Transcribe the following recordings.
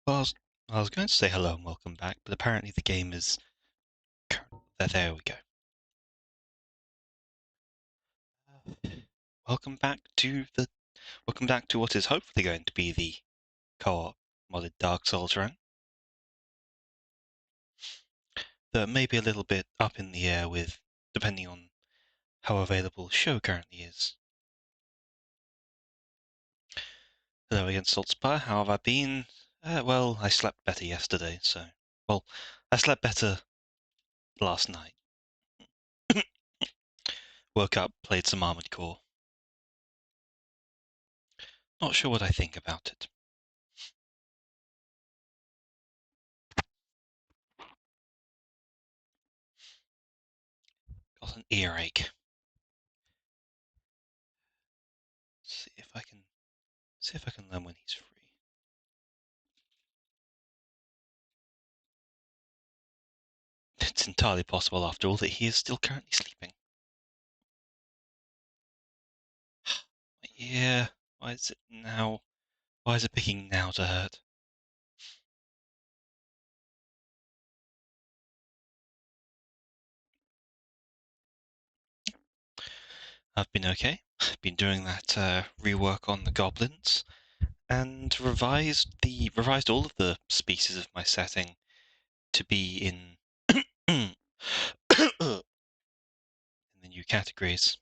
Well, I was going to say hello and welcome back, but apparently the game is. There we go. Welcome back to the. Welcome back to what is hopefully going to be the co-op modded Dark Souls run. That may be a little bit up in the air with, depending on how available the show currently is. Hello again, Saltspire. How have I been? Well, I slept better yesterday, so. Well, I slept better last night. Woke up, played some Armoured Core. Not sure what I think about it. Got an earache. See if I can learn when he's free. It's entirely possible, after all, that he is still currently sleeping. Yeah, why is it now? Why is it picking now to hurt? I've been okay. I've been doing that rework on the goblins and revised all of the species of my setting to be in in the new categories.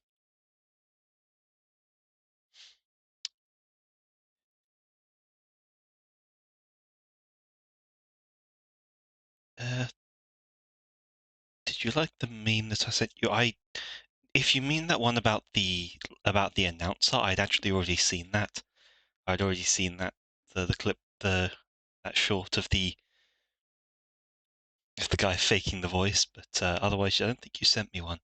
Uh, did you like the meme that I sent you? If you mean that one about the announcer, I'd actually already seen that. I'd already seen the clip that short of the guy faking the voice, but otherwise I don't think you sent me one.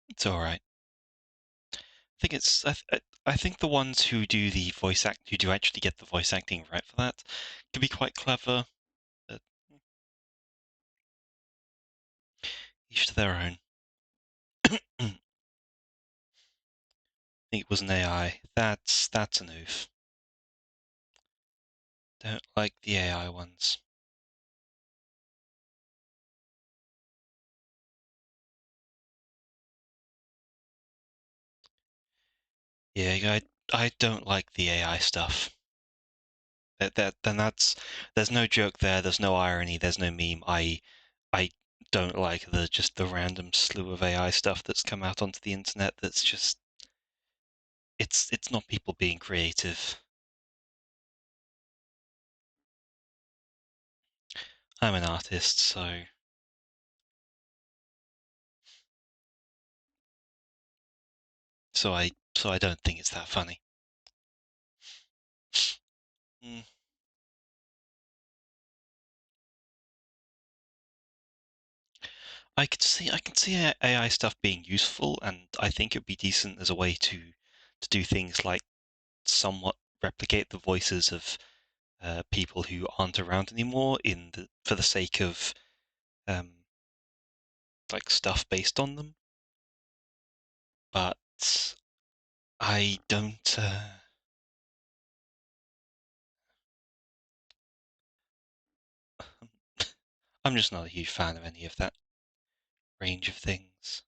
It's all right. I think the ones who do who do actually get the voice acting right for that can be quite clever. But each to their own. I think it was an AI. That's an oof. Don't like the AI ones. Yeah, I don't like the AI stuff. There's no joke there. There's no irony. There's no meme. I don't like the random slew of AI stuff that's come out onto the internet. That's just it's not people being creative. I'm an artist, so I don't think it's that funny. Mm. I can see AI stuff being useful, and I think it'd be decent as a way to do things like somewhat replicate the voices of people who aren't around anymore for the sake of um, like stuff based on them. But I don't. I'm just not a huge fan of any of that range of things.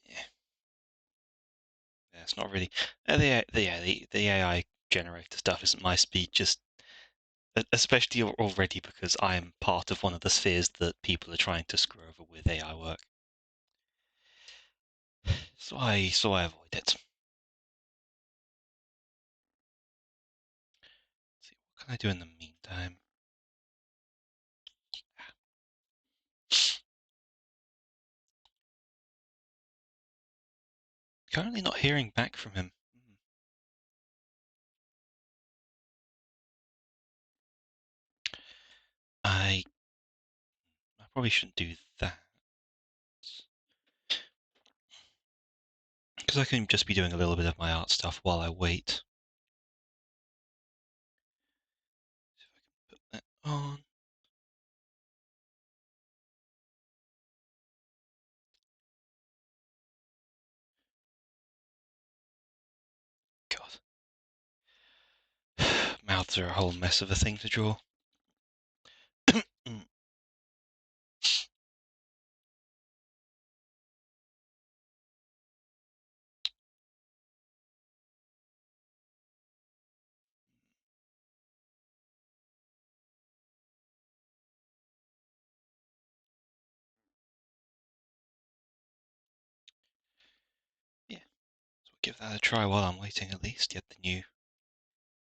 Yeah, yeah, it's not really. The AI generator stuff isn't my speed. Just especially already because I'm part of one of the spheres that people are trying to screw over with AI work. So I avoid it. Let's see, what can I do in the meantime? Currently not hearing back from him. I probably shouldn't do that. Because I can just be doing a little bit of my art stuff while I wait. Put that on. God. Mouths are a whole mess of a thing to draw. Yeah, so we'll give that a try while I'm waiting at least. Get the new,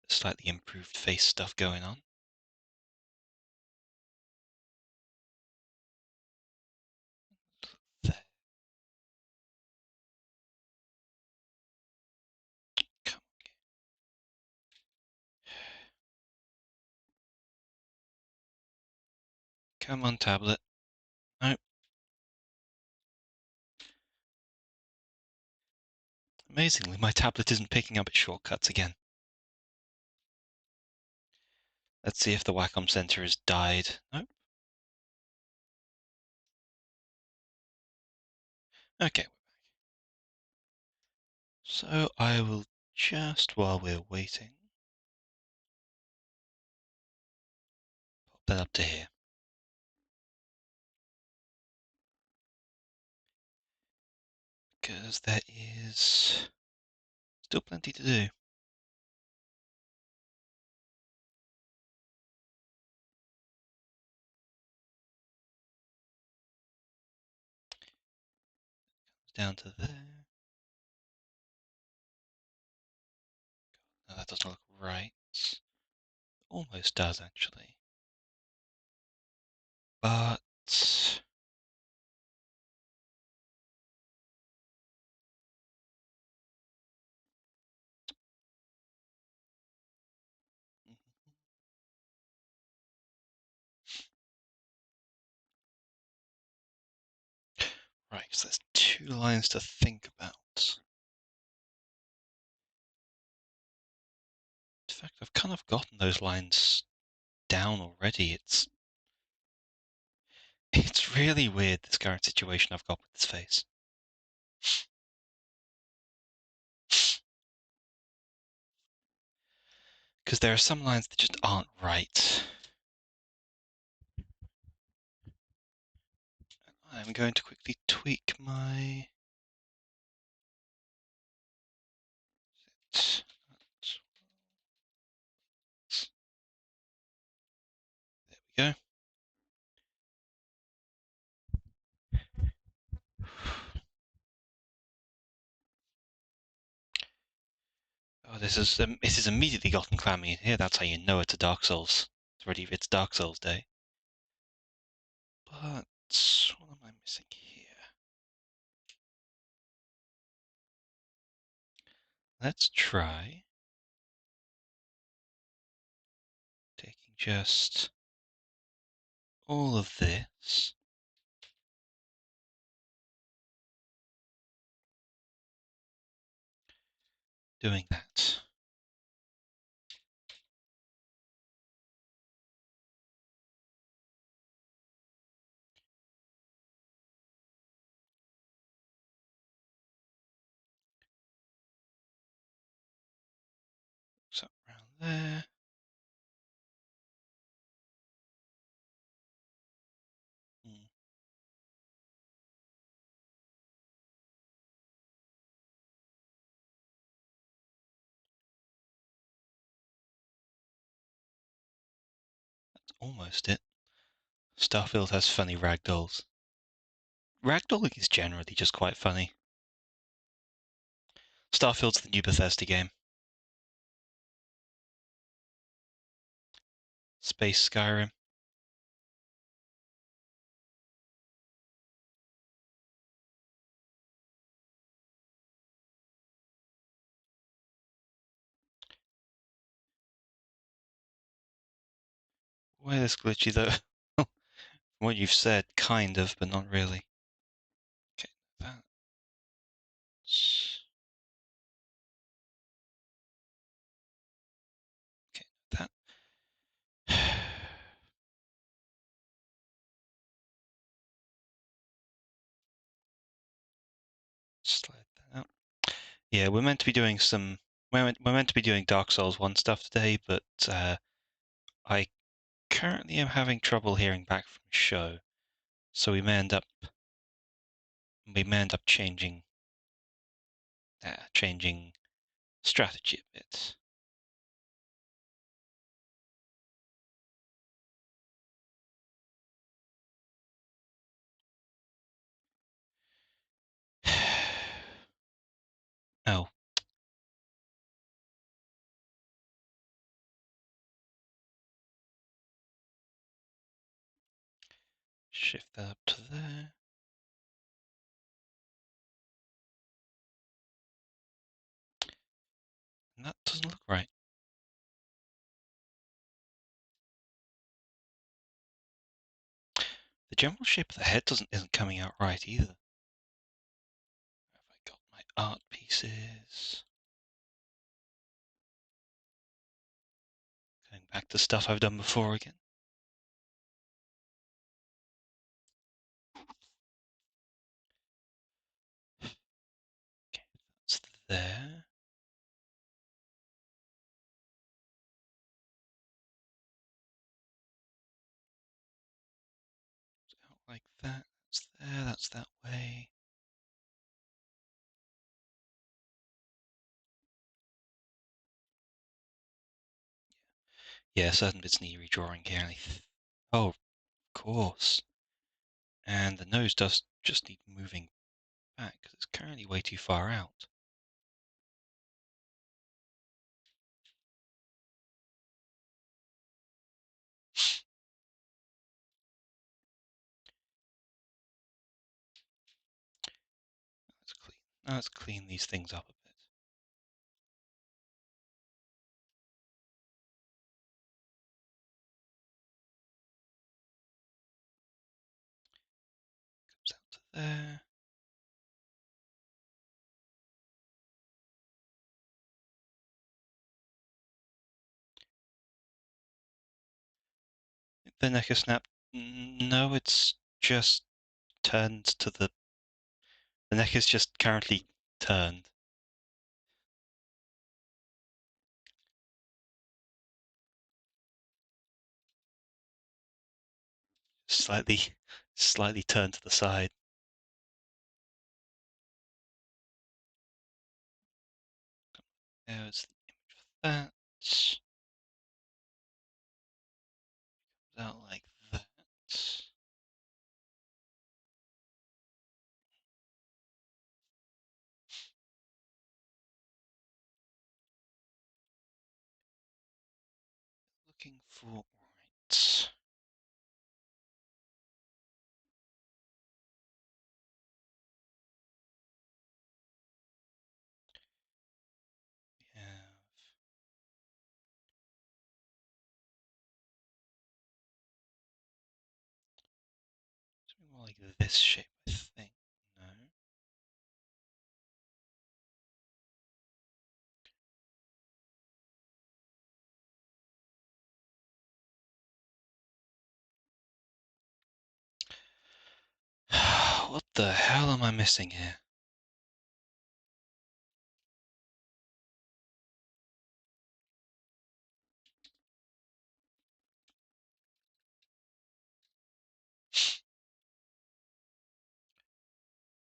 slightly improved face stuff going on. There. Come, come on, tablet. No. Amazingly, my tablet isn't picking up its shortcuts again. Let's see if the Wacom Center has died. Nope. Okay. So I will just, while we're waiting, pop that up to here. Because there is still plenty to do. Down to there. No, that doesn't look right. Almost does, actually. But right, because there's 2 lines to think about. In fact, I've kind of gotten those lines down already. It's really weird, this current situation I've got with this face. Because there are some lines that just aren't right. I'm going to quickly tweak my... There we go. Oh, this is immediately gotten clammy in here. That's how you know it's a Dark Souls. It's Dark Souls day. But what am I missing here? Let's try taking just all of this, doing that. So around there. Hmm. That's almost it. Starfield has funny ragdolls. Ragdolling is generally just quite funny. Starfield's the new Bethesda game. Space Skyrim. Why this glitchy though? From what you've said, kind of, but not really. Okay, that's Yeah, we're meant to be doing some. We're meant to be doing Dark Souls 1 stuff today, but I currently am having trouble hearing back from the show, so we may end up changing strategy a bit. Oh, shift that up to there. And that doesn't look right. The general shape of the head isn't coming out right either. Have I got my art pieces? Going back to stuff I've done before again. Okay, that's there. Out like that. That's there. That's that way. Yeah, certain bits need redrawing here. Oh, of course. And the nose does just need moving back because it's currently way too far out. Let's clean these things up a bit. Comes out to there. The neck is snapped. No, it's just turned to the neck is just currently turned. Slightly turned to the side. There's the image of that. Comes out like that. Looking for right. We have something more like this shape, I think. No. What the hell am I missing here?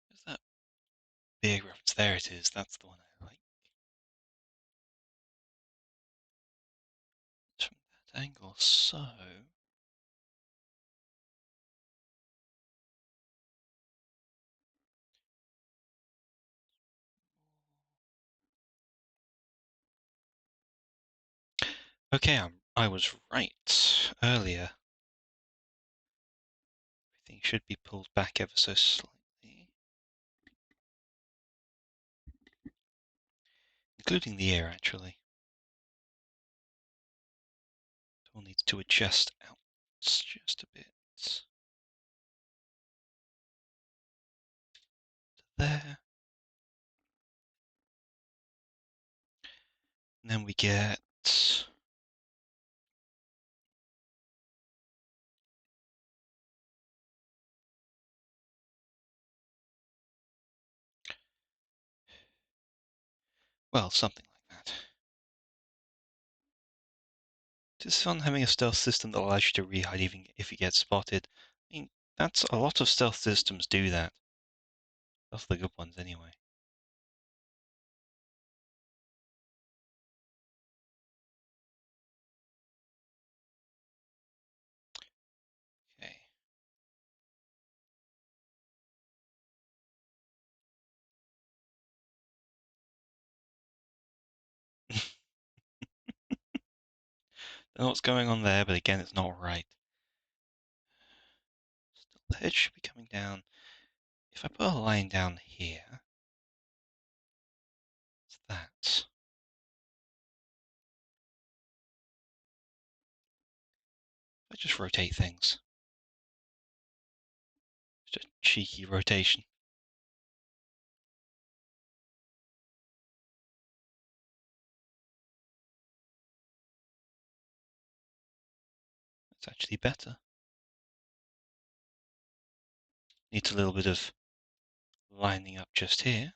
Where's that big reference? There it is. That's the one I like. It's from that angle. So okay, I was right earlier. Everything should be pulled back ever so slightly, including the ear actually. All needs to adjust out just a bit. There. And then we get Well, something like that. It's fun having a stealth system that allows you to rehide even if you get spotted. I mean, that's a lot of stealth systems do that. That's the good ones anyway. Okay. Don't know what's going on there, but again, it's not right. Still, the edge should be coming down. If I put a line down here, it's that. I just rotate things. Just a cheeky rotation. It's actually better. Needs a little bit of lining up just here.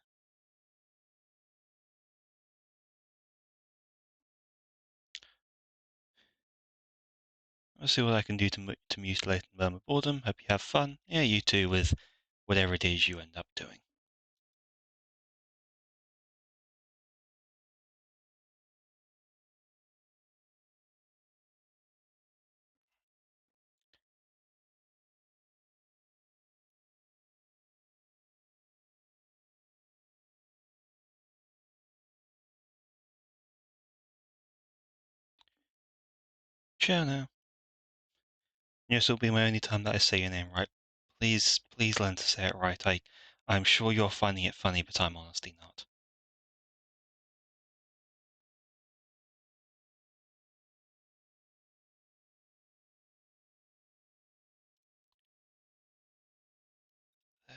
I'll see what I can do to mutilate and murmur boredom. Hope you have fun. Yeah, you too, with whatever it is you end up doing. Sure now. Yes, it'll be my only time that I say your name right. Please, please learn to say it right. I'm sure you're finding it funny, but I'm honestly not. There.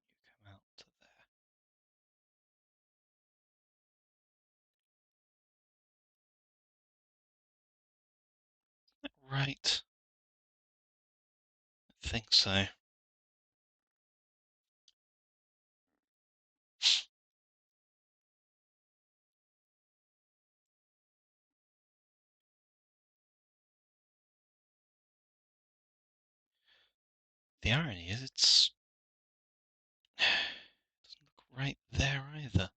Then you come out to there. Right. I think so. The irony is it doesn't look right there either.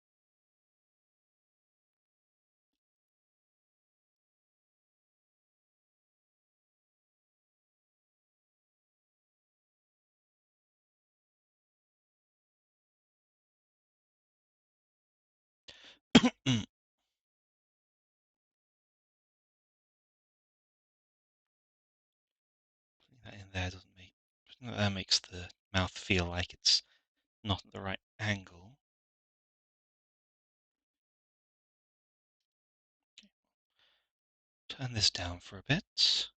Putting that in there that makes the mouth feel like it's not at the right angle. Turn this down for a bit.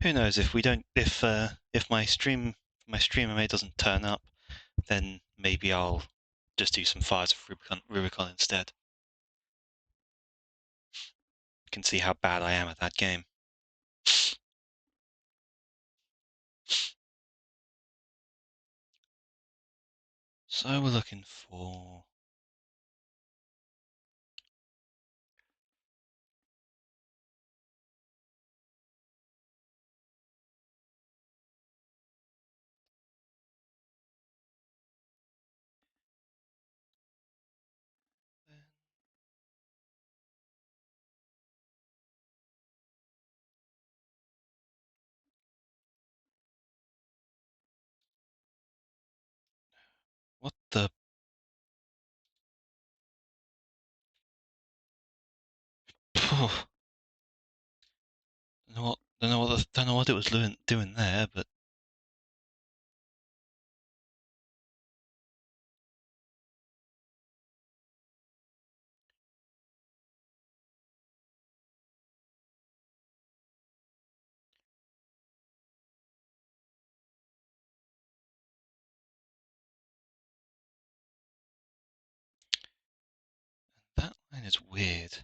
Who knows if we don't if my streamer doesn't turn up, then maybe I'll just do some fires of Rubicon instead. You can see how bad I am at that game. So we're looking for what the don't know what it was doing there, but Mine is weird.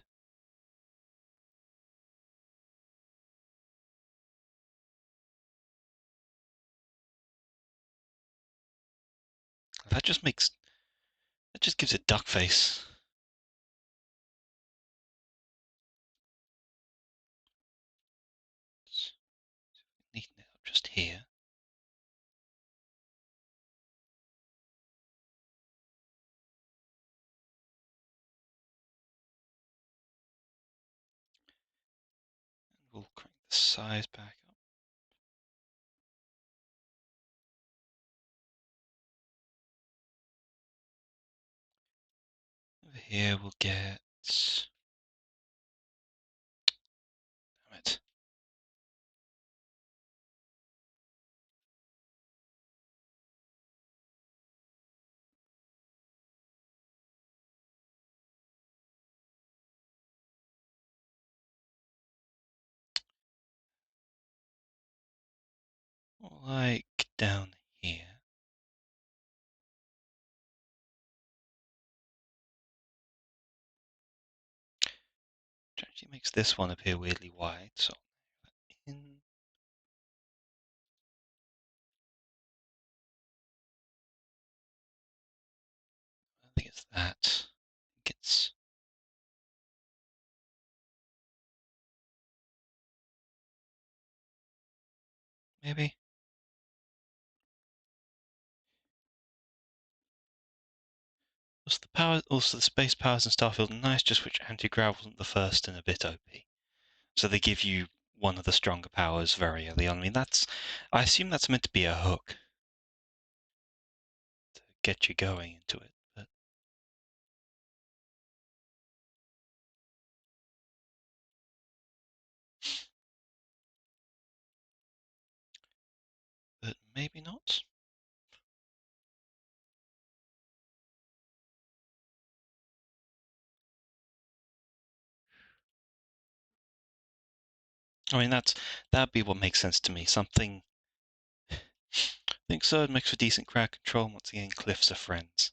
That just makes that just gives it duck face. Neaten it up just here. And we'll crank the size back up. Over here we'll get. Damn it. Like down here. Which actually makes this one appear weirdly wide. So in. I think it's that. I think it's. Maybe. Also the space powers in Starfield are nice, just which anti-grav wasn't the first and a bit OP. So they give you one of the stronger powers very early on. I mean, I assume that's meant to be a hook to get you going into it, but maybe not. I mean, that'd be what makes sense to me. Something. I think so. It makes for decent crowd control. Once again, cliffs are friends.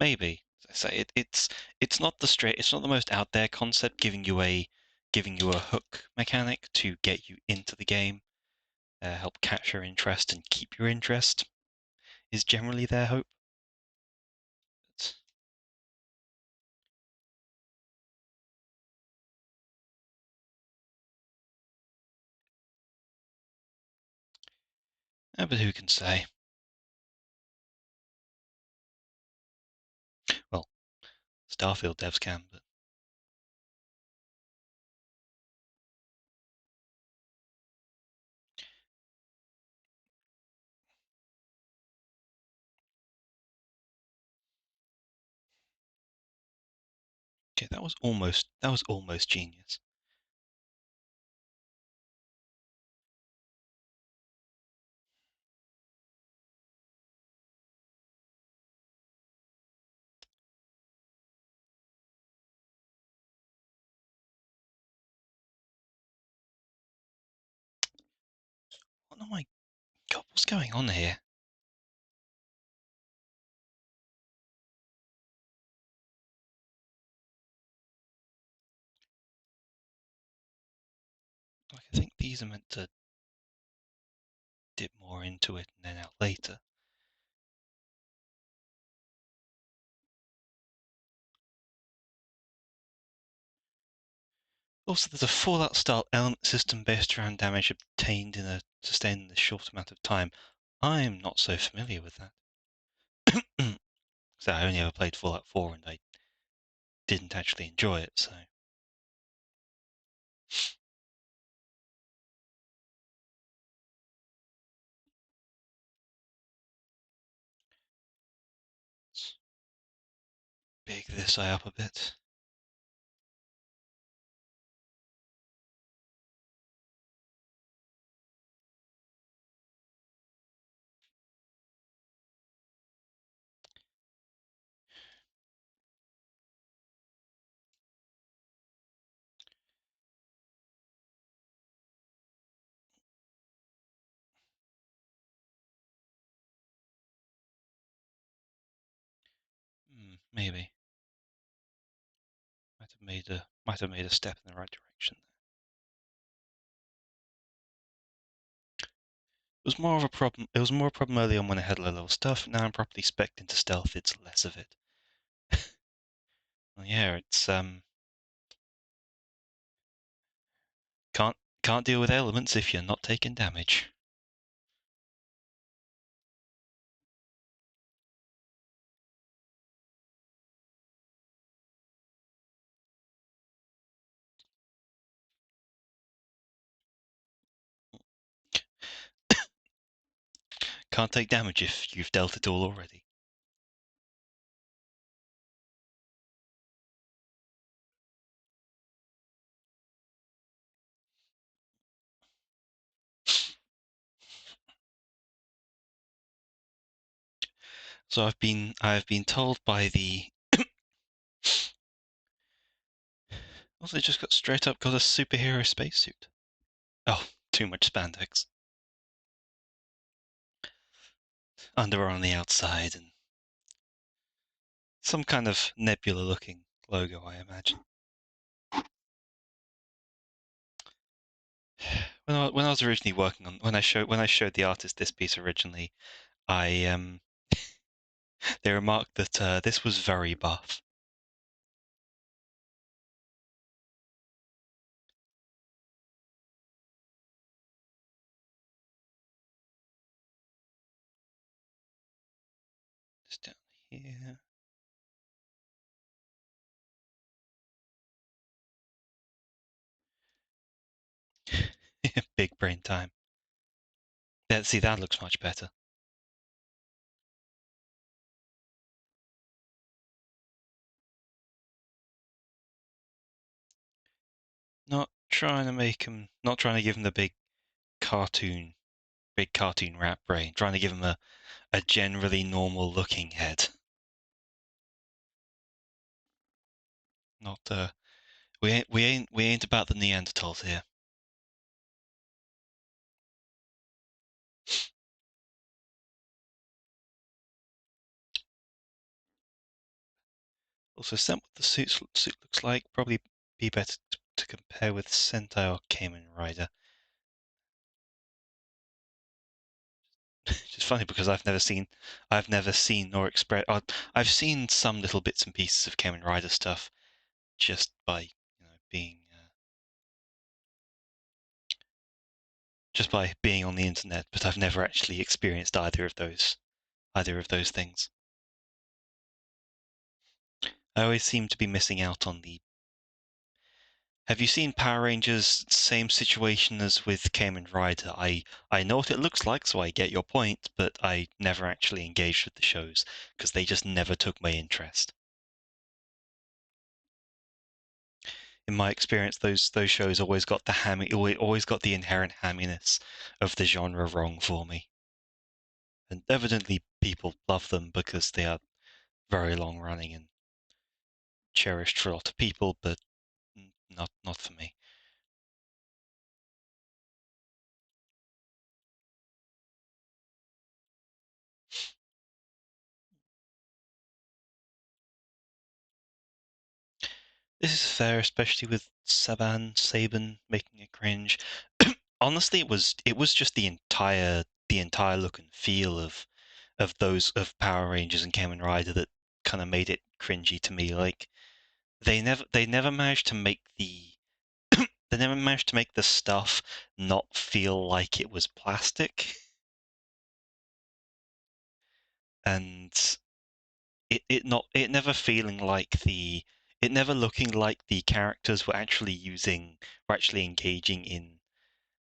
Maybe. As I say it's not the straight. It's not the most out there concept. Giving you a hook mechanic to get you into the game, help catch your interest and keep your interest is generally their hope. But who can say? Well, Starfield devs can, but okay, that was almost genius. Oh my god, what's going on here? Like, I think these are meant to dip more into it and then out later. Also, there's a Fallout style element system based around damage obtained sustained in a short amount of time. I'm not so familiar with that. So I only ever played Fallout 4 and I didn't actually enjoy it, so. Let's big this eye up a bit. Maybe. might have made a step in the right direction. It was more of a problem. It was more a problem early on when I had low level stuff. Now I'm properly spec'd into stealth. It's less of it. Well, yeah, it's can't deal with elements if you're not taking damage. Can't take damage if you've dealt it all already. So I've been told by the also just got straight up got a superhero spacesuit. Oh, too much spandex. Underwear on the outside and some kind of nebula looking logo, I imagine. When I was originally working on when I showed the artist this piece originally, I they remarked that this was very buff. Just down here. Big brain time. See, that looks much better. Not trying to give him the big cartoon rat brain. Trying to give him a generally normal looking head. Not we ain't about the Neanderthals here. Also, sent what the suit looks like. Probably be better to compare with Sentai or Kamen Rider. It's funny because I've never seen or expressed. I've seen some little bits and pieces of Kamen Rider stuff, just by being on the internet, but I've never actually experienced either of those things. I always seem to be missing out on the. Have you seen Power Rangers? Same situation as with Kamen Rider. I know what it looks like, so I get your point, but I never actually engaged with the shows because they just never took my interest. In my experience, those shows always got the inherent hamminess of the genre wrong for me. And evidently people love them because they are very long running and cherished for a lot of people, but not for me. This is fair, especially with Saban making it cringe. Honestly, it was just the entire look and feel of Power Rangers and Kamen Rider that kind of made it cringy to me. Like they never managed to make the stuff not feel like it was plastic, and it never feeling like it never looking like the characters were actually engaging in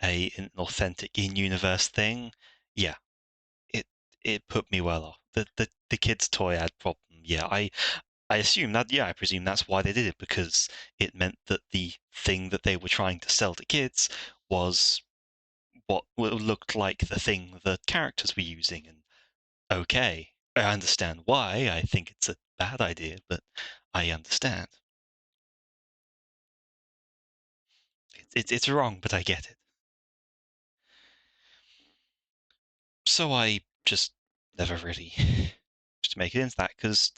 an authentic in-universe thing. Yeah, it put me well off. The kids' toy ad problem. Yeah, I assume that. Yeah, I presume that's why they did it, because it meant that the thing that they were trying to sell to kids was what looked like the thing the characters were using. And okay, I understand why. I think it's a bad idea, but I understand. It's wrong, but I get it. So I just never really just make it into that, because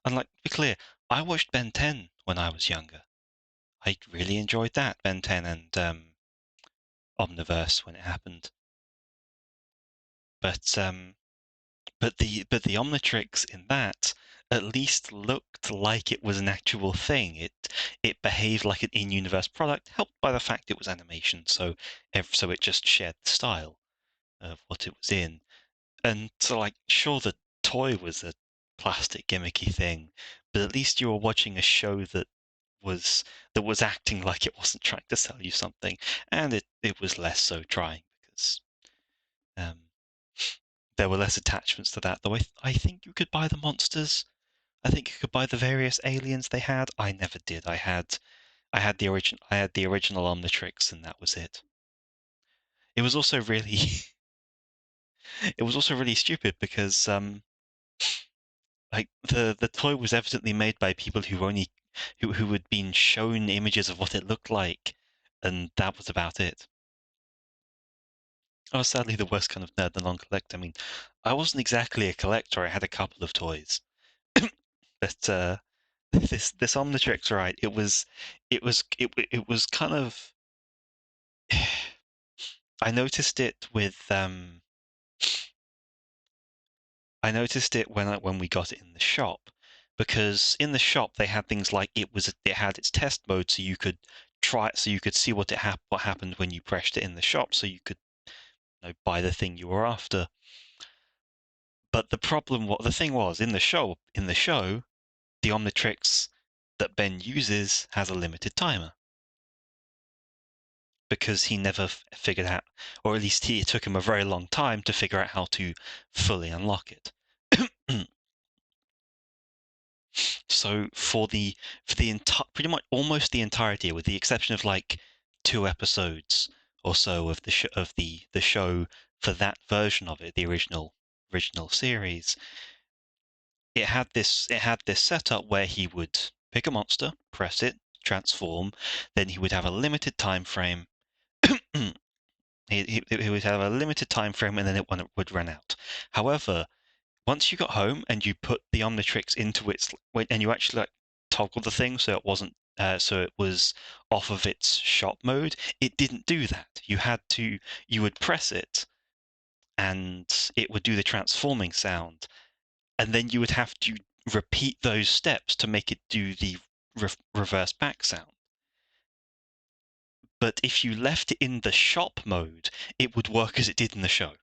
and to be clear, I watched Ben 10 when I was younger. I really enjoyed that Ben 10 and Omniverse when it happened. But the Omnitrix in that at least looked like it was an actual thing. It behaved like an in-universe product, helped by the fact it was animation, so it just shared the style of what it was in. And so, like, sure, the toy was a plastic gimmicky thing, but at least you were watching a show was that was acting like it wasn't trying to sell you something, and it was less so trying because um, there were less attachments to that. Though I think you could buy the monsters. I think you could buy the various aliens they had. I never did. I had the original Omnitrix, and that was it. It was also really it was also really stupid because like the toy was evidently made by people who had been shown images of what it looked like, and that was about it. I was sadly the worst kind of nerd, the non-collector. I mean, I wasn't exactly a collector. I had a couple of toys, but this Omnitrix, right? It was kind of. I noticed it with I noticed it when we got it in the shop, because in the shop they had things like it had its test mode, so you could try it, so you could see what happened when you pressed it in the shop, so you could buy the thing you were after. But what the thing was in the show, the Omnitrix that Ben uses has a limited timer because he never figured out, or at least it took him a very long time to figure out how to fully unlock it. So for the entire pretty much almost the entirety, with the exception of like 2 episodes or so of the show for that version of it, the original series, it had this setup where he would pick a monster, press it, transform, then he would have a limited time frame. he would have a limited time frame, and then it would run out. However, once you got home and you put the Omnitrix into its and you actually like toggled the thing so it was off of its shop mode, it didn't do that. You would press it and it would do the transforming sound, and then you would have to repeat those steps to make it do the reverse back sound. But if you left it in the shop mode, it would work as it did in the show.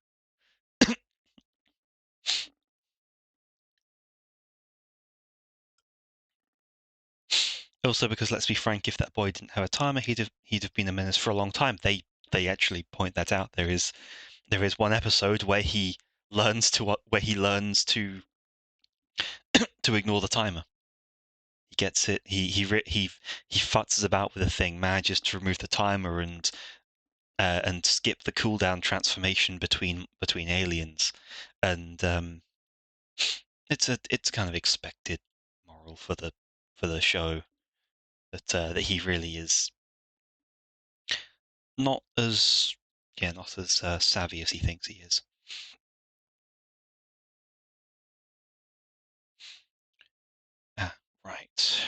Also, because let's be frank, if that boy didn't have a timer, he'd have been a menace for a long time. They actually point that out. There is one episode where he learns to ignore the timer. He gets it. He futzes about with the thing, manages to remove the timer and skip the cooldown transformation between aliens, and it's kind of expected moral for the show that he really is not as savvy as he thinks he is. Right.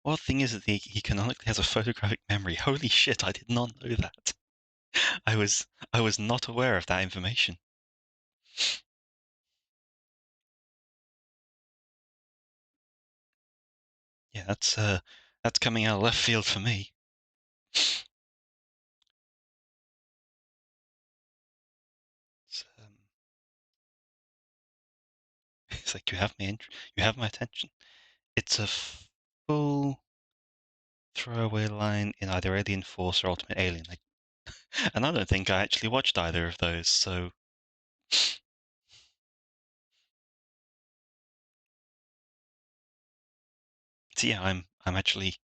Well, the thing is that he canonically has a photographic memory. Holy shit! I did not know that. I was not aware of that information. Yeah, that's coming out of left field for me. It's, it's like you have my attention. It's a full throwaway line in either Alien Force or Ultimate Alien. And I don't think I actually watched either of those, so yeah, I'm actually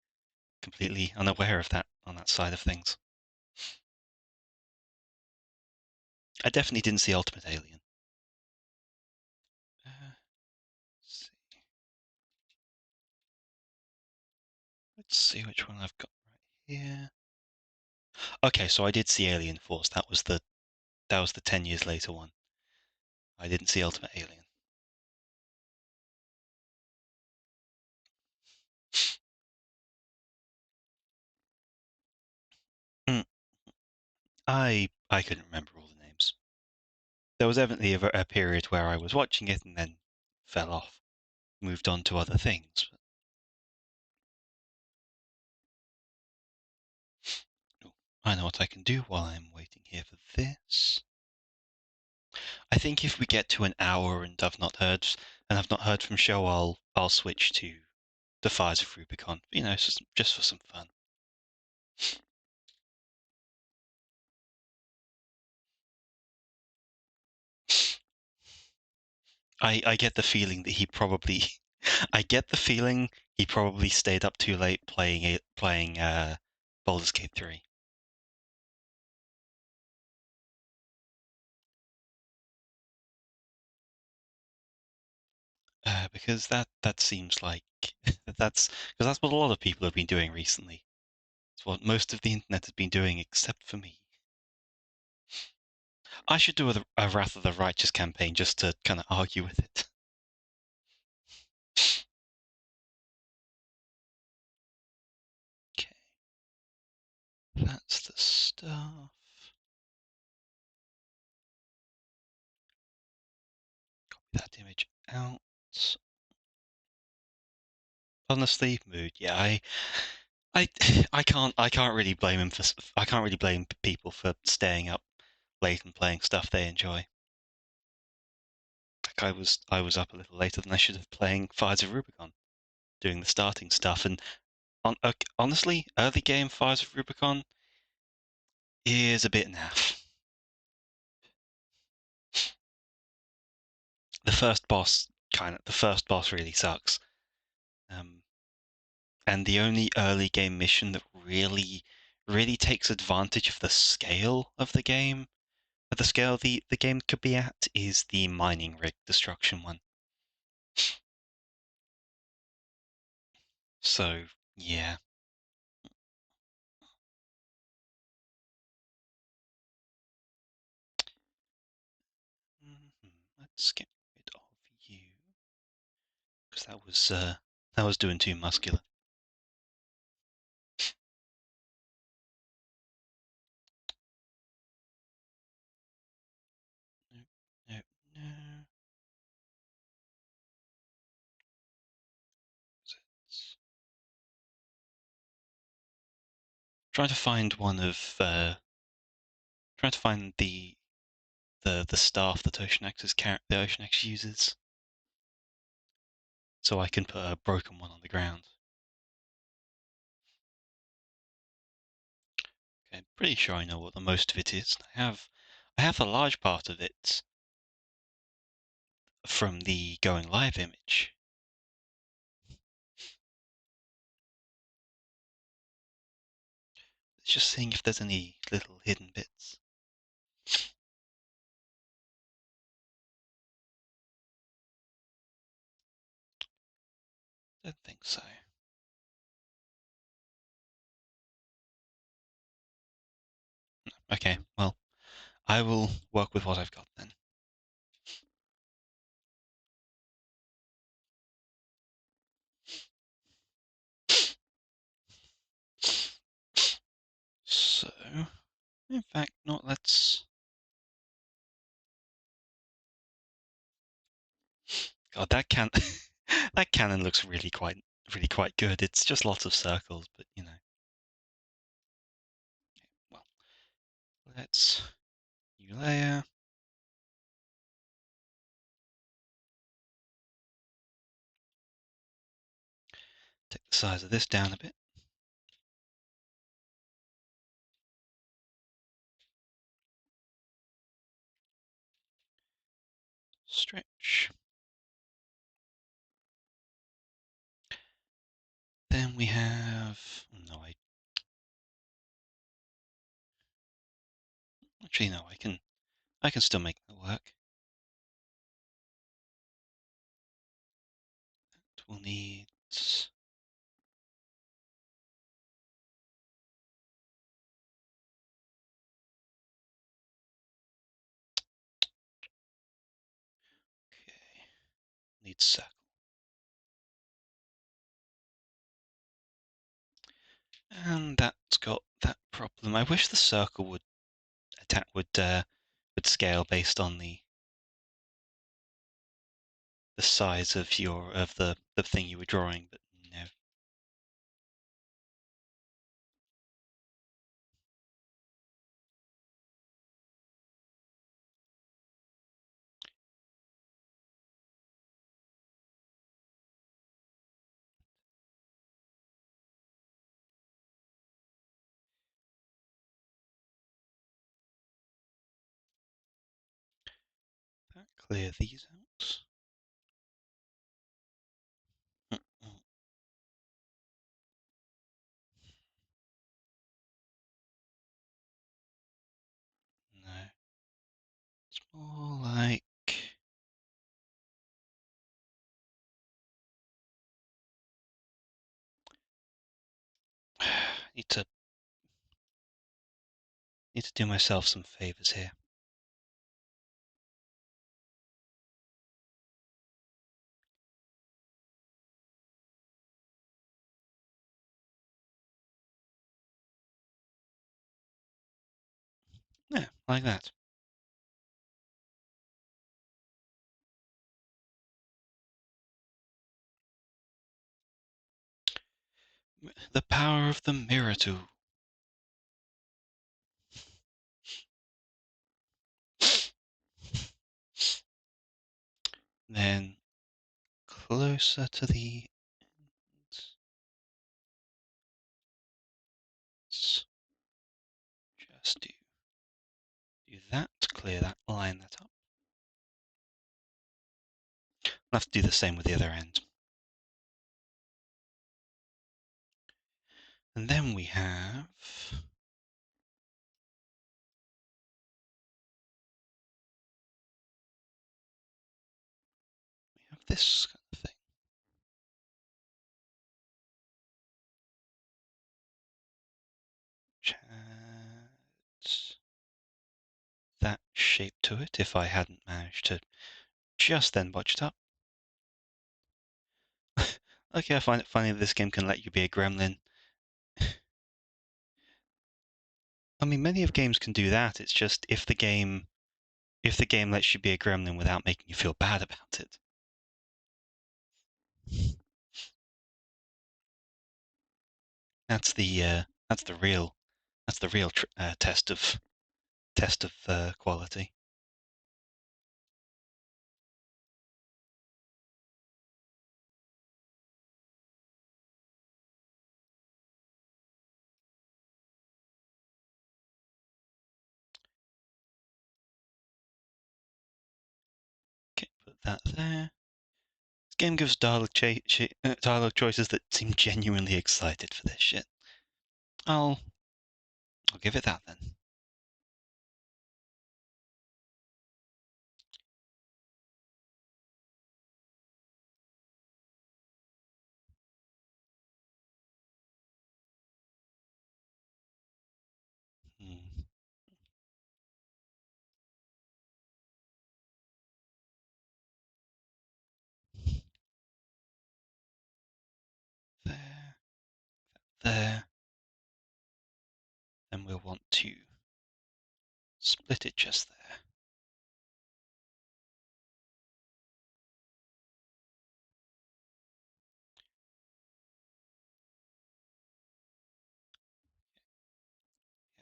completely unaware of that on that side of things. I definitely didn't see Ultimate Alien. Let's see. Let's see which one I've got right here. Okay, so I did see Alien Force. That was the 10 years later one. I didn't see Ultimate Alien. Mm, I couldn't remember all the names. There was evidently a period where I was watching it and then fell off, moved on to other things. Oh, I know what I can do while I'm waiting here for this. I think if we get to an hour and I've not heard from Show, I'll switch to the Fires of Rubicon. Just for some fun. I get the feeling that he probably I get the feeling he probably stayed up too late playing Baldur's Gate 3. Because that seems like that's what a lot of people have been doing recently. It's what most of the internet has been doing, except for me. I should do a Wrath of the Righteous campaign just to kind of argue with it. Okay, that's the stuff. Copy that image out. Honestly, mood. Yeah, I, I can't really blame him for. I can't really blame people for staying up late and playing stuff they enjoy. Like I was up a little later than I should have playing Fires of Rubicon, doing the starting stuff. And honestly, early game Fires of Rubicon is a bit naff. The first boss really sucks. Um, and the only early game mission that really takes advantage of the scale of the game, of the scale the game could be at, is the mining rig destruction one. So yeah. Let's get rid of you because that was doing too muscular. No, no, no. Trying to find one of trying to find the staff that the Oceanax uses, so I can put a broken one on the ground. Okay, I'm pretty sure I know what the most of it is. I have a large part of it from the going live image. It's just seeing if there's any little hidden bits. Don't think so. Okay, well, I will work with what I've got then. So, in fact, not let's. God, that cannon looks really quite good. It's just lots of circles, but well, let's new layer. Take the size of this down a bit. Stretch. Then we have. No, actually no. I can still make that work. We'll need needs circle. And that's got that problem. I wish the circle would scale based on the size of the thing you were drawing, but no. That clear these out. No, it's more like need to do myself some favors here. Yeah, like that. The power of the mirror tool. Then closer to the ends. Just do that, clear that, line that up. I'll have to do the same with the other end. And then we have this kind of thing. Which adds that shape to it if I hadn't managed to just then botch it up. Okay, I find it funny that this game can let you be a gremlin. I mean, many of games can do that. It's just if the game lets you be a gremlin without making you feel bad about it. That's the real test of quality. Okay, put that there. This game gives dialogue choices that seem genuinely excited for this shit. I'll give it that then. Hmm. There, there. Then we'll want to split it just there.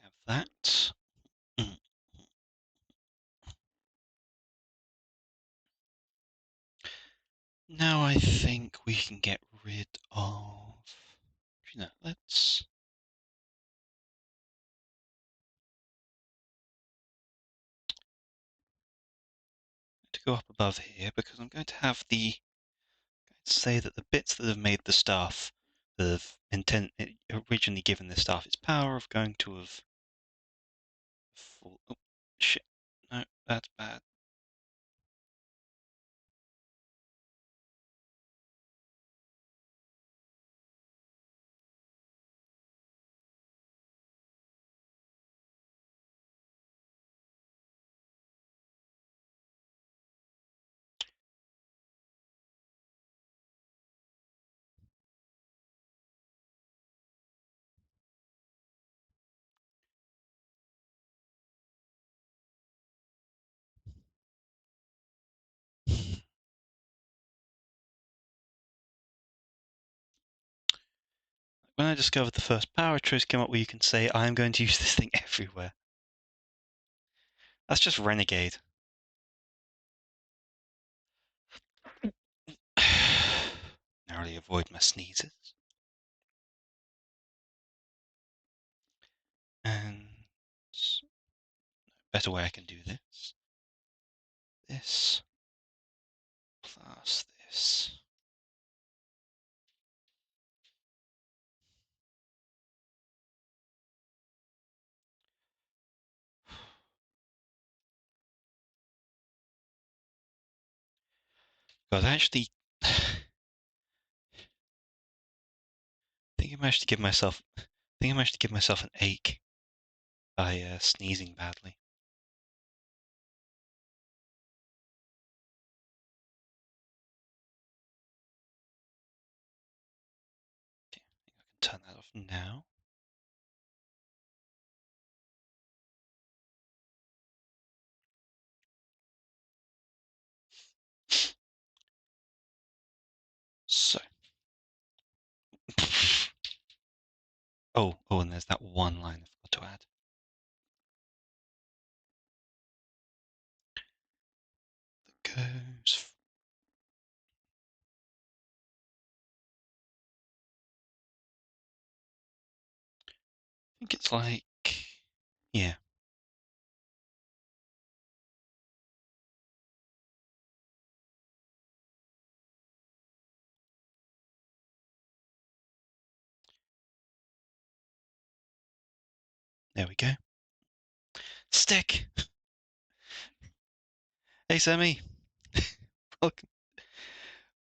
Have that. Mm. Now I think we can get rid of. Let's go up above here because I'm going to have say that the bits that have made the staff, that have originally given the staff its power, of going to have. Oh shit! No, that's bad. when I discovered the first power choice came up where you can say, I'm going to use this thing everywhere. That's just Renegade. Narrowly avoid my sneezes. And better way I can do this. This plus this. God, actually, I think I managed to give myself. I think I managed to give myself an ache by sneezing badly. Okay, I think I can turn that off now. So. Oh, and there's that one line I've got to add. That goes. I think it's like. Yeah. There we go. Stick! Hey, Sammy. welcome,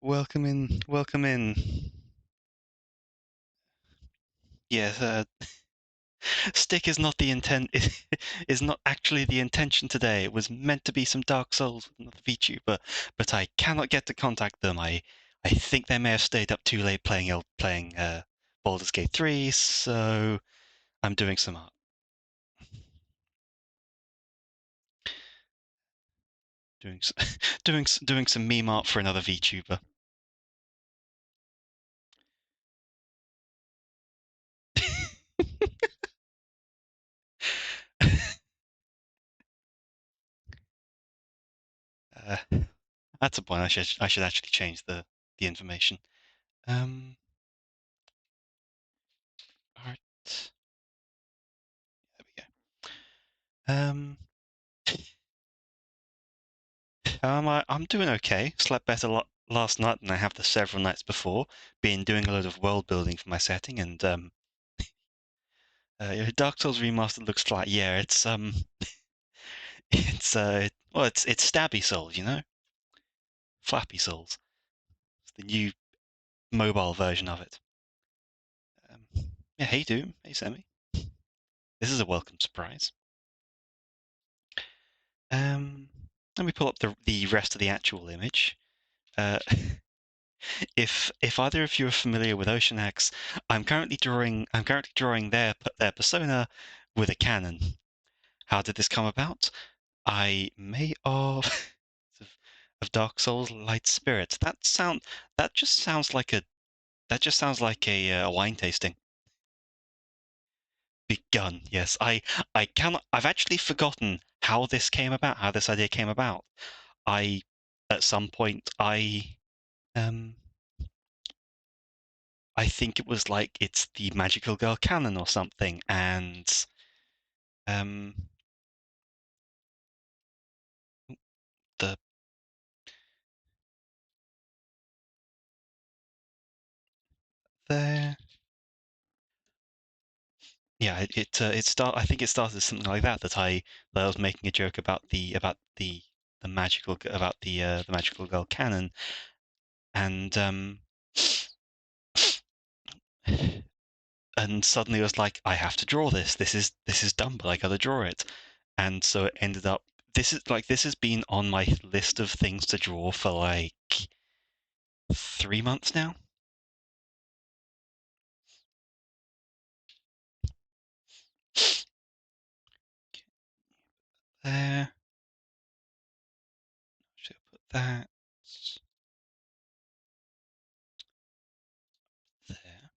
welcome in. Welcome in. Yes, Stick is not the intent. Is not actually the intention today. It was meant to be some Dark Souls with another VTuber, but I cannot get to contact them. I think they may have stayed up too late playing Baldur's Gate 3, so I'm doing some art. doing some meme art for another VTuber. That's a point. I should actually change the information. Art. There we go. I'm doing okay. Slept better last night than I have the several nights before. Been doing a lot of world building for my setting, and Dark Souls Remastered looks like it's it's Stabby Souls, Flappy Souls. It's the new mobile version of it. Yeah, hey Doom, hey Sammy. This is a welcome surprise. Let me pull up the rest of the actual image. If either of you are familiar with Oceanax, I'm currently drawing their persona with a cannon. How did this come about? I may of of Dark Souls Light Spirits. That just sounds like a wine tasting. Begun. Yes, I cannot. I've actually forgotten how this came about. How this idea came about. At some point I think it was like it's the Magical Girl canon or something, and um, the there, yeah, I think it started as something like that I was making a joke about the Magical Girl canon, and and suddenly it was like I have to draw this. This is dumb, but I gotta draw it, and so it ended up. This has been on my list of things to draw for like 3 months now. There. Should I put that there?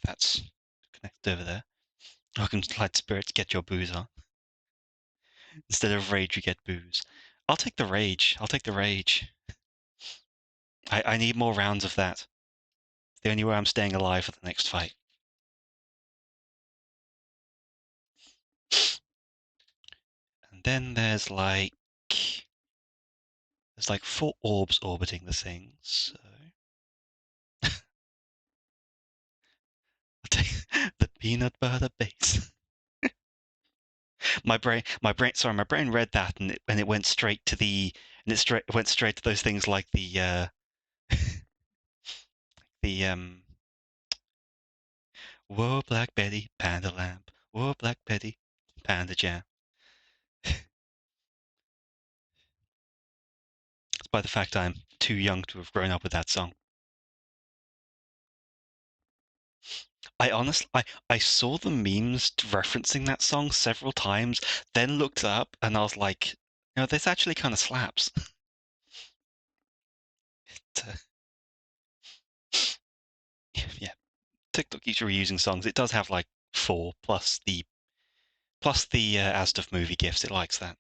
that's connected over there. Welcome to Light Spirits, get your booze on. Instead of rage, you get booze. I'll take the rage. I'll take the rage. I need more rounds of that. It's the only way I'm staying alive for the next fight. And then there's like 4 orbs orbiting the thing, so I'll take the peanut butter base. my brain read that and it went straight to went straight to those things like the whoa Black Betty, Panda Lamp, whoa Black Betty, Panda Jam. Despite the fact I'm too young to have grown up with that song. I saw the memes referencing that song several times, then looked it up and I was like, this actually kind of slaps. Yeah, TikTok keeps reusing songs. It does have like 4 plus the As Stuff movie gifs. It likes that.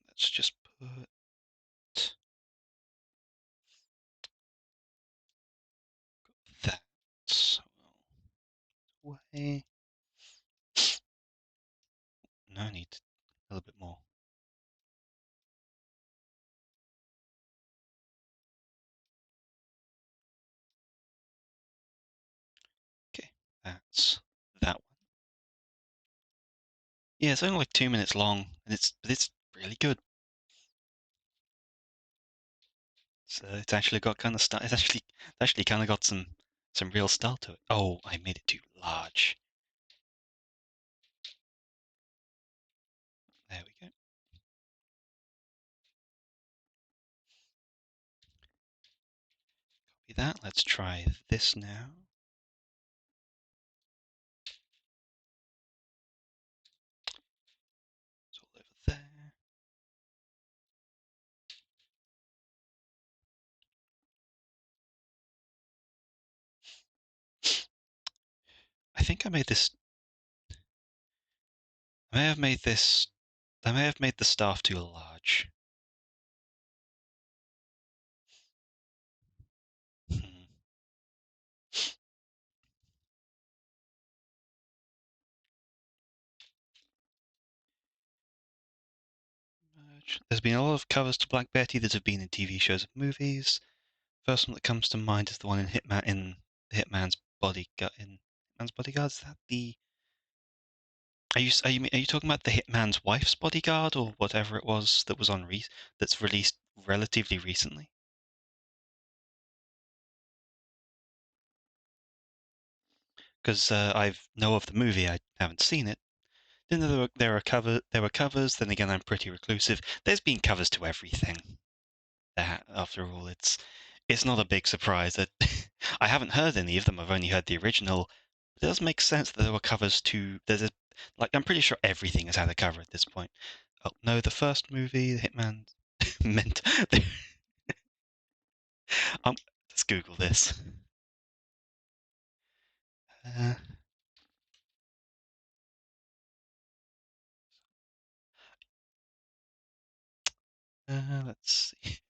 Let's just put that away. No, I need a little bit more. Okay, that's that one. Yeah, it's only like 2 minutes long, and it's really good. So it's actually got kind of style. It's actually kind of got some real style to it. Oh, I made it too large. There we go. Copy that. Let's try this now. It's all over there. I think I made this. I may have made this. I may have made the staff too large. Hmm. There's been a lot of covers to Black Betty that have been in TV shows and movies. First one that comes to mind is the one in Hitman's Bodyguard. In Hitman's Bodyguard, is that the? Are you talking about the Hitman's Wife's Bodyguard or whatever it was that was on that's released relatively recently? Because I know of the movie, I haven't seen it. Didn't know there were covers. Then again, I'm pretty reclusive. There's been covers to everything. That, after all, it's not a big surprise that I haven't heard any of them. I've only heard the original. It does make sense that there were covers to. I'm pretty sure everything has had a cover at this point. Oh no, the first movie, The Hitman, meant. Let's Google this. Uh, let's see.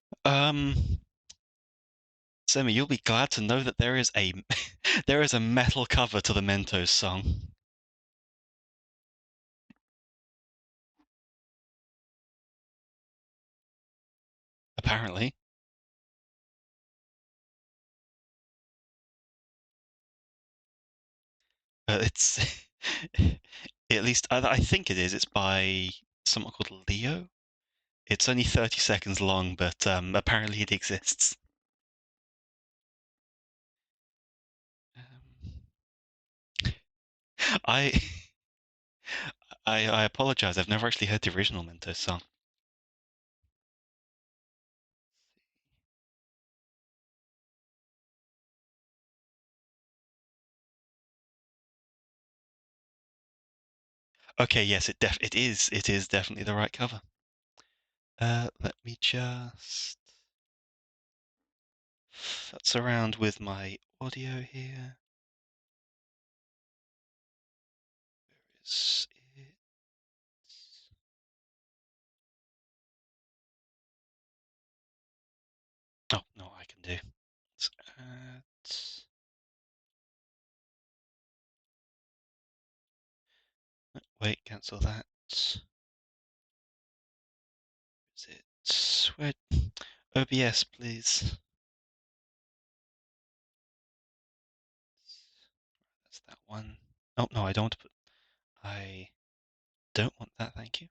Semi, you'll be glad to know that there is a there is a metal cover to the Mentos song. Apparently, it's at least I think it is. It's by someone called Leo. It's only 30 seconds long, but apparently it exists. Um, I I apologize. I've never actually heard the original Mentos song. Okay, yes, it is definitely the right cover. Let me just futz around with my audio here. Where is it? Oh, no, I can do. Let's add. Wait, cancel that. Is it? Where? OBS, please. That's that one. Oh, no, I don't want to put. I don't want that, thank you.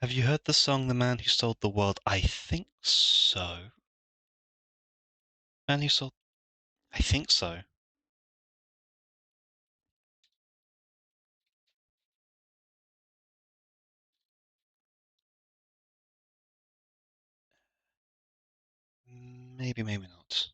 Have you heard the song The Man Who Sold the World? I think so. Man Who Sold. I think so. Maybe, maybe not.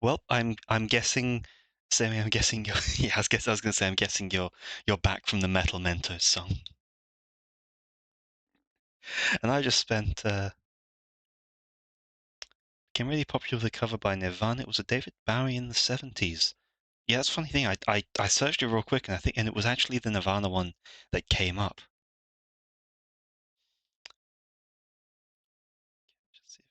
Well, I I'm guessing, Sammy. I'm guessing you're. Yeah, I was gonna say I'm guessing you're back from the Metal Mentos song, and I just spent became really popular with a cover by Nirvana. It was a David Bowie in the 70s. Yeah, that's a funny thing. I searched it real quick, and it was actually the Nirvana one that came up. Just see if,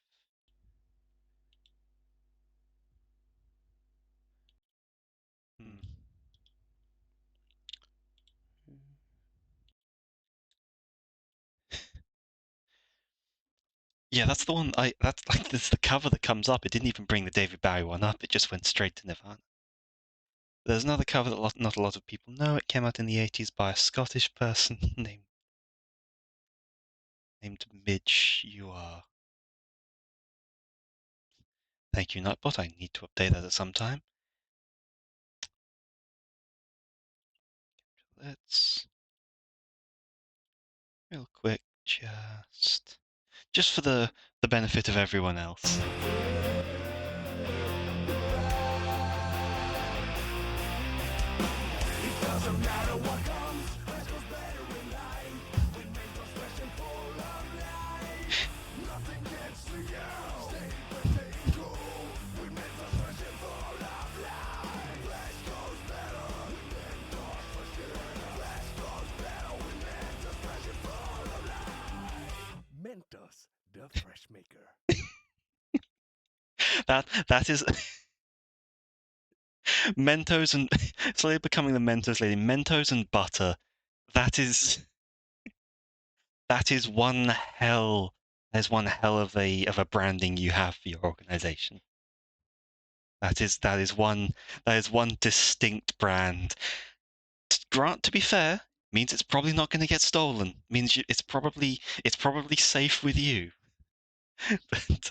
Yeah, that's the one. That's like this the cover that comes up. It didn't even bring the David Bowie one up. It just went straight to Nirvana. There's another cover that not a lot of people know. It came out in the 80s by a Scottish person named Midge. You are. Thank you, Nightbot. I need to update that at some time. Let's real quick just for the benefit of everyone else. Mentos, the fresh maker. That is Mentos and slowly becoming the Mentos lady. Mentos and butter. That is one hell. There's one hell of a branding you have for your organization. That is one distinct brand. Grant, to be fair, means it's probably not going to get stolen. Means it's probably safe with you. But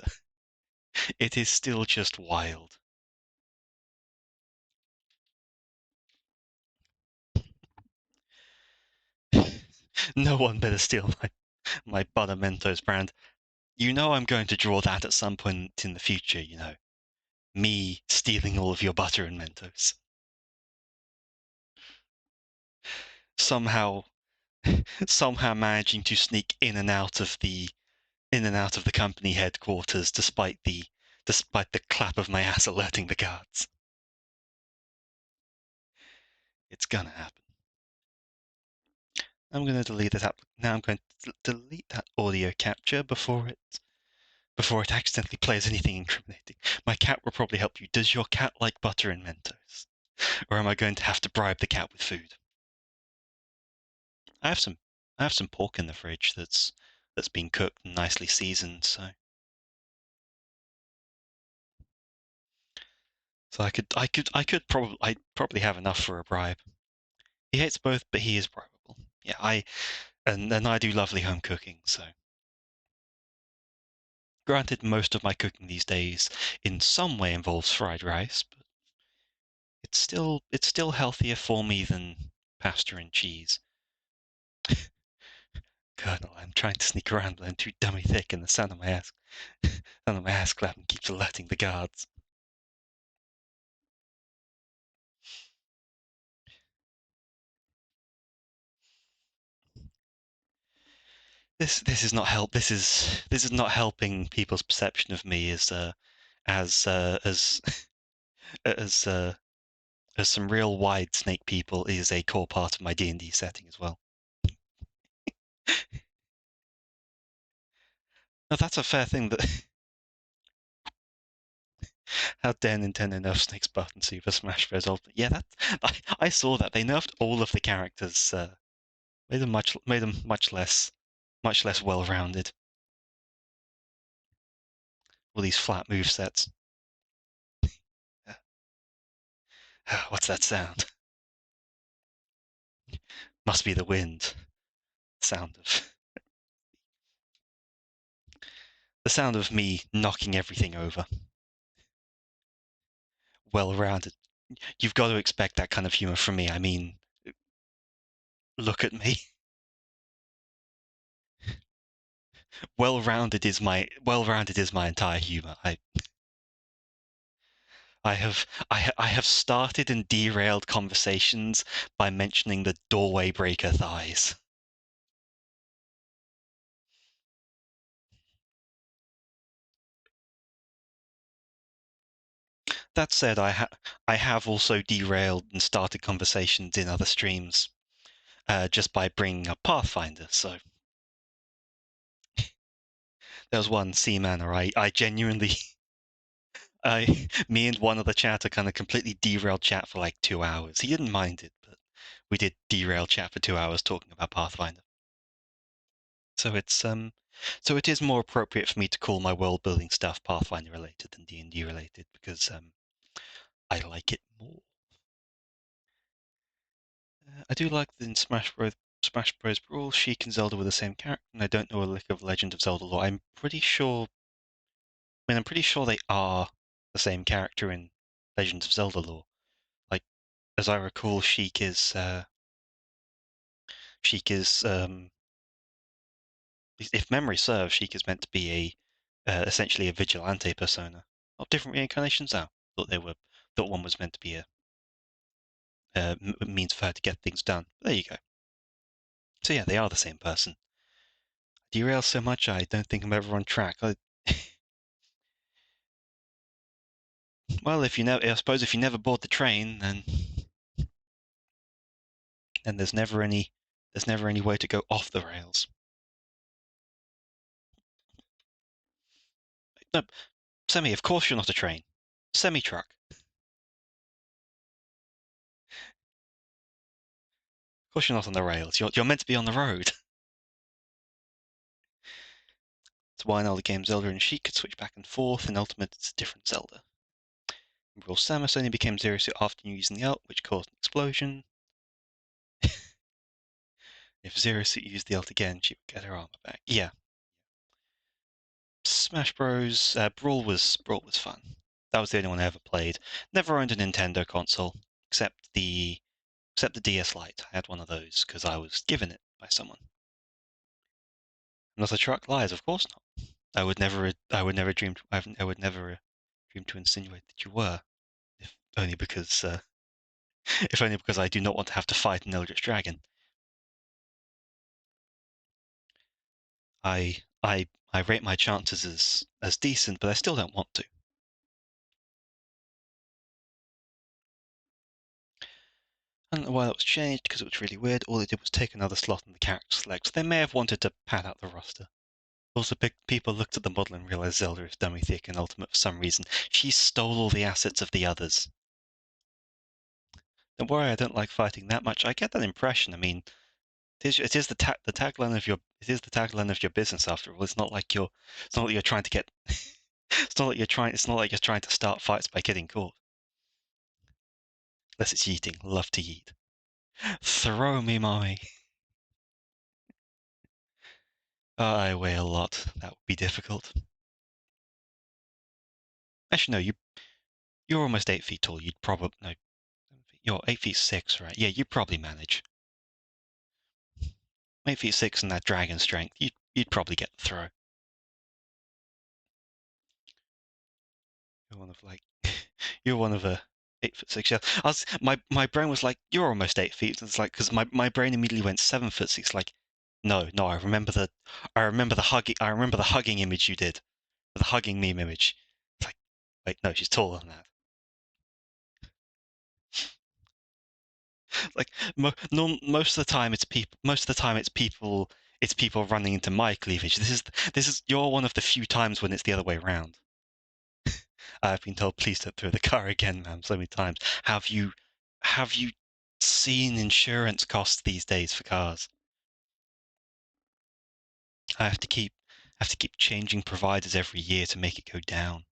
it is still just wild. No one better steal my Butter Mentos brand. You know I'm going to draw that at some point in the future, you know. Me stealing all of your butter and Mentos. Somehow managing to sneak in and out of the company headquarters despite the clap of my ass alerting the guards. It's gonna happen. I'm going to delete that now. I'm going to delete that audio capture before it accidentally plays anything incriminating. My cat will probably help you. Does your cat like butter and Mentos? Or am I going to have to bribe the cat with food? I have some pork in the fridge that's been cooked and nicely seasoned, so I'd probably have enough for a bribe. He hates both, but he is bribable. Yeah, and I do lovely home cooking, so granted most of my cooking these days in some way involves fried rice, but it's still healthier for me than pasta and cheese. Colonel, I'm trying to sneak around, but I'm too dummy thick, and the sound of my ass clapping keeps alerting the guards. this is not help. This is not helping people's perception of me as as as some real wide snake people is a core part of my D&D setting as well. No, that's a fair thing. That how dare Nintendo nerf Snake's butt in Super Smash Bros. Ultimate? Yeah, that I saw that they nerfed all of the characters, made them much less well-rounded. All these flat move sets. What's that sound? Must be the wind. Sound of the sound of me knocking everything over. Well-rounded. You've got to expect that kind of humor from me. I mean, look at me. Well-rounded is my entire humor. I have started and derailed conversations by mentioning the doorway breaker thighs. That said, I have also derailed and started conversations in other streams just by bringing up Pathfinder. So there was one Seaman, I genuinely, me and one other chatter kind of completely derailed chat for like 2 hours. He didn't mind it, but we did derail chat for 2 hours talking about Pathfinder. So so it is more appropriate for me to call my world building stuff Pathfinder related than D&D related because I like it more. I do like that in Smash Bros. Brawl, Sheik and Zelda were the same character, and I don't know a lick of Legend of Zelda lore. I'm pretty sure. I'm pretty sure they are the same character in Legend of Zelda lore. Like, as I recall, Sheik is if memory serves, Sheik is meant to be essentially a vigilante persona of different reincarnations. Now, thought one was meant to be a means for her to get things done. There you go. So yeah, they are the same person. Derail so much, I don't think I'm ever on track. Well, I suppose if you never board the train, then there's never any way to go off the rails. No, Semi, of course you're not a train. Semi truck. Of course you're not on the rails. You're meant to be on the road. That's why in older games Zelda and Sheik could switch back and forth. In Ultimate, it's a different Zelda. In Brawl, Samus only became Zero Suit after using the ult, which caused an explosion. If Zero Suit used the ult again, she would get her armor back. Yeah. Smash Bros. Brawl was fun. That was the only one I ever played. Never owned a Nintendo console except the DS Lite. I had one of those because I was given it by someone. Not a truck lies, of course not. I would never dream to insinuate that you were, if only because, if only because I do not want to have to fight an Eldritch Dragon. I rate my chances as decent, but I still don't want to. And while it was changed because it was really weird, all they did was take another slot in the character select. So they may have wanted to pad out the roster. Also, people looked at the model and realized Zelda is dummy thick and Ultimate for some reason. She stole all the assets of the others. Don't worry, I don't like fighting that much. I get that impression. I mean, it is the tagline of your business after all. It's not like you're trying to get. It's not like you're trying to start fights by getting caught. Unless it's yeeting. Love to yeet. Throw me, mommy. I weigh a lot. That would be difficult. Actually, no. You're almost 8 feet tall. You'd probably no. You're 8 feet 6, right? Yeah, you'd probably manage. 8 feet 6 and that dragon strength. You'd probably get the throw. You're one of like you're one of a 8 foot 6. Yeah, my brain was like, you're almost 8 feet. And it's like because my brain immediately went 7 foot 6. Like No, no, I remember the hugging image you did, the hugging meme image. It's like, wait, no, she's taller than that. Like no, most of the time it's people. Most of the time it's people. It's people running into my cleavage. This is you're one of the few times when it's the other way around. I've been told, please don't throw the car again, ma'am, so many times. Have you seen insurance costs these days for cars? I have to keep changing providers every year to make it go down.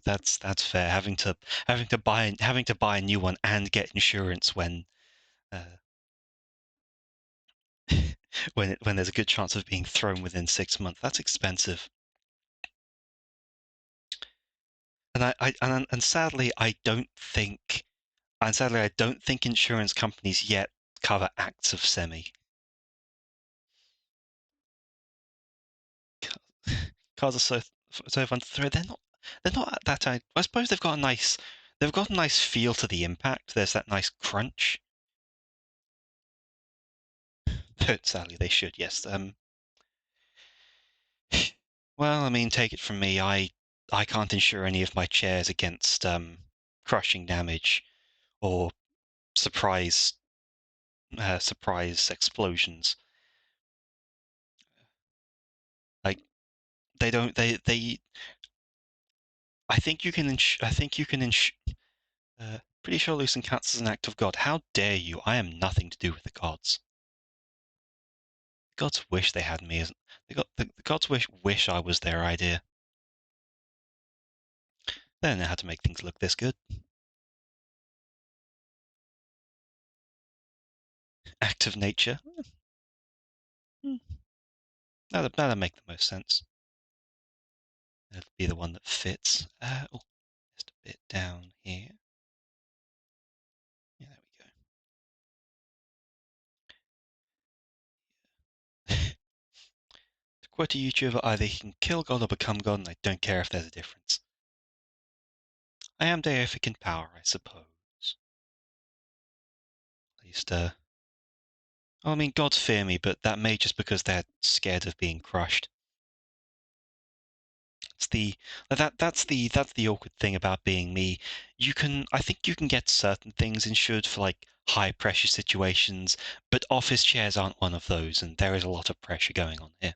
That's fair. Having to buy a new one and get insurance uh, when there's a good chance of being thrown within 6 months. That's expensive. And sadly, I don't think insurance companies yet cover acts of semi. Cars are so fun to throw. They're not that. I suppose they've got a nice feel to the impact. There's that nice crunch. But sadly, they should. Yes. Well, I mean, take it from me. I can't insure any of my chairs against crushing damage or surprise surprise explosions. Like they don't they I think you can I think you can pretty sure losing cats is an act of God. How dare you? I am nothing to do with the gods. The gods wish they had me. The gods wish I was their idea. They don't know how to make things look this good. Act of nature. Hmm, that'll make the most sense. That'll be the one that fits. Just a bit down here. Yeah, there we go. To quote a YouTuber, either he can kill God or become God, and I don't care if there's a difference. I am deific in power, I suppose. At least, I mean, gods fear me, but that may just because they're scared of being crushed. It's the that's the awkward thing about being me. I think you can get certain things insured for like high pressure situations, but office chairs aren't one of those, and there is a lot of pressure going on here.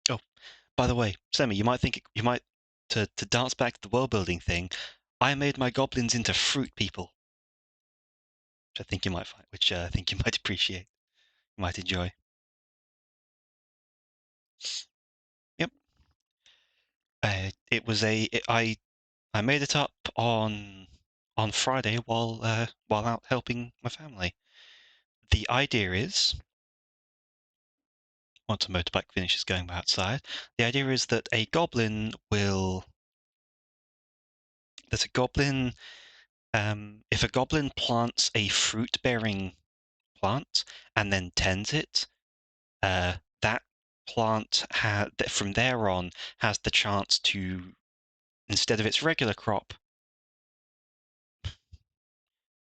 Oh, by the way, Semi, you might to dance back to the world building thing. I made my goblins into fruit people, which I think you might find, which I think you might appreciate, you might enjoy. Yep. It was I made it up on Friday while out helping my family. The idea is, once a motorbike finishes going outside, the idea is that that a goblin, if a goblin plants a fruit-bearing plant and then tends it, that plant from there on has the chance to, instead of its regular crop,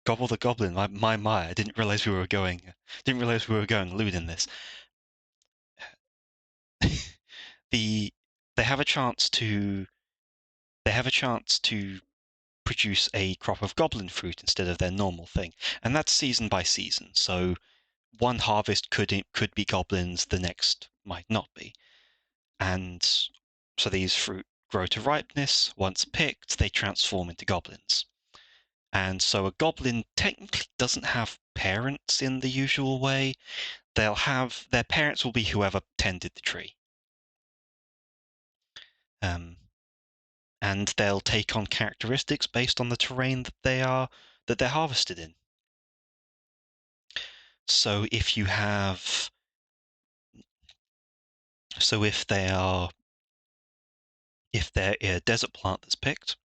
gobble the goblin. My! I didn't realize we were going lewd in this. the they have a chance to produce a crop of goblin fruit instead of their normal thing, and that's season by season. So one harvest could be goblins, the next might not be, and so these fruit grow to ripeness. Once picked, they transform into goblins. And so a goblin technically doesn't have parents in the usual way. Their parents will be whoever tended the tree. Um, and they'll take on characteristics based on the terrain that they're harvested in. So if you have so if they're a desert plant that's picked,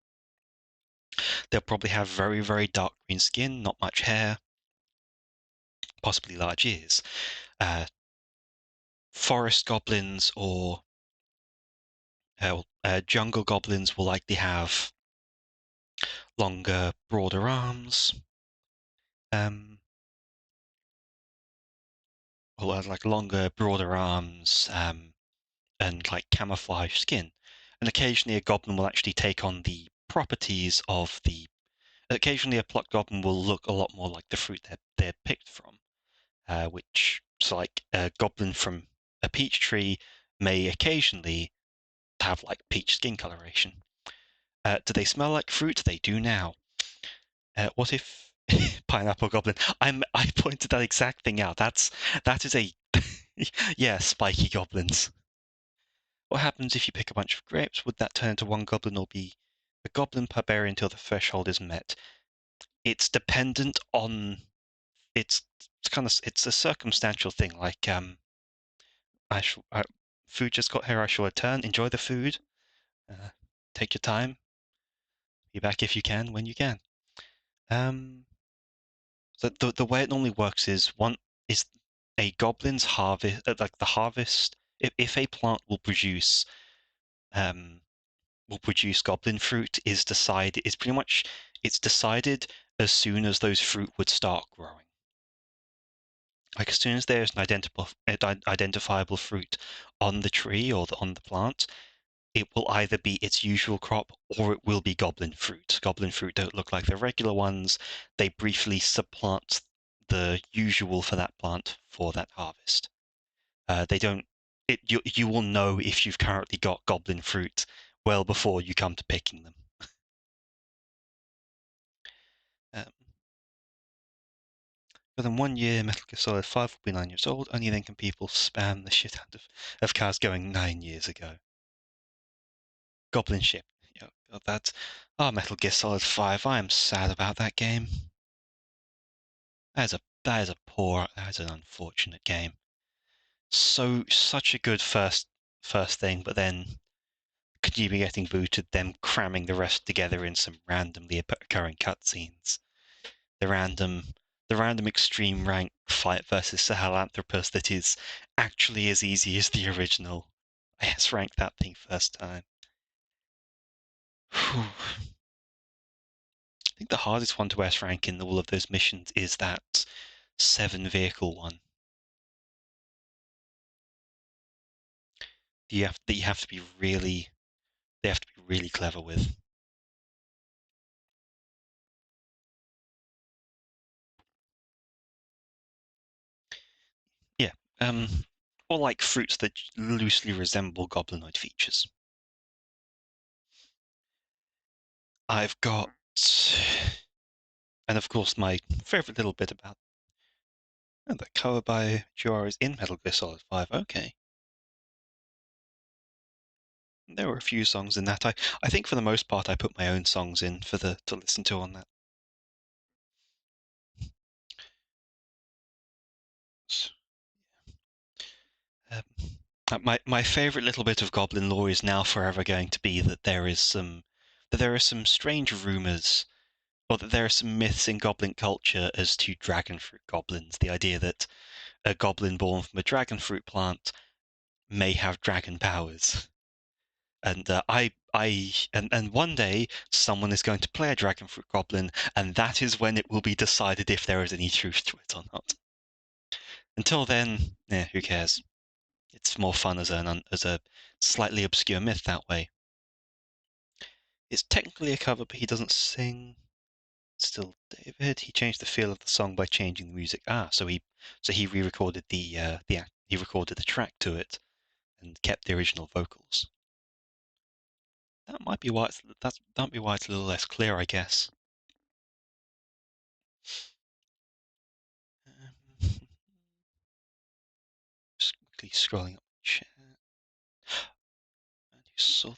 they'll probably have very, very dark green skin, not much hair, possibly large ears. Forest goblins or jungle goblins will likely have longer, broader arms. or like longer, broader arms, and like camouflage skin. And occasionally a goblin will actually take on the properties of the. Occasionally a plucked goblin will look a lot more like the fruit they're picked from, which so like a goblin from a peach tree may occasionally have like peach skin coloration. Do they smell like fruit? They do now. What if pineapple goblin? I pointed that exact thing out. That is a yeah, spiky goblins. What happens if you pick a bunch of grapes? Would that turn into one goblin or be a goblin per berry until the threshold is met? It's dependent on it's a circumstantial thing. Like I shall food just got here. I shall return. Enjoy the food. Uh, take your time. Be back if you can when you can. Um, so the way it normally works is one is a goblin's harvest, like the harvest. If a plant um will produce goblin fruit is pretty much it's decided as soon as those fruit would start growing. Like as soon as there's an identifiable fruit on the tree or on the plant, it will either be its usual crop or it will be goblin fruit. Goblin fruit don't look like the regular ones. They briefly supplant the usual for that plant for that harvest. They don't. You will know if you've currently got goblin fruit well before you come to picking them. Um, Within 1 year, Metal Gear Solid 5 will be 9 years old. Only then can people spam the shit out of cars going 9 years ago. Goblin ship. Yeah, that's Metal Gear Solid 5. I am sad about that game. That is an unfortunate game. Such a good first thing, but then Kojima getting booted, them cramming the rest together in some randomly occurring cutscenes. The random the random extreme rank fight versus Sahelanthropus that is actually as easy as the original. I S ranked that thing first time. Whew. I think the hardest one to S rank in all of those missions is that 7 vehicle one. You have to be really they have to be really clever with. Yeah. Or like fruits that loosely resemble goblinoid features. I've got, and of course, my favorite little bit about the cover by Jor is in Metal Gear Solid 5. Okay. There were a few songs in that. I think for the most part I put my own songs in for the to listen to on that. Um, my favorite little bit of Goblin lore is now forever going to be that there are some strange rumors, or that there are some myths in Goblin culture as to dragon fruit goblins. The idea that a goblin born from a dragon fruit plant may have dragon powers. And and one day someone is going to play a dragon fruit goblin, and that is when it will be decided if there is any truth to it or not. Until then, who cares? It's more fun as a slightly obscure myth that way. It's technically a cover, but he doesn't sing. Still, David. He changed the feel of the song by changing the music. So he re-recorded he recorded the track to it and kept the original vocals. That might be why that might be why it's a little less clear, I guess. Just quickly scrolling up chat. And you saw,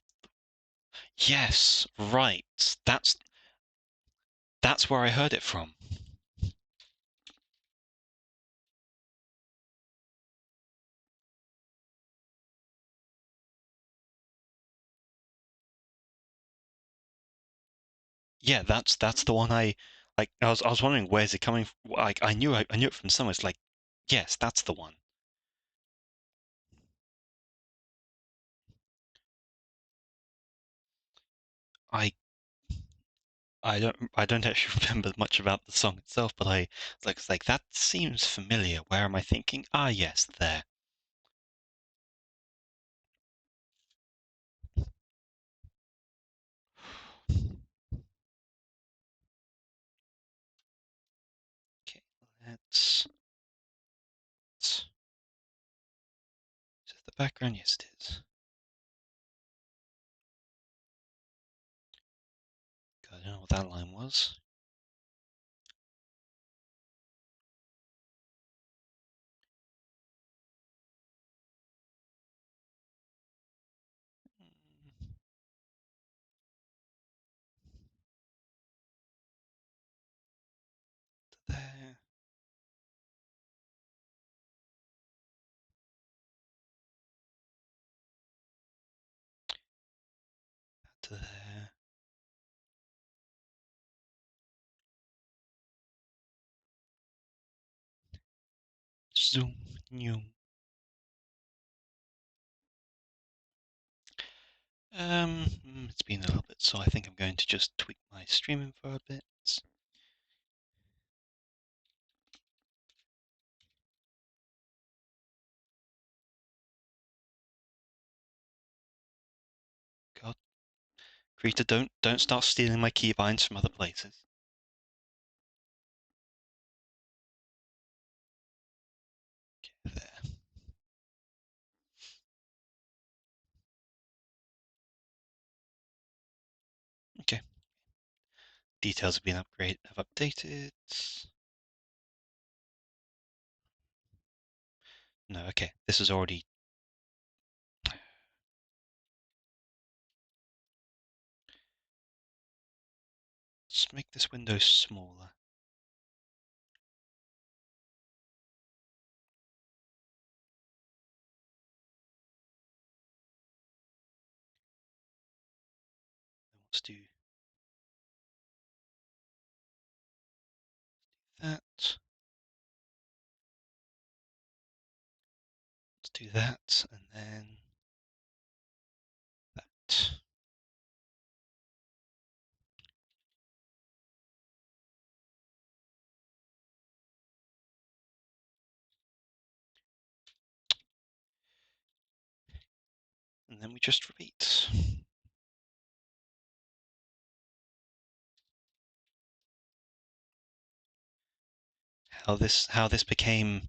yes, right. That's where I heard it from. Yeah, that's the one I like. I was wondering where's it coming from. Like I knew it from somewhere. It's like, yes, that's the one. I I don't actually remember much about the song itself, but I it's like that seems familiar. Where am I thinking? Ah, yes, there. Okay, let's. Is it the background? Yes, it is. God, I don't know what that line was. There, to there. Zoom, new. It's been a little bit, so I think I'm going to just tweak my stream info a bit. God, Krita, don't start stealing my keybinds from other places. Okay, there. Okay. Details have been updated. No, okay. This is already. Let's make this window smaller. Let's do that. Let's do that, and then that. And then we just repeat. How this became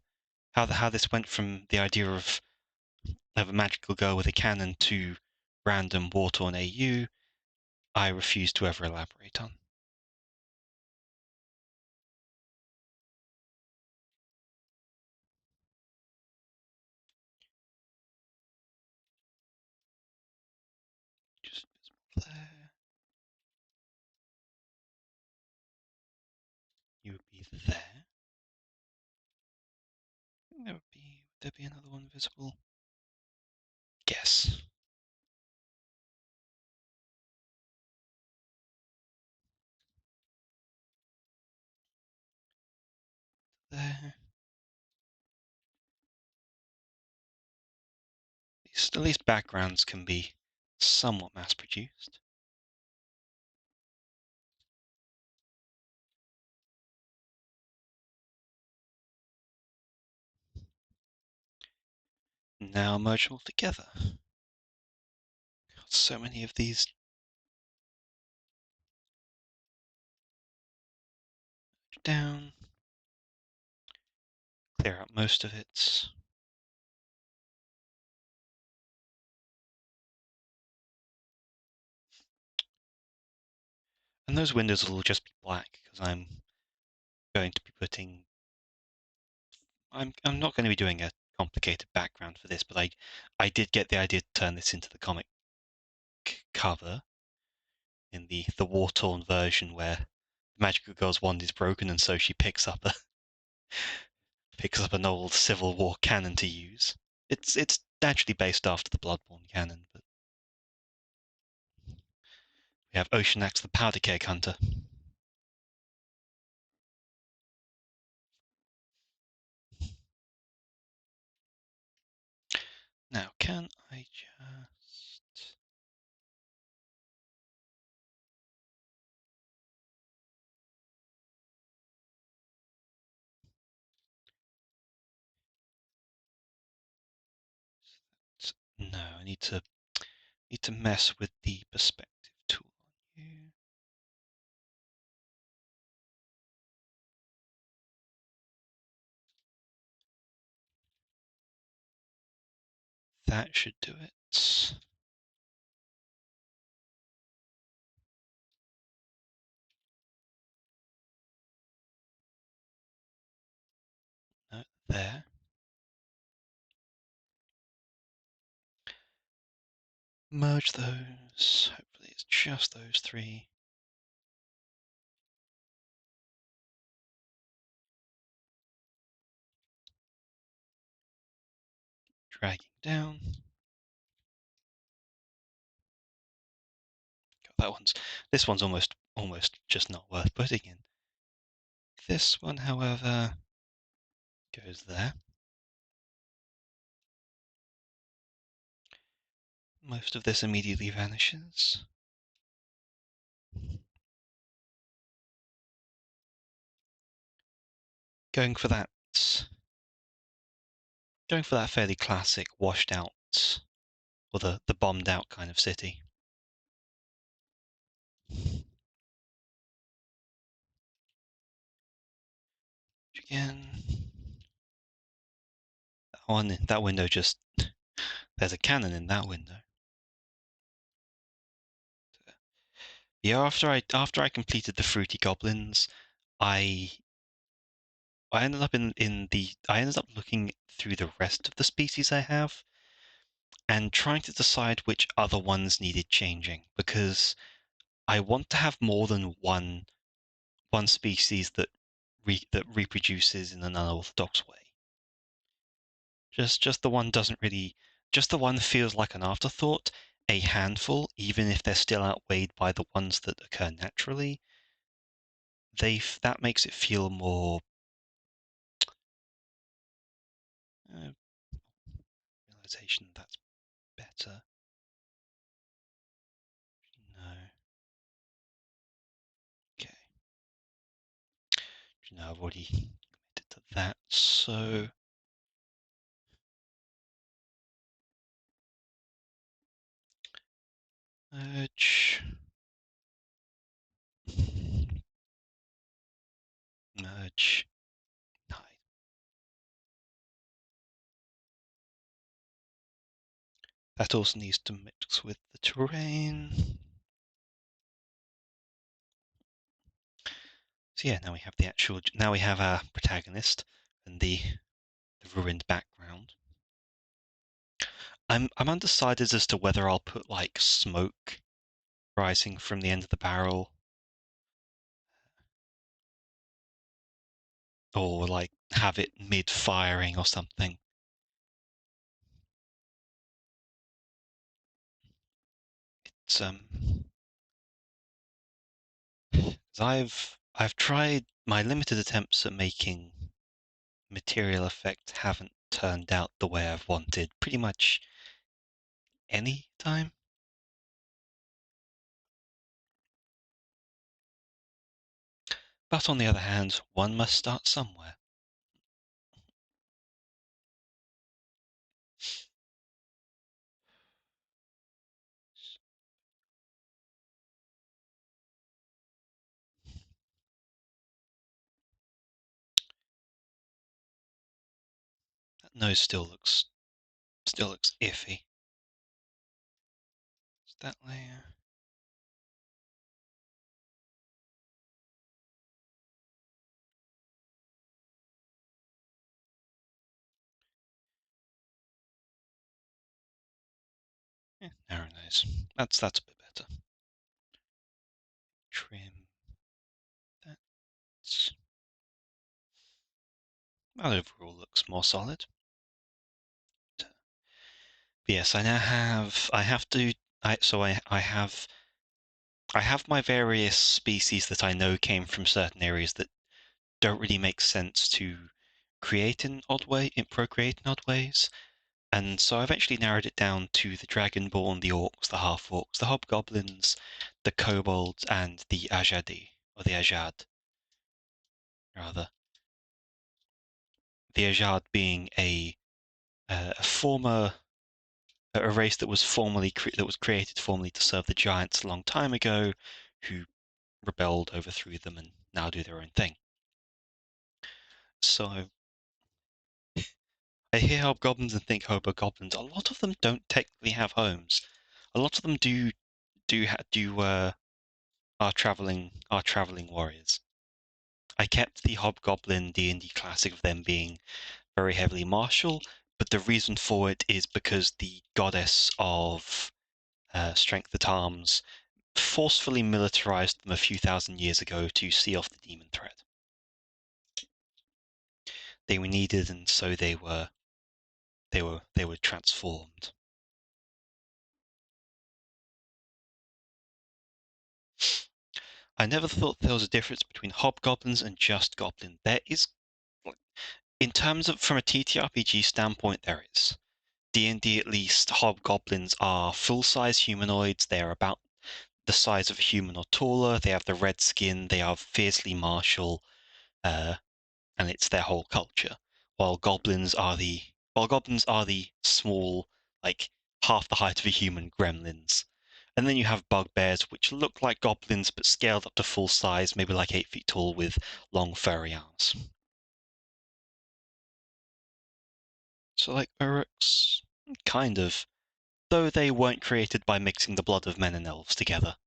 how this went from the idea of a magical girl with a cannon to random war-torn AU, I refuse to ever elaborate on. Just there. You would be there. Would there be another one visible? Guess. There. At least backgrounds can be somewhat mass-produced. Now merge them all together. Got so many of these. Down. Clear out most of it. And those windows will just be black because I'm going to be putting. I'm not going to be doing a complicated background for this, but I did get the idea to turn this into the comic cover in the war-torn version where the magical girl's wand is broken and so she picks up an old Civil War cannon to use. It's naturally based after the Bloodborne cannon, but we have Oceanax the powder keg hunter. Now, can I just No, I need to mess with the perspective tool on you. That should do it. No, there. Merge those. Hopefully it's just those three. Dragging down. God, this one's almost just not worth putting in. This one, however, goes there. Most of this immediately vanishes. Going for that fairly classic washed out, or the bombed out kind of city. Again, that window just, there's a cannon in that window. Yeah, after I completed the fruity goblins, I ended up I ended up looking through the rest of the species I have and trying to decide which other ones needed changing, because I want to have more than one species that reproduces in an unorthodox way. Just the one doesn't really, just the one feels like an afterthought, a handful, even if they're still outweighed by the ones that occur naturally. That makes it feel more realization that's better. No. Okay. I've already committed to that, so merge. Merge. Hide. That also needs to mix with the terrain. So yeah, now we have our protagonist and the ruined background. I'm undecided as to whether I'll put like smoke rising from the end of the barrel, or like have it mid-firing or something. It's I've tried my limited attempts at making material effects haven't turned out the way I've wanted pretty much any time. But on the other hand, one must start somewhere. That nose still looks iffy. Is that layer? Yeah, narrow nose. That's a bit better. Trim that. That overall looks more solid. But yes, I now have. I have to. I have my various species that I know came from certain areas that don't really make sense to create in odd way, procreate in odd ways. And so I've actually narrowed it down to the Dragonborn, the Orcs, the Half-Orcs, the Hobgoblins, the Kobolds, and the Ajadi, or the Ajad, rather. The Ajad being a former a race that was created formerly to serve the giants a long time ago, who rebelled, overthrew them, and now do their own thing. So I hear hobgoblins and think hobgoblins. A lot of them don't technically have homes. A lot of them are traveling warriors. I kept the hobgoblin D&D classic of them being very heavily martial, but the reason for it is because the goddess of strength at arms forcefully militarized them a few thousand years ago to see off the demon threat. They were needed, and so they were transformed. I never thought there was a difference between hobgoblins and just goblin. There is, in terms of from a TTRPG standpoint, there is. D&D at least, hobgoblins are full-size humanoids. They are about the size of a human or taller. They have the red skin. They are fiercely martial, and it's their whole culture. While goblins are the small, like half the height of a human gremlins. And then you have bugbears, which look like goblins but scaled up to full size, maybe like 8 feet tall with long furry arms. So like Uruks, kind of, though they weren't created by mixing the blood of men and elves together.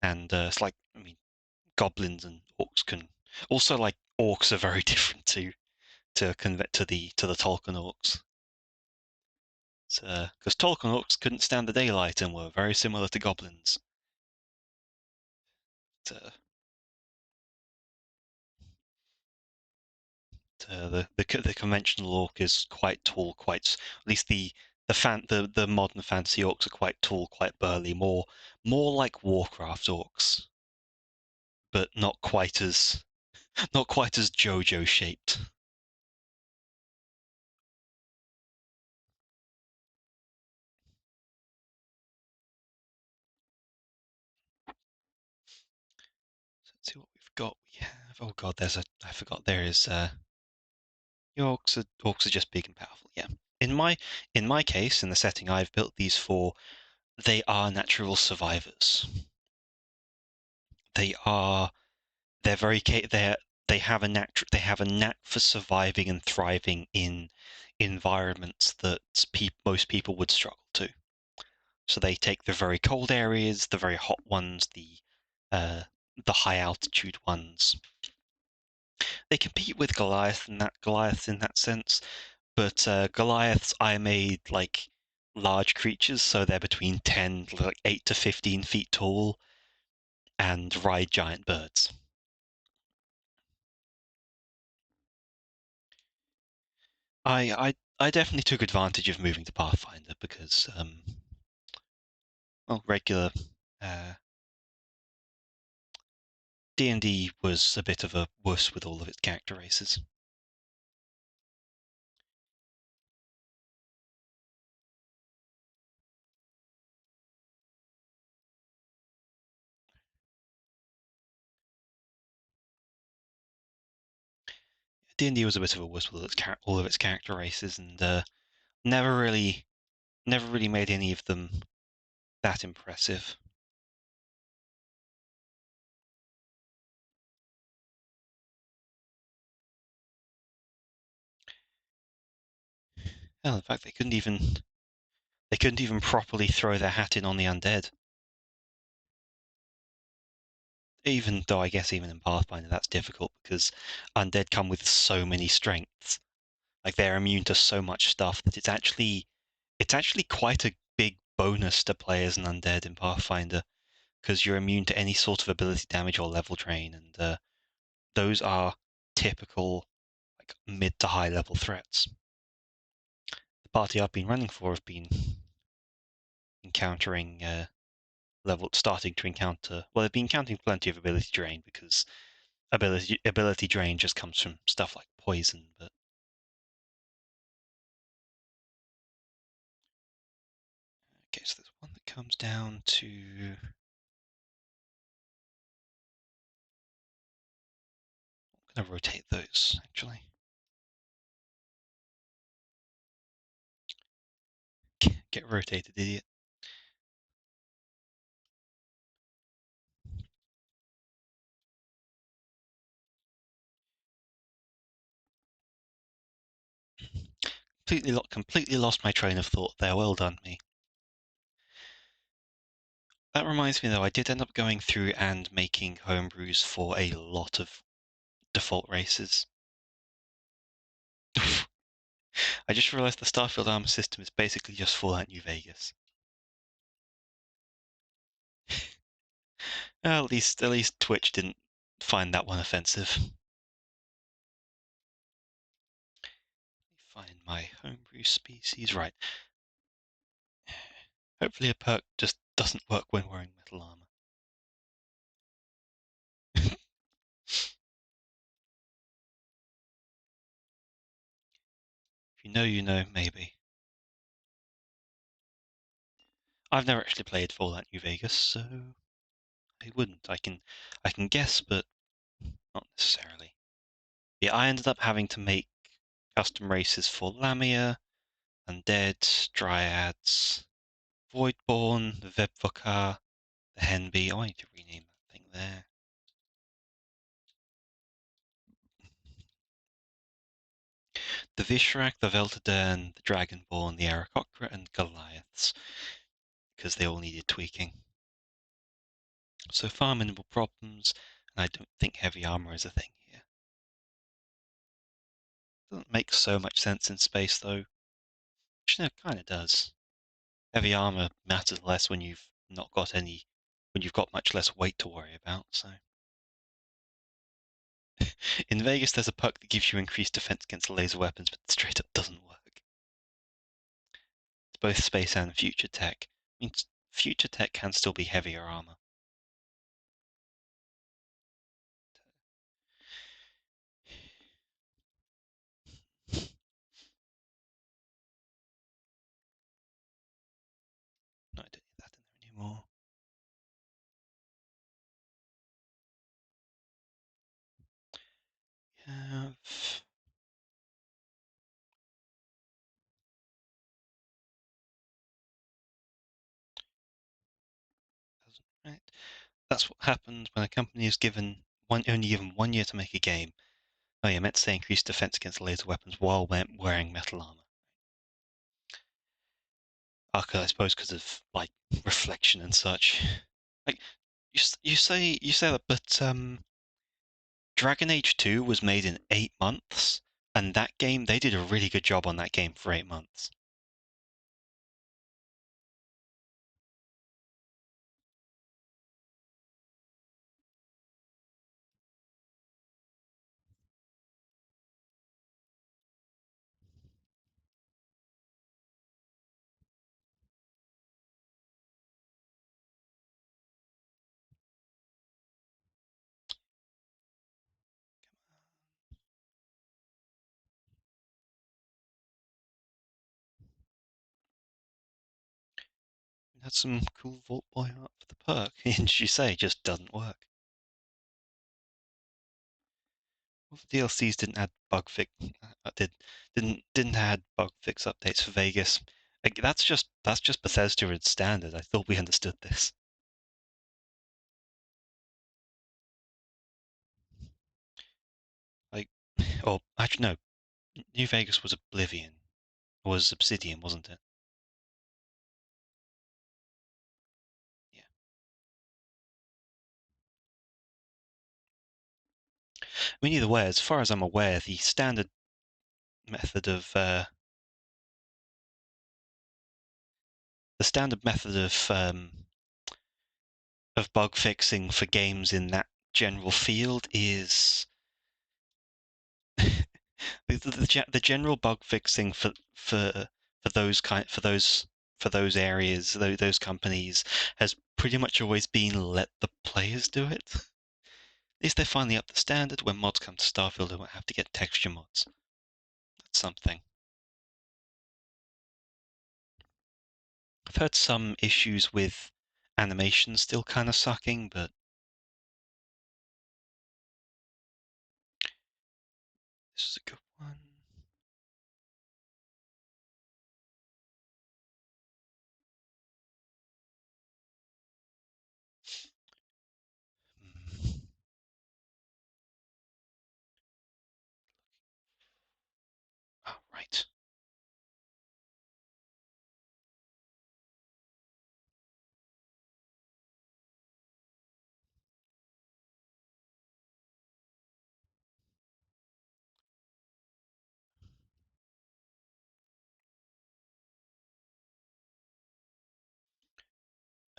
And it's like, I mean, goblins and orcs can also, like, orcs are very different to the Tolkien orcs. Because Tolkien orcs couldn't stand the daylight and were very similar to goblins. The conventional orc is quite tall, at least the modern fantasy orcs are quite tall, quite burly, more like Warcraft orcs, but not quite as JoJo shaped. So let's see what we've got. We have, oh god, I forgot there is orcs are just big and powerful. Yeah. In my case, in the setting I've built these for, they are natural survivors. They are they're very they have a knack for surviving and thriving in environments that most people would struggle to. So they take the very cold areas, the very hot ones, the high altitude ones. They compete with Goliaths in that sense, but Goliaths I made like large creatures, so they're between 8 to 15 feet tall, and ride giant birds. I definitely took advantage of moving to Pathfinder because regular uh, D&D was a bit of a wuss with all of its character races. D&D was a bit of a wuss with all of its character races, and never really never really made any of them that impressive. Hell, in fact, they couldn't even properly throw their hat in on the undead. Even though I guess even in Pathfinder that's difficult because undead come with so many strengths. Like they're immune to so much stuff that it's actually quite a big bonus to play as an undead in Pathfinder because you're immune to any sort of ability damage or level drain, and those are typical like mid to high level threats. The party I've been running for have been encountering starting to encounter. Well, they've been encountering plenty of ability drain because ability drain just comes from stuff like poison, but okay, so there's one that comes down to. I'm going to rotate those actually. Get rotated, idiot. Completely lost my train of thought there. Well done, me. That reminds me, though, I did end up going through and making homebrews for a lot of default races. I just realized the Starfield armor system is basically just Fallout New Vegas. Well, at least Twitch didn't find that one offensive. Find my homebrew species. Right. Hopefully a perk just doesn't work when wearing metal armor. If you know, you know, maybe. I've never actually played Fallout New Vegas, so I wouldn't. I can guess, but not necessarily. Yeah, I ended up having to make custom races for Lamia, Undead, Dryads, Voidborn, the Vebvokar, the Henbee. Oh, I need to rename that thing there. The Vishrak, the Veltadern, the Dragonborn, the Aarakocra, and Goliaths, because they all needed tweaking. So far minimal problems, and I don't think heavy armor is a thing here. Doesn't make so much sense in space though. Actually, no, it kind of does. Heavy armor matters less when you've not got any, when you've got much less weight to worry about. So in Vegas, there's a perk that gives you increased defense against laser weapons, but it straight up doesn't work. It's both space and future tech. I mean, future tech can still be heavier armor. No, I don't need that in there anymore. We have right. That's what happens when a company is only given 1 year to make a game. Oh yeah, meant to say increased defense against laser weapons while wearing metal armor. I suppose because of like reflection and such. Like you say that, but Dragon Age 2 was made in 8 months, and that game they did a really good job on that game for 8 months. We had some cool Vault Boy art for the perk, and you say it just doesn't work. Well, the DLCs didn't add bug fix. Didn't add bug fix updates for Vegas. Like, that's just Bethesda and standard. I thought we understood this. Like, or actually no, New Vegas was Oblivion, was Obsidian, wasn't it? Yeah. I mean, either way, as far as I'm aware, the standard method of bug fixing for games in that general field is the general bug fixing for those areas, those companies, has pretty much always been let the players do it. At least they finally up the standard. When mods come to Starfield, they won't have to get texture mods. That's something. I've heard some issues with animation still kind of sucking, but this is a good one. Right.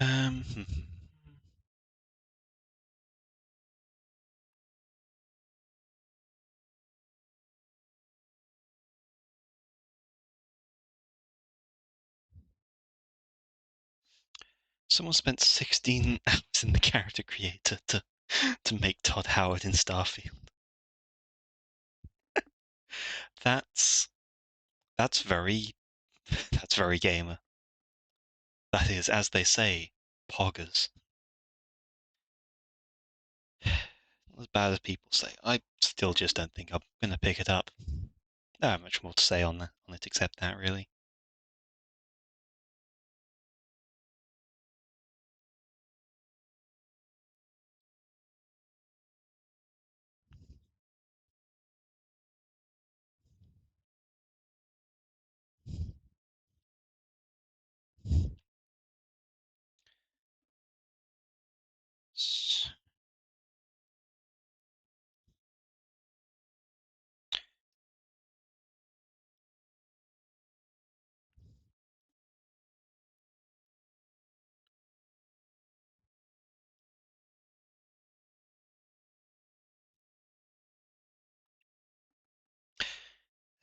Um, Someone spent 16 hours in the character creator to make Todd Howard in Starfield. That's that's very that's very gamer. That is, as they say, poggers. Not as bad as people say. I still just don't think I'm gonna pick it up. I don't have much more to say on it except that, really.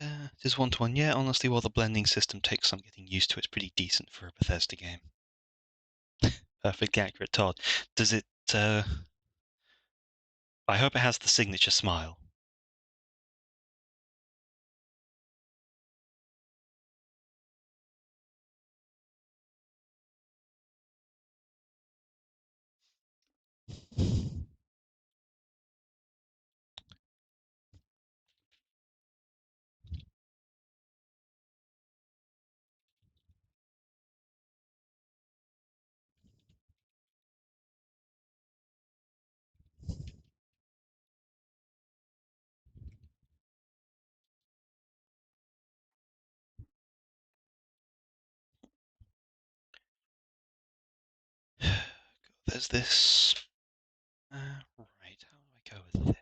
It is 1-to-1, yeah. Honestly, while the blending system takes some getting used to, it's pretty decent for a Bethesda game. Perfectly accurate, Todd. Does it? I hope it has the signature smile. There's this. Right, how do I go with this?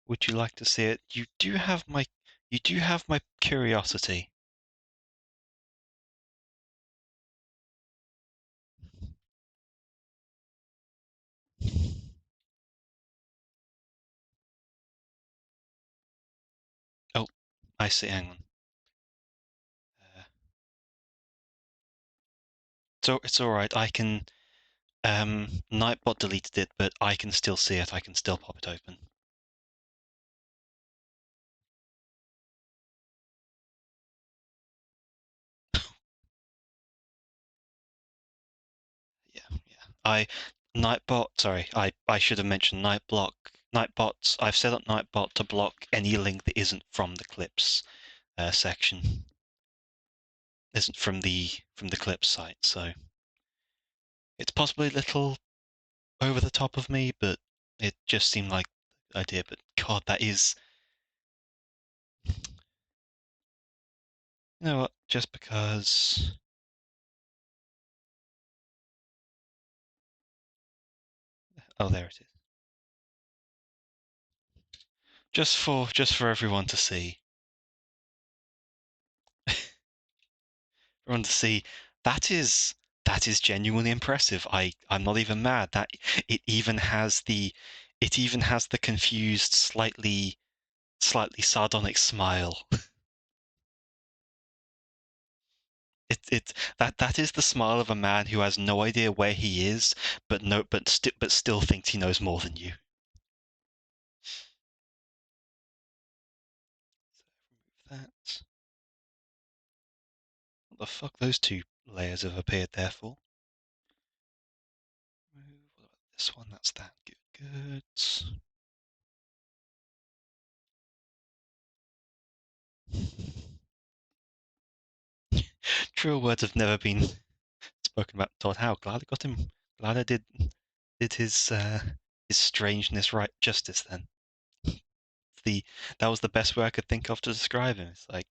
Would you like to see it? You do have my curiosity. Oh, I see. Hang on. So it's all right. I can. Nightbot deleted it, but I can still see it. I can still pop it open. Yeah, yeah. Nightbot. Sorry, I should have mentioned Nightblock. Nightbots. I've set up Nightbot to block any link that isn't from the clips section. Isn't from the clips site. So it's possibly a little over the top of me, but it just seemed like the idea. But God, that is. You know what? Just because. Oh, there it is. Just for everyone to see. Everyone to see. That is that is genuinely impressive. I'm not even mad. That it even has the it even has the confused, slightly sardonic smile. That is the smile of a man who has no idea where he is, but still thinks he knows more than you. So remove that. What the fuck those two layers have appeared there for? What about this one? That's that. Good. good. Truer words have never been spoken about Todd Howe. Glad I got him. Glad I did his strangeness right justice then. The that was the best way I could think of to describe him. It's like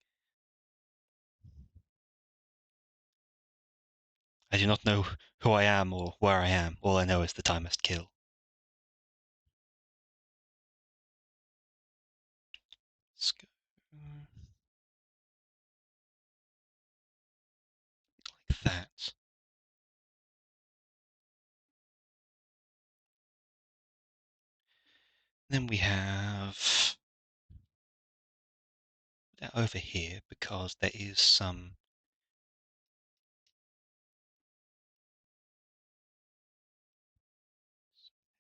I do not know who I am or where I am. All I know is that I must kill. Let's go like that. Then we have that over here because there is some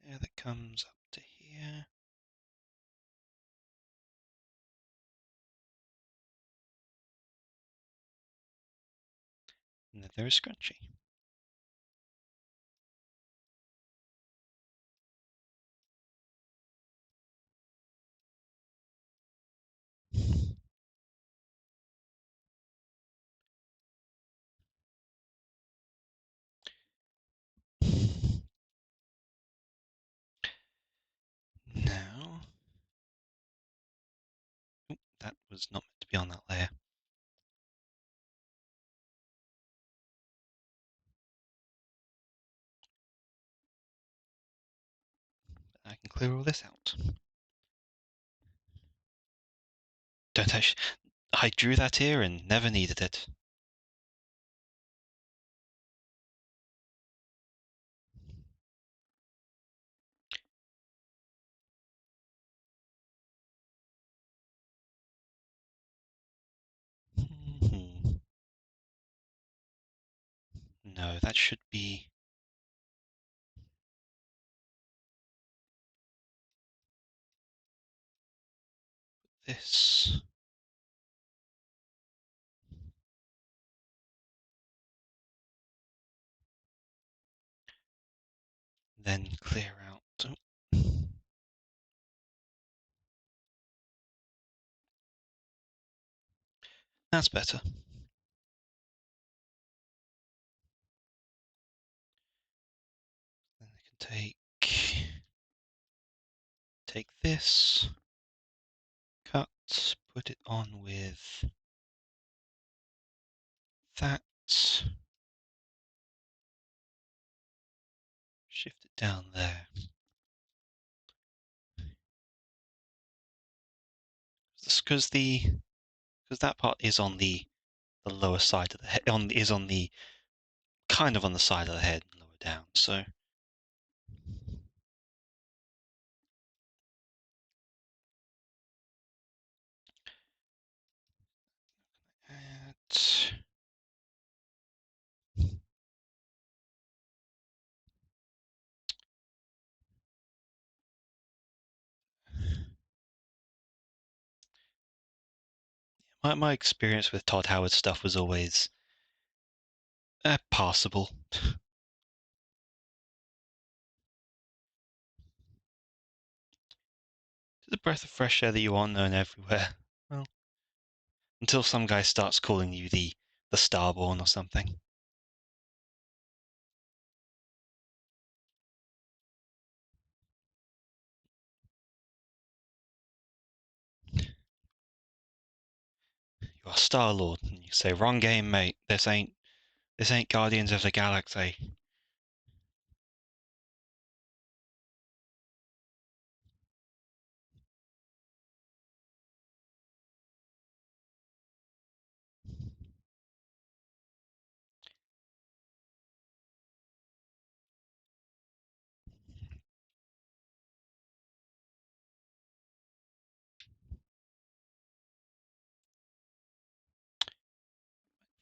air that comes up to here. And then there is scrunchy. Now, that was not meant to be on that layer. I can clear all this out. Don't I drew that here and never needed it. No, that should be this. Then clear out. Oh. That's better. Then I can take this, cut, put it on with that, shift it down there. Because that part is on the lower side of the head, is on the kind of on the side of the head, lower down. So add. My experience with Todd Howard stuff was always passable. It's a breath of fresh air that you aren't known everywhere. Well, until some guy starts calling you the Starborn or something. You are Star Lord, and you say, "Wrong game, mate. This ain't Guardians of the Galaxy."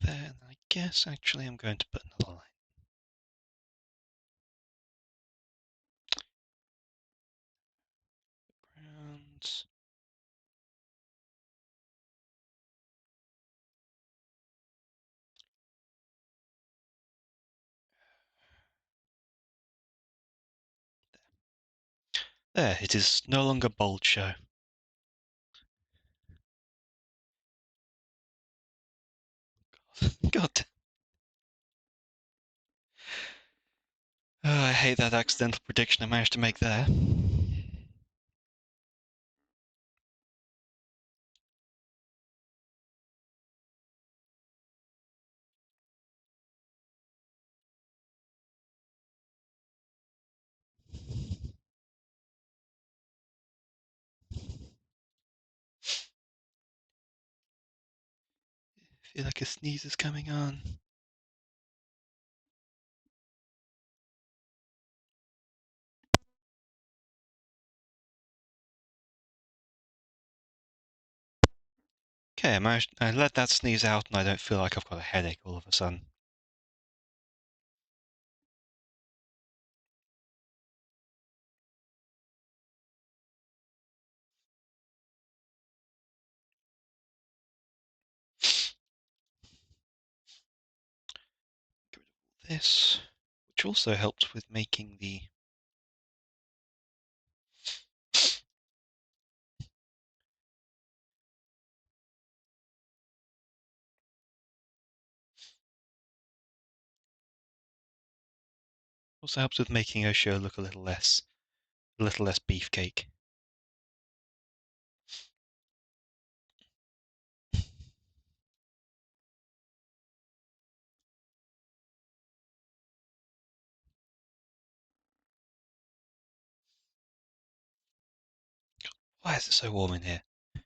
Then I guess actually I'm going to put another line. Grounds. There, it is no longer bold show. God. Oh, I hate that accidental prediction I managed to make there. I feel like a sneeze is coming on. Okay, I let that sneeze out and I don't feel like I've got a headache all of a sudden. Get rid of all this, which also helps with making the also helps with making our show look a little less beefcake. Why is it so warm in here? It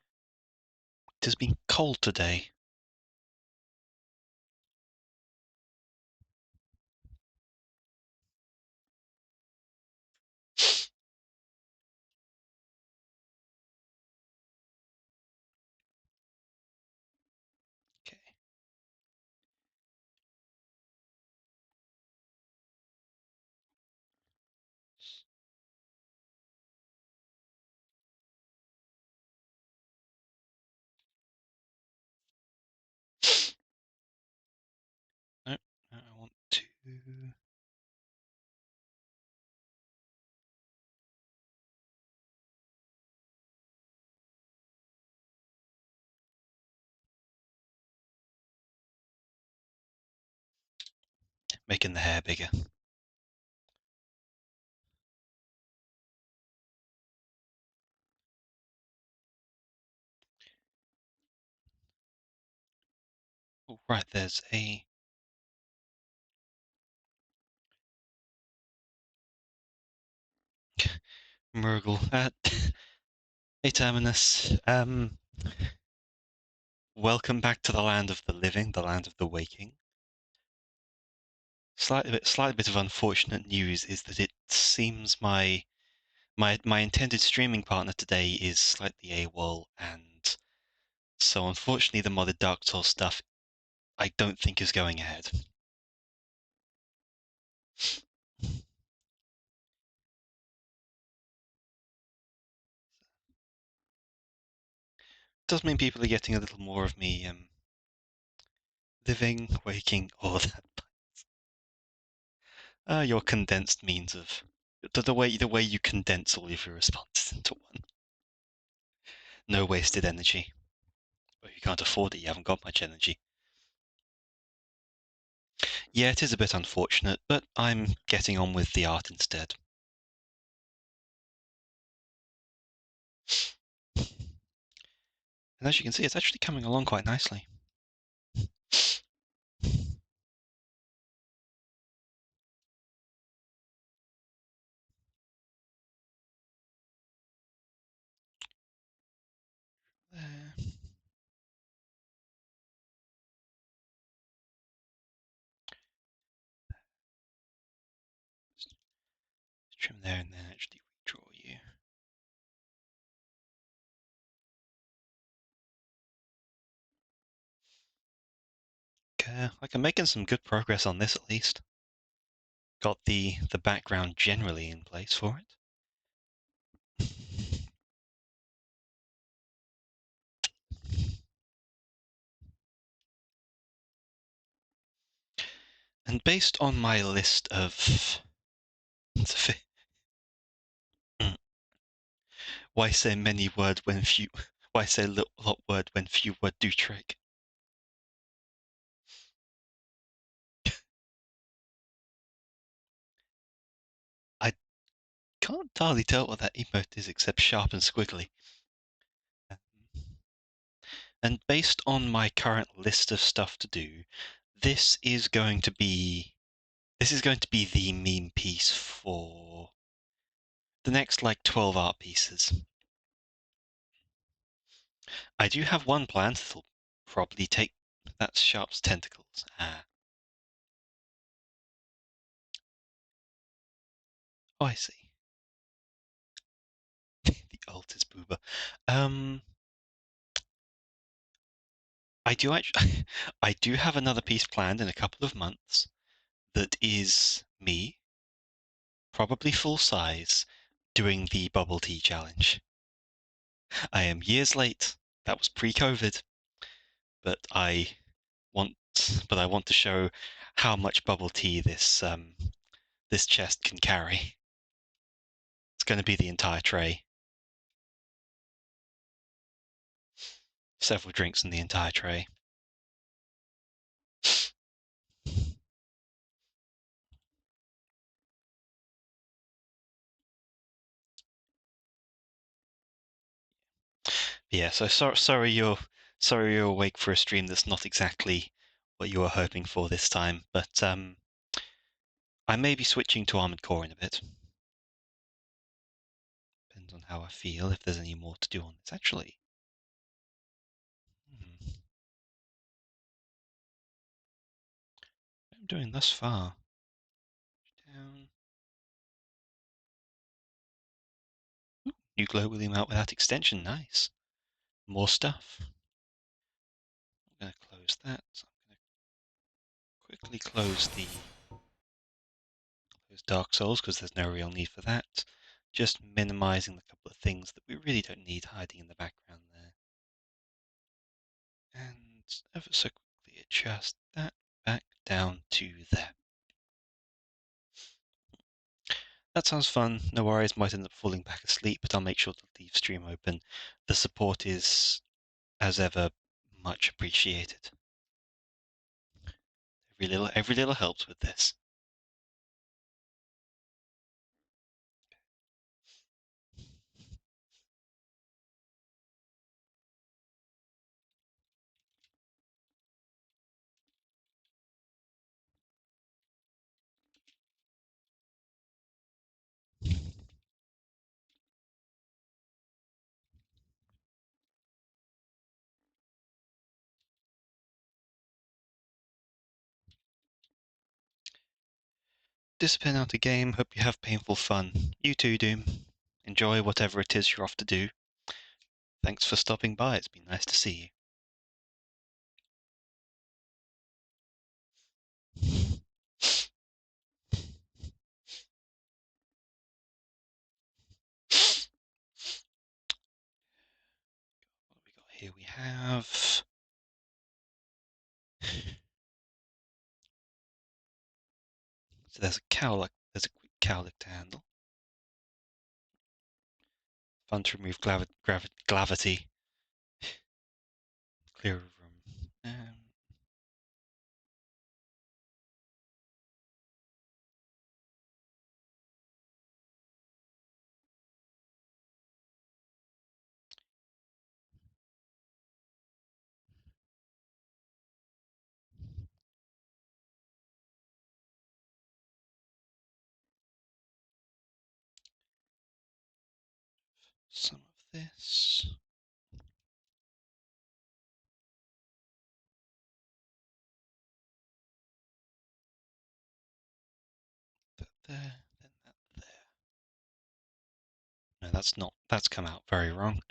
has been cold today. Okay. No, no, I want to making the hair bigger. Oh, right, there's a Murgle. Hey, Terminus. Welcome back to the land of the living, the land of the waking. Slightly bit of unfortunate news is that it seems my intended streaming partner today is slightly AWOL, and so unfortunately the modded Dark Souls stuff I don't think is going ahead. Does mean people are getting a little more of me living, waking, all that. Your condensed means of the way you condense all of your responses into one. No wasted energy. Well, you can't afford it. You haven't got much energy. Yeah, it is a bit unfortunate, but I'm getting on with the art instead. And as you can see, it's actually coming along quite nicely. There. Trim there and then actually redraw you. Okay, like I'm making some good progress on this at least. Got the background generally in place for it. And based on my list of Why say many word when few? Why say lot word when few word do trick? I can't entirely tell what that emote is except sharp and squiggly. Um, And based on my current list of stuff to do, this is going to be the meme piece for the next like 12 art pieces. I do have one planned that'll probably take that's Sharp's tentacles. Oh, I see. The alt is boober. I do actually, I do have another piece planned in a couple of months that is me, probably full size, doing the bubble tea challenge. I am years late. That was pre-COVID, but want I want to show how much bubble tea this chest can carry. It's going to be the entire tray. Several drinks in the entire tray. Yeah, so sorry you're awake for a stream that's not exactly what you were hoping for this time, but I may be switching to Armored Core in a bit. Depends on how I feel, if there's any more to do on this. Actually, what I'm doing thus far. Down. Ooh, new globally out without extension. Nice. More stuff. I'm going to close that. I'm going to quickly close Dark Souls because there's no real need for that. Just minimizing the couple of things that we really don't need hiding in the background there. And ever so quickly adjust that back down to there. That sounds fun. No worries, might end up falling back asleep, but I'll make sure to leave stream open. The support is, as ever, much appreciated. Every little helps with this. Discipline out a game. Hope you have painful fun. You too, Doom. Enjoy whatever it is you're off to do. Thanks for stopping by. It's been nice to see you. What we got here? We have. So there's a cowlick. There's a quick cowlick to handle. Fun to remove gravity. Clear a room. Some of this. That there. Then that there. No, that's not. That's come out very wrong.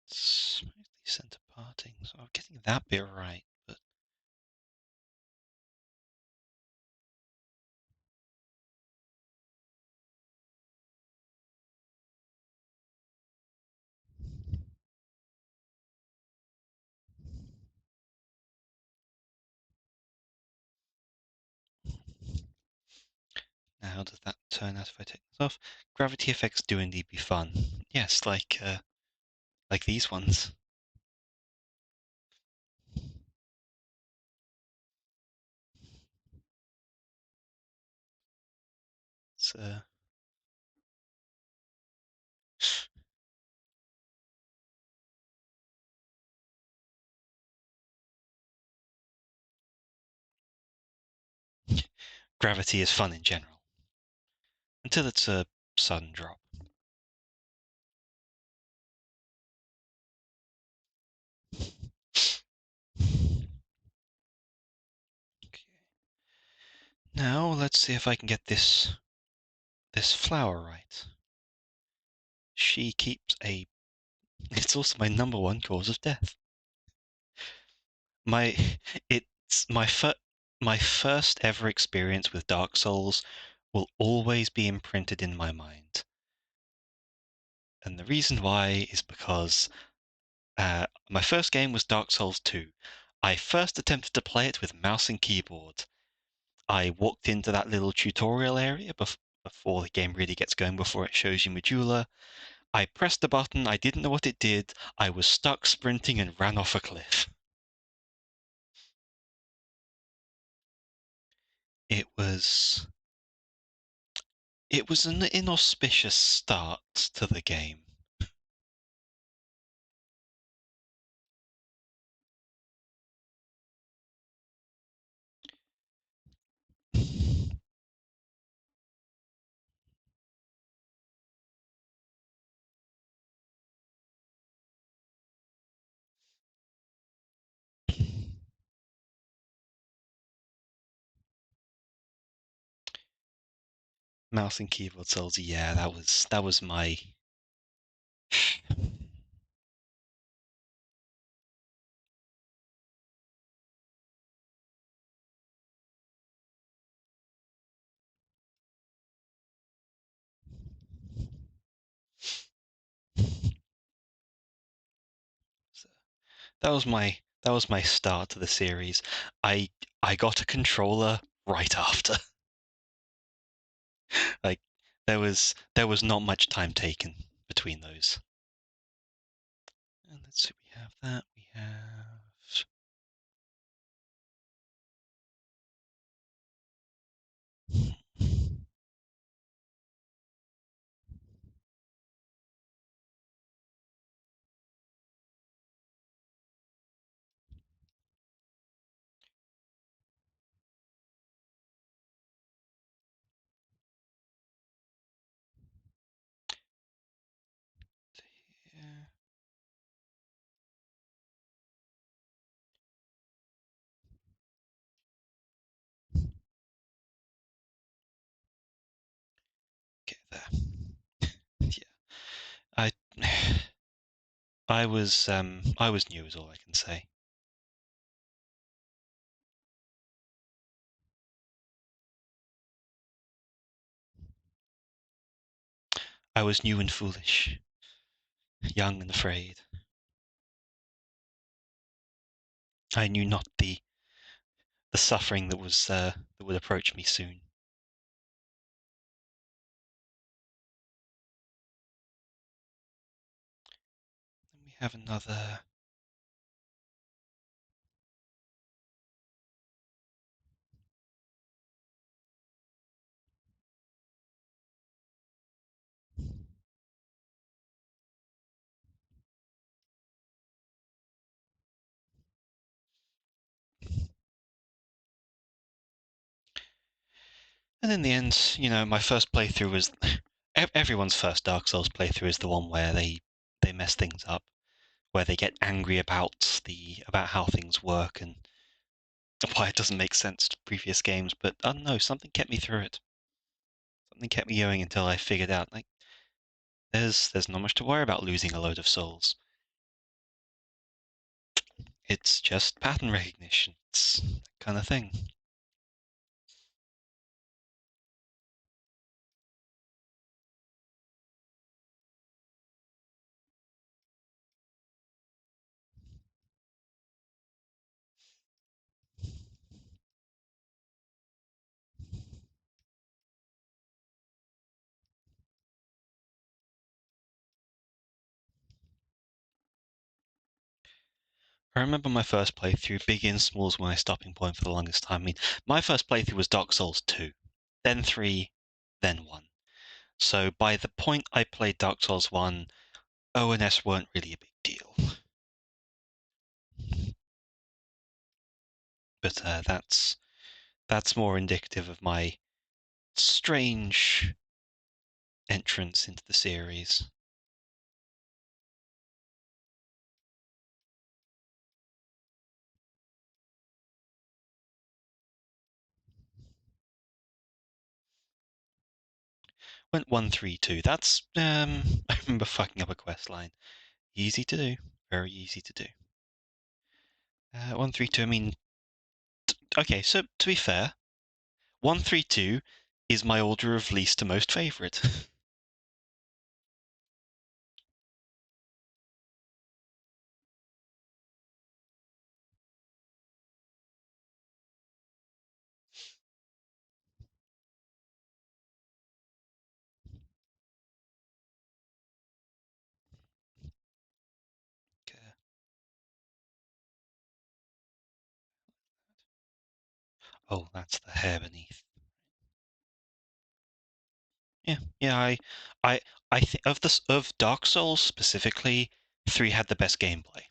It's mostly center parting, so I'm getting that bit right, but Now, how does that turn out if I take this off? Gravity effects do indeed be fun. Yes, like these ones. It's, gravity is fun in general, until it's a sudden drop. Okay. Now let's see if I can get this flower right. She keeps a. It's also my number one cause of death. My it's my first ever experience with Dark Souls will always be imprinted in my mind. And the reason why is because my first game was Dark Souls 2. I first attempted to play it with mouse and keyboard. I walked into that little tutorial area before the game really gets going, before it shows you Medulla. I pressed the button, I didn't know what it did, I was stuck sprinting and ran off a cliff. It was an inauspicious start to the game. Mouse and keyboard Souls, yeah, that was my. That was my start to the series. I I got a controller right after. Like there was not much time taken between those. And let's see, we have that. We have. Yeah. Okay, there. Yeah. I I was new is all I can say. I was new and foolish, young and afraid. I knew not the suffering that was that would approach me soon. Then we have another. And in the end, my first playthrough was everyone's first Dark Souls playthrough is the one where they mess things up, where they get angry about how things work and why it doesn't make sense to previous games. But I don't know, something kept me through it. Something kept me going until I figured out like there's not much to worry about losing a load of souls. It's just pattern recognition. It's that kind of thing. I remember my first playthrough. Big and small was my stopping point for the longest time. I mean, my first playthrough was Dark Souls 2, then 3, then 1. So by the point I played Dark Souls 1, O and S weren't really a big deal. But that's more indicative of my strange entrance into the series. Went 132. That's I remember fucking up a quest line. Easy to do. Very easy to do. 132, I mean, okay, so to be fair, 132 is my order of least to most favorite. Oh, that's the hair beneath. Yeah, yeah. I think of Dark Souls specifically, 3 had the best gameplay.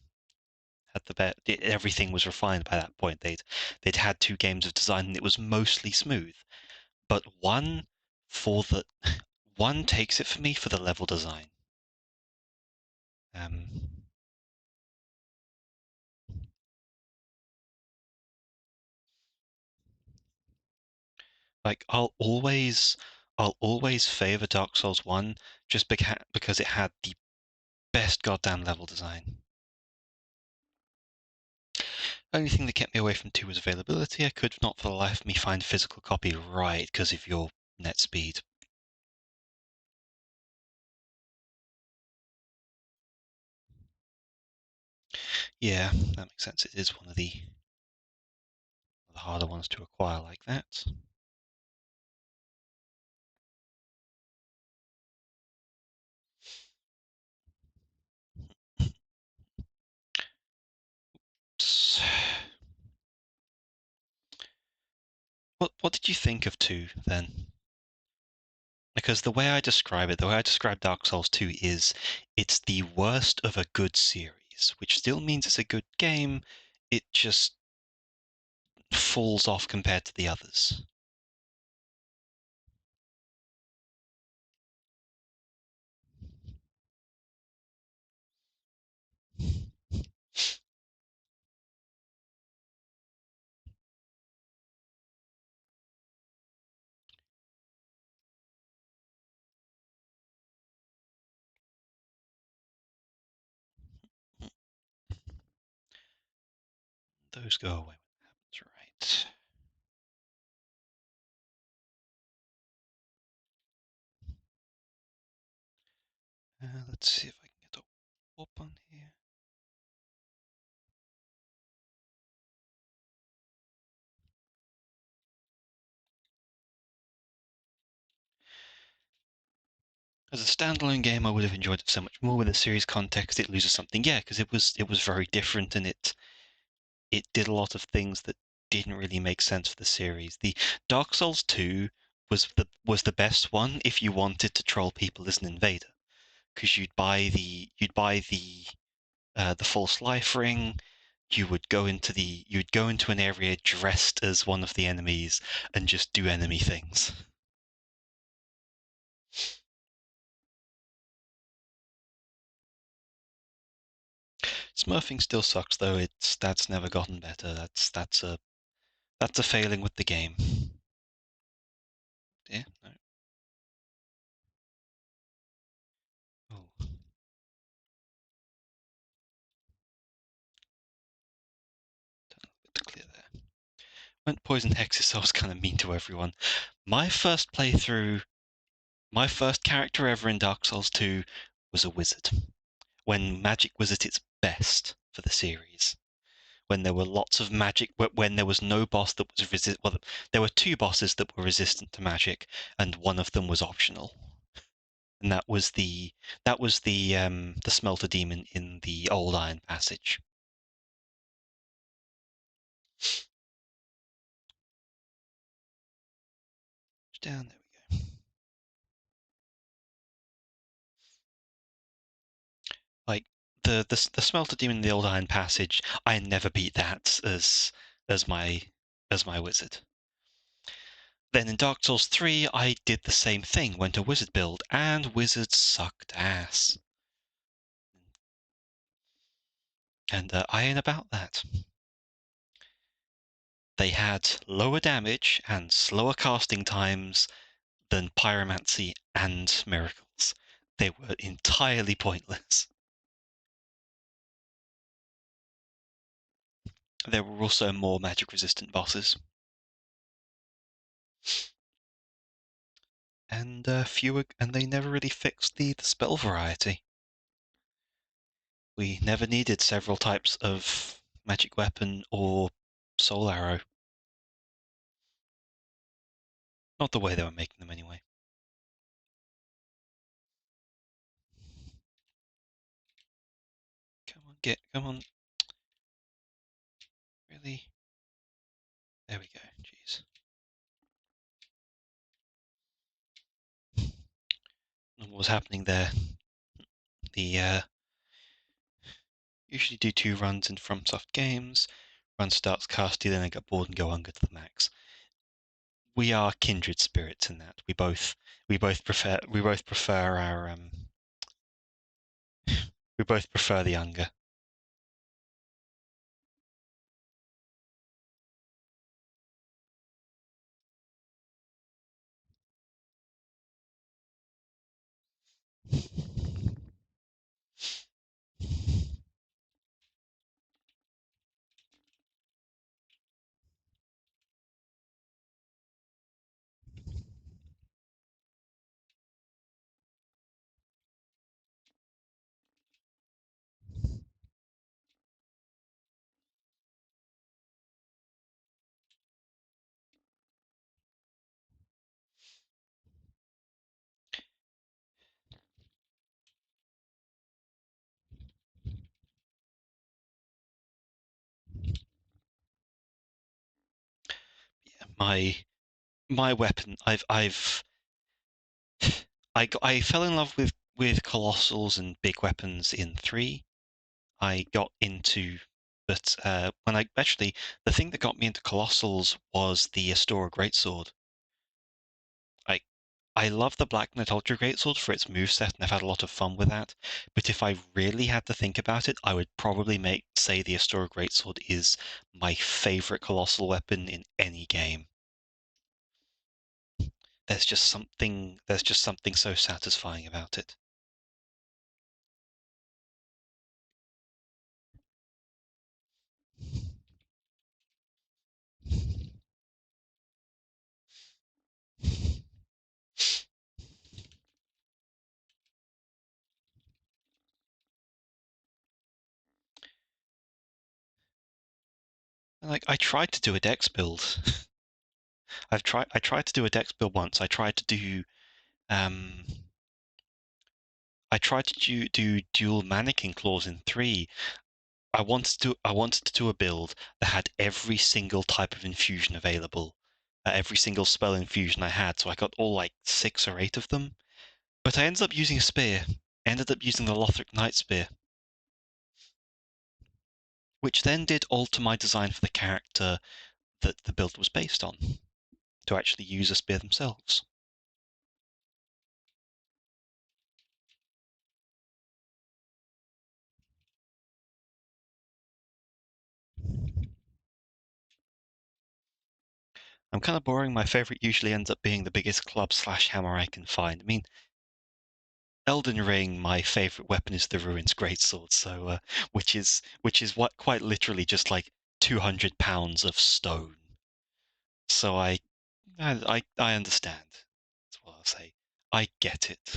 Had the best. Everything was refined by that point. They'd had 2 games of design and it was mostly smooth. But 1 for the 1 takes it for me for the level design. Um, like I'll always favor Dark Souls 1 just because it had the best goddamn level design. Only thing that kept me away from 2 was availability. I could not for the life of me find physical copy right because of your net speed. Yeah, that makes sense. It is one of the harder ones to acquire like that. What did you think of 2 then? Because the way I describe it, the way I describe Dark Souls 2 is it's the worst of a good series, which still means it's a good game. It just falls off compared to the others. Those go away when it happens, right? Let's see if I can get a warp on here. As a standalone game, I would have enjoyed it so much more. With a series context, it loses something. Yeah, because it was very different, and it did a lot of things that didn't really make sense for the series. The Dark Souls 2 was the best one if you wanted to troll people as an invader, because you'd buy the false life ring. You'd go into an area dressed as one of the enemies and just do enemy things. Smurfing still sucks though. That's never gotten better. That's a failing with the game. Yeah. No. Oh, turn a bit to clear there. Went poison hexes, so I was kind of mean to everyone. My first playthrough, my first character ever in Dark Souls 2 was a wizard. When magic was at its best for the series. When there were lots of magic, when there was no boss that was well, there were 2 bosses that were resistant to magic, and one of them was optional. And that was the smelter demon in the Old Iron Passage. Down, there we go. Like the smelter demon in the old iron passage, I never beat that as my as my wizard. Then in Dark Souls 3, I did the same thing, went a wizard build, and wizards sucked ass. And I ain't about that. They had lower damage and slower casting times than pyromancy and miracles. They were entirely pointless. There were also more magic resistant bosses. And fewer, and they never really fixed the spell variety. We never needed several types of magic weapon or soul arrow. Not the way they were making them anyway. Come on, come on. Really? There we go. Jeez. And what was happening there? The usually do 2 runs in FromSoft games. Run starts casty, then I get bored and go Unger to the max. We are kindred spirits in that. We both prefer our we both prefer the Unger. Yeah, my weapon. I fell in love with colossals and big weapons in 3. I got into, but when I actually the thing that got me into colossals was the Astora Greatsword. I I love the Black Knight Ultra Greatsword for its moveset, and I've had a lot of fun with that. But if I really had to think about it, I would probably say the Astora Greatsword is my favorite colossal weapon in any game. There's just something so satisfying about it. Like I tried to do a dex build. I tried to do a dex build once. Um I tried to do dual mannequin claws in 3. I wanted to do a build that had every single type of infusion available, every single spell infusion I had. So I got all like 6 or 8 of them. But I ended up using a spear. Ended up using the Lothric Knight Spear, which then did alter my design for the character that the build was based on, to actually use a spear themselves. I'm kind of boring. My favorite usually ends up being the biggest club/hammer I can find. I mean, Elden Ring, my favorite weapon is the Ruins Greatsword, so which is what quite literally just like 200 pounds of stone. So I understand. That's what I'll say. I get it.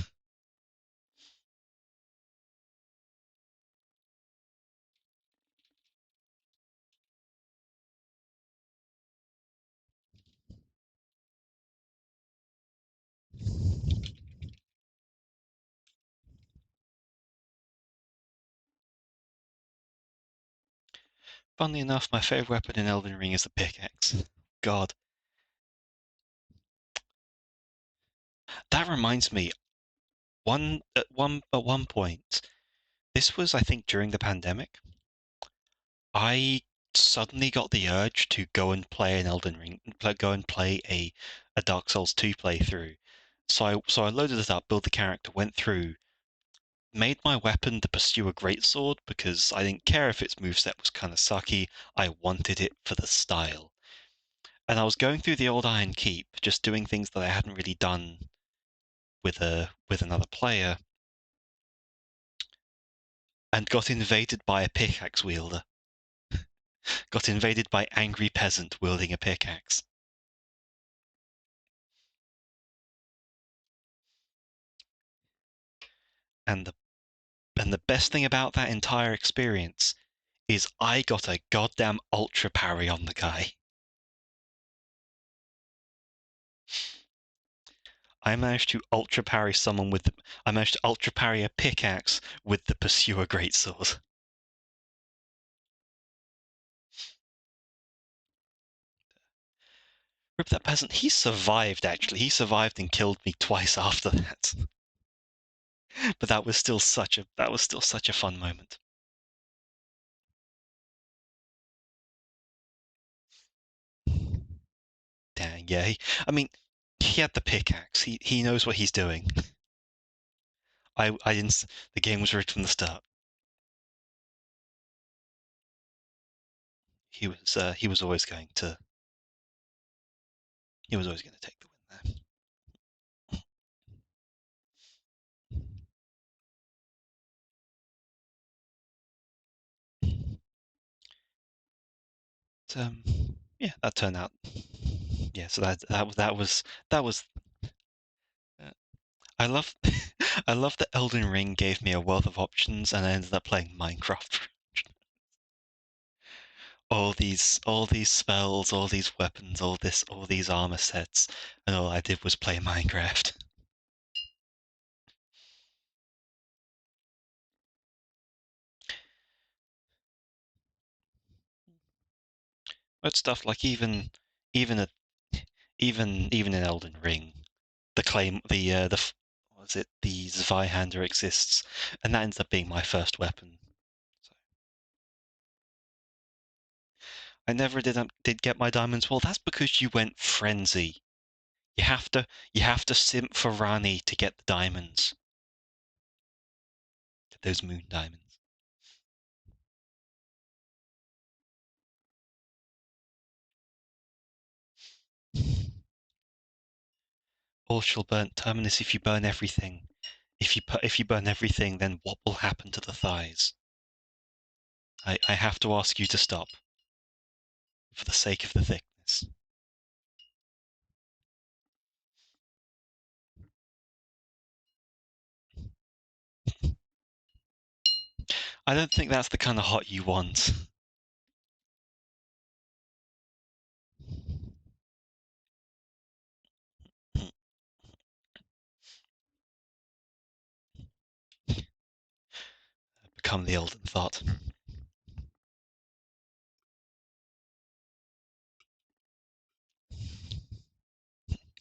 Funnily enough, my favorite weapon in Elden Ring is the pickaxe. God, That reminds me, at one point, this was I think during the pandemic. I suddenly got the urge to go and play an Elden Ring, go and play a Dark Souls 2 playthrough. So I loaded it up, built the character, went through, made my weapon the Pursuer Greatsword because I didn't care if its moveset was kind of sucky. I wanted it for the style. And I was going through the old Iron Keep, just doing things that I hadn't really done with another player, and got invaded by a pickaxe wielder. Got invaded by angry peasant wielding a pickaxe. And the best thing about that entire experience is I got a goddamn ultra parry on the guy. I managed to ultra parry someone with I managed to ultra parry a pickaxe with the Pursuer Greatsword. Rip that peasant. He survived, actually. He survived and killed me twice after that. But that was still such a fun moment. Dang, yeah. I mean, he had the pickaxe. He knows what he's doing. I didn't. The game was rigged from the start. He was always going to take the win there. But, yeah, that turned out. Yeah, so that was. Uh, I love I love that Elden Ring gave me a wealth of options, and I ended up playing Minecraft. All these spells, all these weapons, all these armor sets, and all I did was play Minecraft. But stuff like even a, even in Elden Ring, the claim the what was it, the Zweihander exists, and that ends up being my first weapon. So I never did get my diamonds. Well, that's because you went frenzy. You have to simp for Rani to get the diamonds, those moon diamonds. All shall burn. Terminus, if you burn everything. If you burn everything, then what will happen to the thighs? I have to ask you to stop, for the sake of the thickness. I don't think that's the kind of hot you want. Become the olden thought.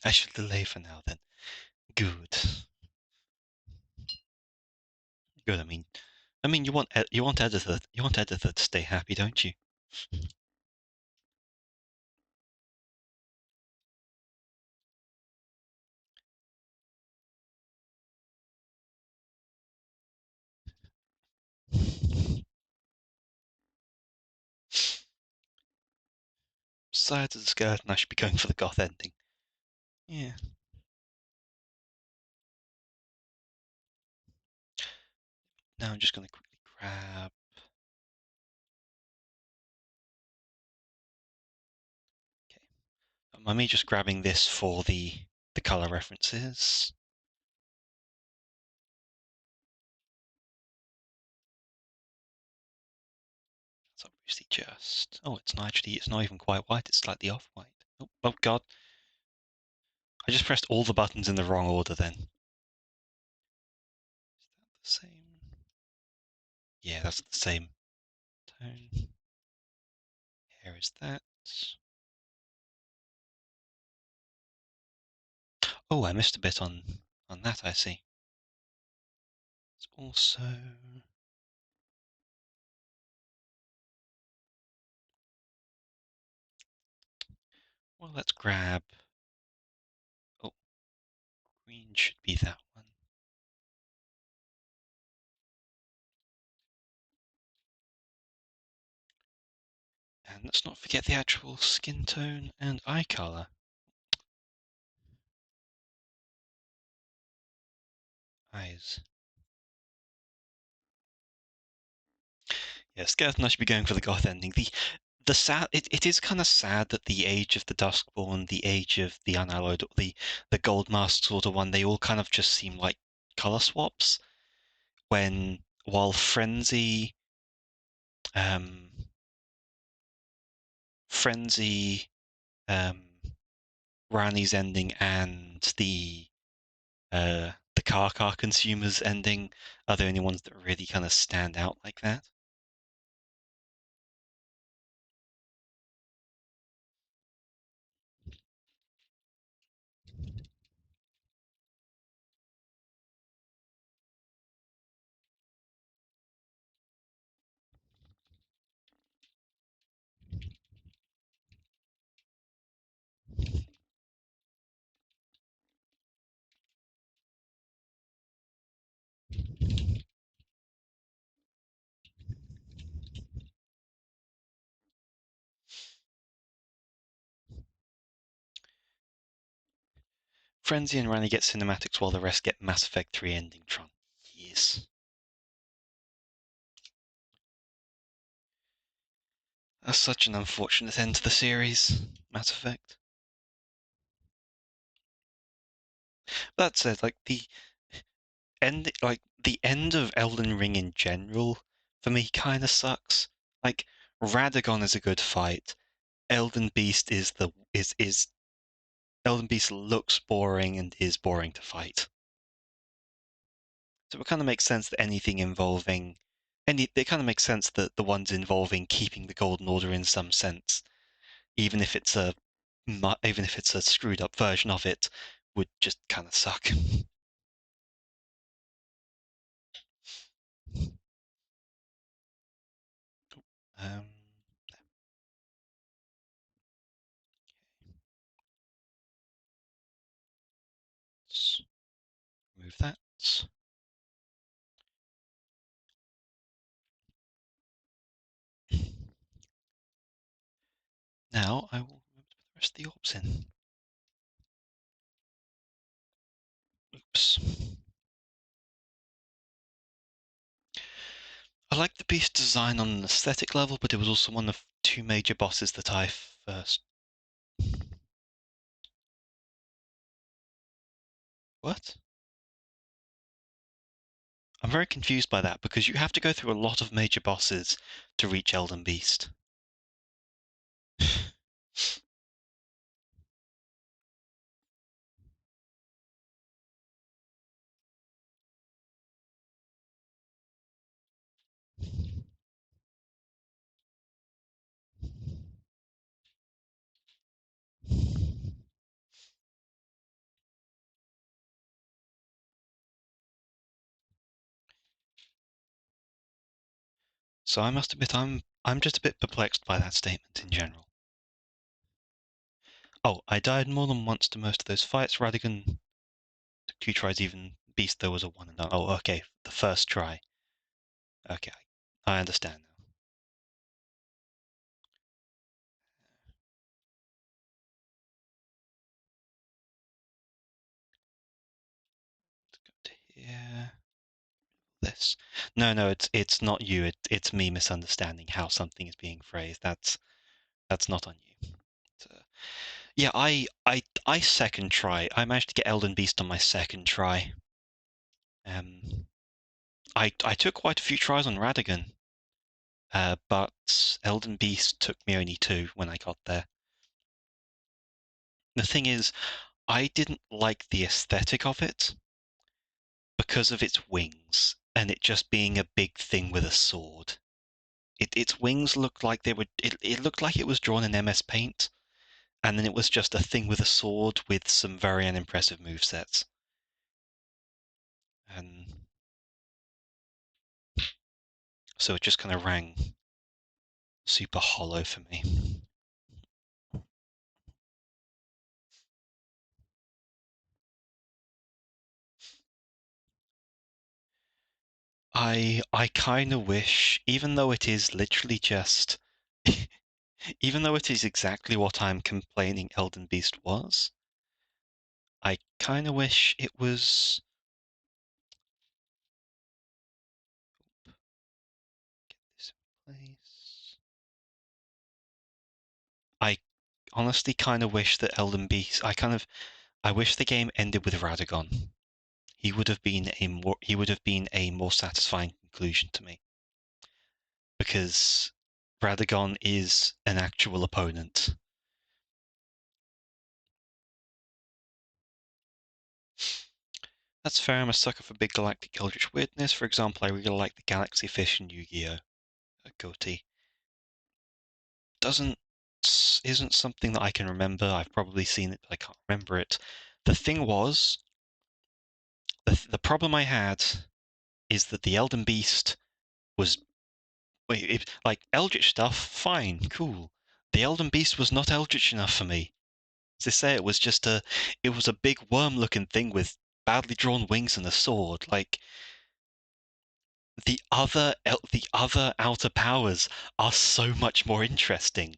I should delay for now then. Good. Good. I mean, you want editor to stay happy, don't you? Besides the skirt, and I should be going for the goth ending. Yeah. Now I'm just going to quickly grab. Okay. Me just grabbing this for the color references. It's obviously just. Oh, it's not actually. It's not even quite white. It's slightly off-white. Oh God! I just pressed all the buttons in the wrong order. Then is that the same? Yeah, that's the same tone. Here is that. Oh, I missed a bit on that, I see. It's also... Well, let's grab... Oh, green should be that one. And let's not forget the actual skin tone and eye color. Eyes. Yeah, Skeleton, I should be going for the goth ending. The sad it is kind of sad that the Age of the Duskborn, the Age of the Unalloyed, the Gold Mask sort of one, they all kind of just seem like color swaps. While um, Frenzy, Rani's ending, and the car consumers ending are the only ones that really kind of stand out like that. Frenzy and Rani get cinematics while the rest get Mass Effect 3 ending Tron. Yes. That's such an unfortunate end to the series, Mass Effect. That said, the end of Elden Ring in general for me kind of sucks. Like Radagon is a good fight. Elden Beast is Elden Beast looks boring and is boring to fight. So it kind of makes sense that it kind of makes sense that the ones involving keeping the Golden Order in some sense, even if it's a screwed up version of it, would just kind of suck. um, let's move that. Now I will put the rest of the orbs in. Oops. I like the beast design on an aesthetic level, but it was also one of two major bosses that I first. What? I'm very confused by that because you have to go through a lot of major bosses to reach Elden Beast. So I must admit I'm just a bit perplexed by that statement in general. Oh, I died more than once to most of those fights. Radigan took 2 tries, even Beast there was a 1 and 0. Oh, okay, the first try. Okay, I understand now. Let's go to here. This. No, it's not you. It's me misunderstanding how something is being phrased. That's not on you. Yeah, I second try. I managed to get Elden Beast on my second try. I took quite a few tries on Radigan, but Elden Beast took me only 2 when I got there. The thing is, I didn't like the aesthetic of it because of its wings and it just being a big thing with a sword. Its wings looked like they were. It looked like it was drawn in MS Paint, and then it was just a thing with a sword with some very unimpressive movesets. And so it just kind of rang super hollow for me. I kind of wish, even though it is literally just, even though it is exactly what I'm complaining Elden Beast was, I kind of wish it was. Get this in place. I honestly kind of wish that Elden Beast. I wish the game ended with Radagon. He would have been a more satisfying conclusion to me, because Radagon is an actual opponent. That's fair. I'm a sucker for big galactic eldritch weirdness. For example, I really like the Galaxy Fish in Yu-Gi-Oh! Goatee. Isn't something that I can remember. I've probably seen it, but I can't remember it. The thing was, the problem I had is that the Elden Beast was like eldritch stuff, fine, cool. The Elden Beast was not eldritch enough for me. As they say, it was a big worm-looking thing with badly drawn wings and a sword. Like the other outer powers are so much more interesting.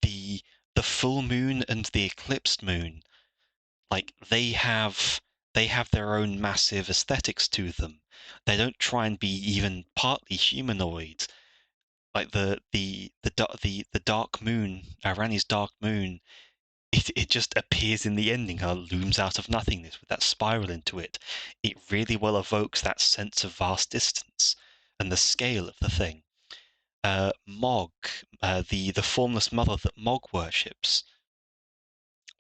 The the full moon and the eclipsed moon, like they have their own massive aesthetics to them. They don't try and be even partly humanoid. Like the dark moon, Arani's dark moon, it just appears in the ending, looms out of nothingness with that spiral into it. It really well evokes that sense of vast distance and the scale of the thing. Mog, the formless mother that Mog worships.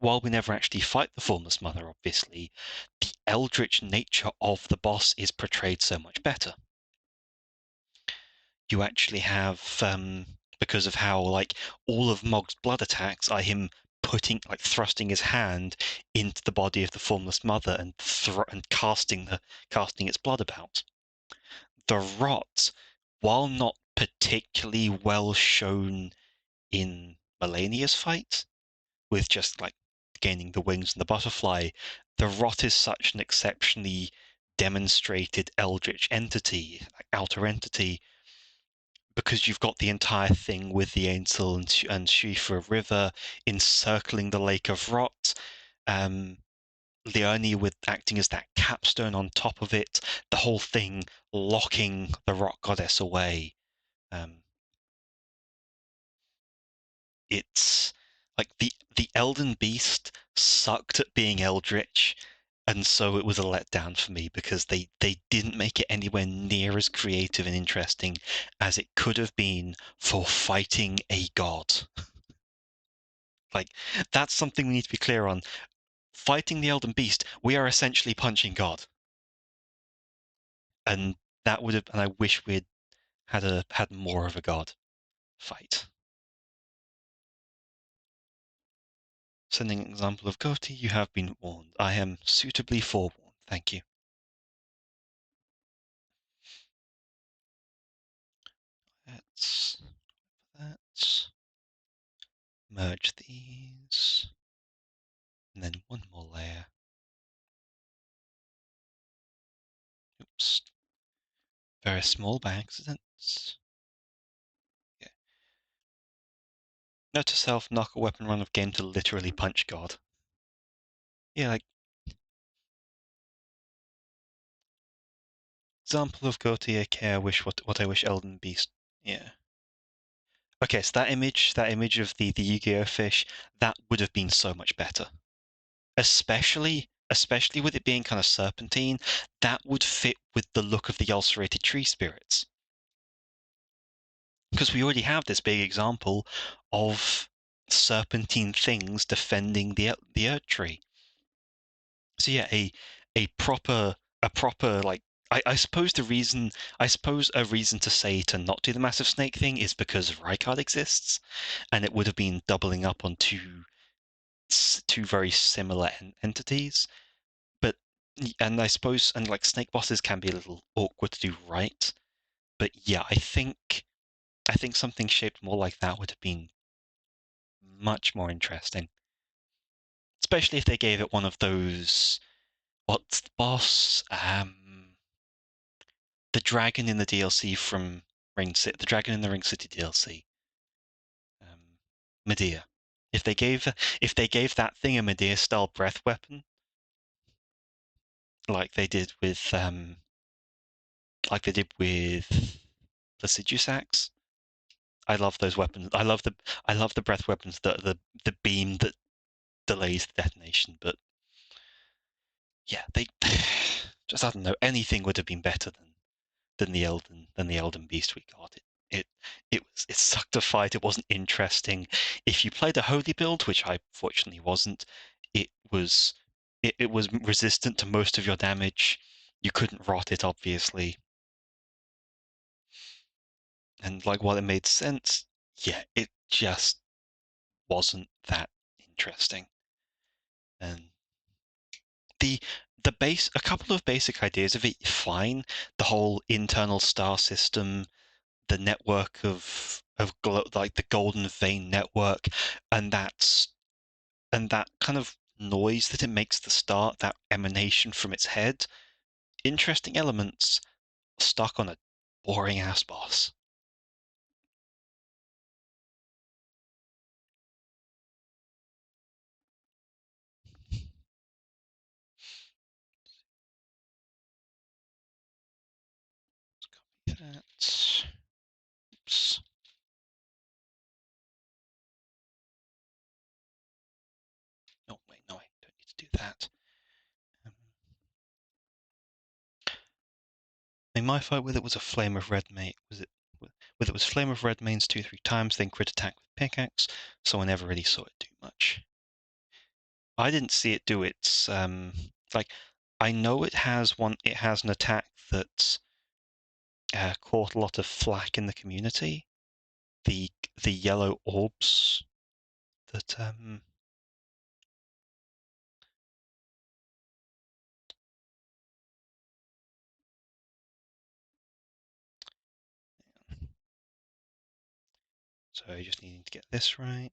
While we never actually fight the formless mother, obviously, the eldritch nature of the boss is portrayed so much better. You actually have, because of how like all of Mog's blood attacks are him thrusting his hand into the body of the formless mother and casting its blood about. The rot, while not particularly well shown in Melania's fight, with just like gaining the wings and the butterfly, the rot is such an exceptionally demonstrated eldritch entity, like outer entity, because you've got the entire thing with the Ainsel and Shifa River encircling the Lake of Rot. Leone with acting as that capstone on top of it, the whole thing locking the rock goddess away. It's like the Elden Beast sucked at being eldritch, and so it was a letdown for me because they didn't make it anywhere near as creative and interesting as it could have been for fighting a god. Like, that's something we need to be clear on. Fighting the Elden Beast, we are essentially punching God. And and I wish we'd had more of a god fight. Sending an example of Goatee, you have been warned. I am suitably forewarned. Thank you. Let's merge these, and then one more layer. Oops. Very small by accident. Yeah. Note to self, knock a weapon run of game to literally punch God. Yeah, like example of Goatee, okay, I wish what I wish Elden Beast. Yeah. Okay, so that image of the Yu-Gi-Oh fish, that would have been so much better. Especially with it being kind of serpentine, that would fit with the look of the ulcerated tree spirits. Because we already have this big example of serpentine things defending the Erd tree. So yeah, a proper like I suppose a reason to say to not do the massive snake thing is because Rykard exists, and it would have been doubling up on two two very similar entities, but and I suppose and like snake bosses can be a little awkward to do right, but yeah, I think something shaped more like that would have been much more interesting, especially if they gave it one of those. What's the boss? The dragon in the DLC from Ring City, the dragon in the Ring City DLC, Medea. If they gave that thing a Medea style breath weapon, like they did with the Cannoceonax, I love those weapons. I love the breath weapons, the beam that delays the detonation. But yeah, they just I don't know. Anything would have been better than the Elden Beast we got. It sucked to fight. It wasn't interesting. If you played a holy build, which I fortunately wasn't, it was it was resistant to most of your damage. You couldn't rot it, obviously, and like while it made sense, yeah, it just wasn't that interesting. And the a couple of basic ideas of it, fine. The whole internal star system, the network of like the golden vein network, and that kind of noise that it makes the start, that emanation from its head. Interesting elements stuck on a boring ass boss. Let's copy that. Oops. Oh wait, no, I don't need to do that. My fight with it was a flame of red mate. Was it? With it was flame of red mains 2-3 times, then crit attack with pickaxe. So I never really saw it do much. I didn't see it do its like. I know it has one. It has an attack that caught a lot of flack in the community. The yellow orbs that so just needing to get this right.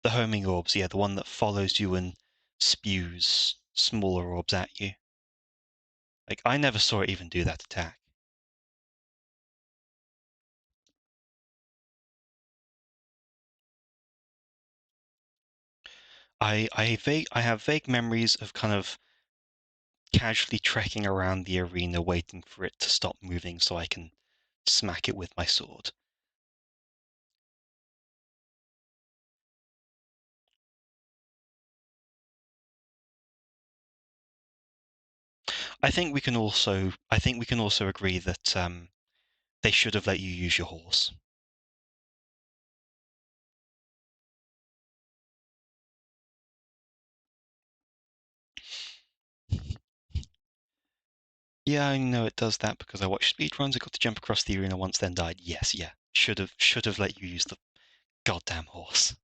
The homing orbs, yeah, the one that follows you and spews smaller orbs at you. Like I never saw it even do that attack. I have vague memories of kind of casually trekking around the arena waiting for it to stop moving so I can smack it with my sword. I think we can also agree that they should have let you use your horse. Yeah, I know it does that because I watched speedruns. I got to jump across the arena once, then died. Yes, yeah. Should have let you use the goddamn horse.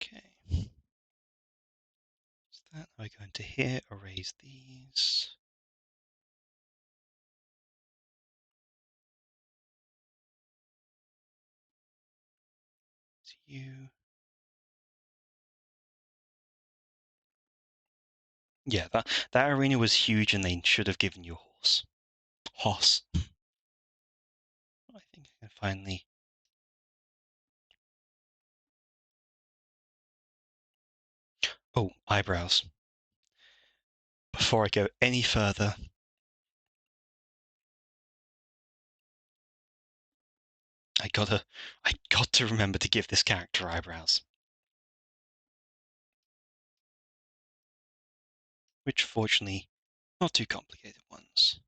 Okay. Is that I go into here, erase these. It's you. Yeah, that arena was huge and they should have given you a horse. Horse. I think I can finally. Oh, eyebrows. before I go any further, I got to remember to give this character eyebrows, which fortunately, not too complicated ones.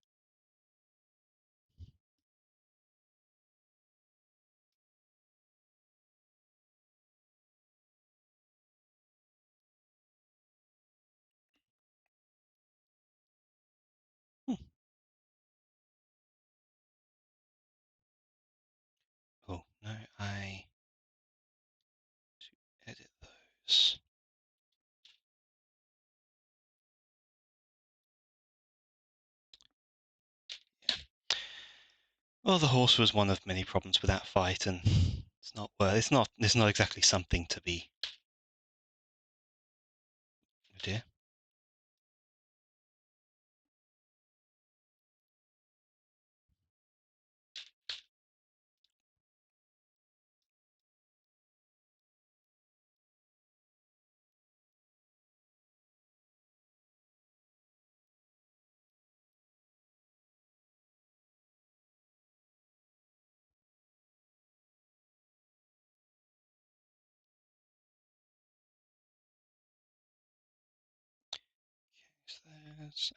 Hmm. Oh no, I edit those. Yeah. Well, the horse was one of many problems with that fight, and it's not it's not exactly something to be. Oh dear.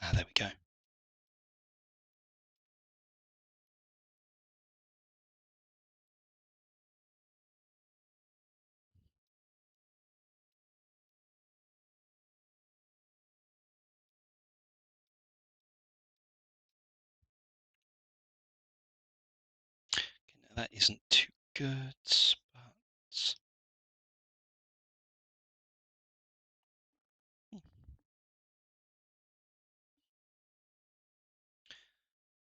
There we go. Okay, now that isn't too good, but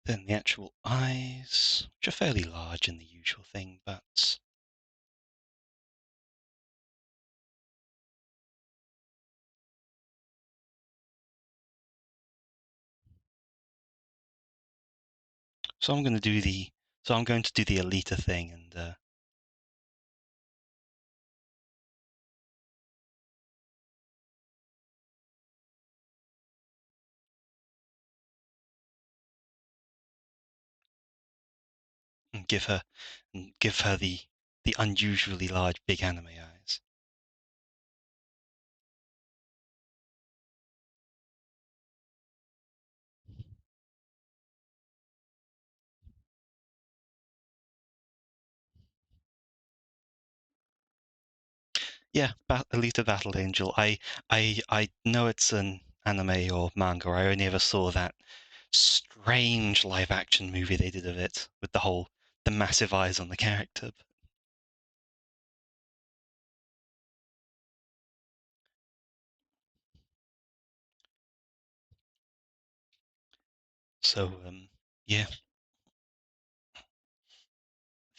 then the actual eyes, which are fairly large in the usual thing, but so I'm going to do the Alita thing and give her the unusually large big anime eyes. Yeah, Alita Battle Angel. I know it's an anime or manga. I only ever saw that strange live action movie they did of it with the massive eyes on the character. So yeah,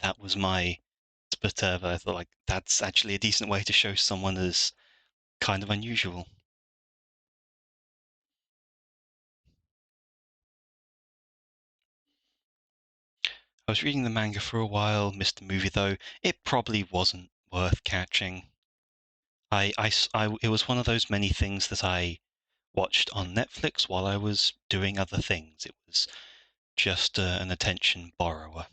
that was my. But I thought like that's actually a decent way to show someone as kind of unusual. I was reading the manga for a while, missed the movie though. It probably wasn't worth catching. It was one of those many things that I watched on Netflix while I was doing other things. It was just an attention borrower.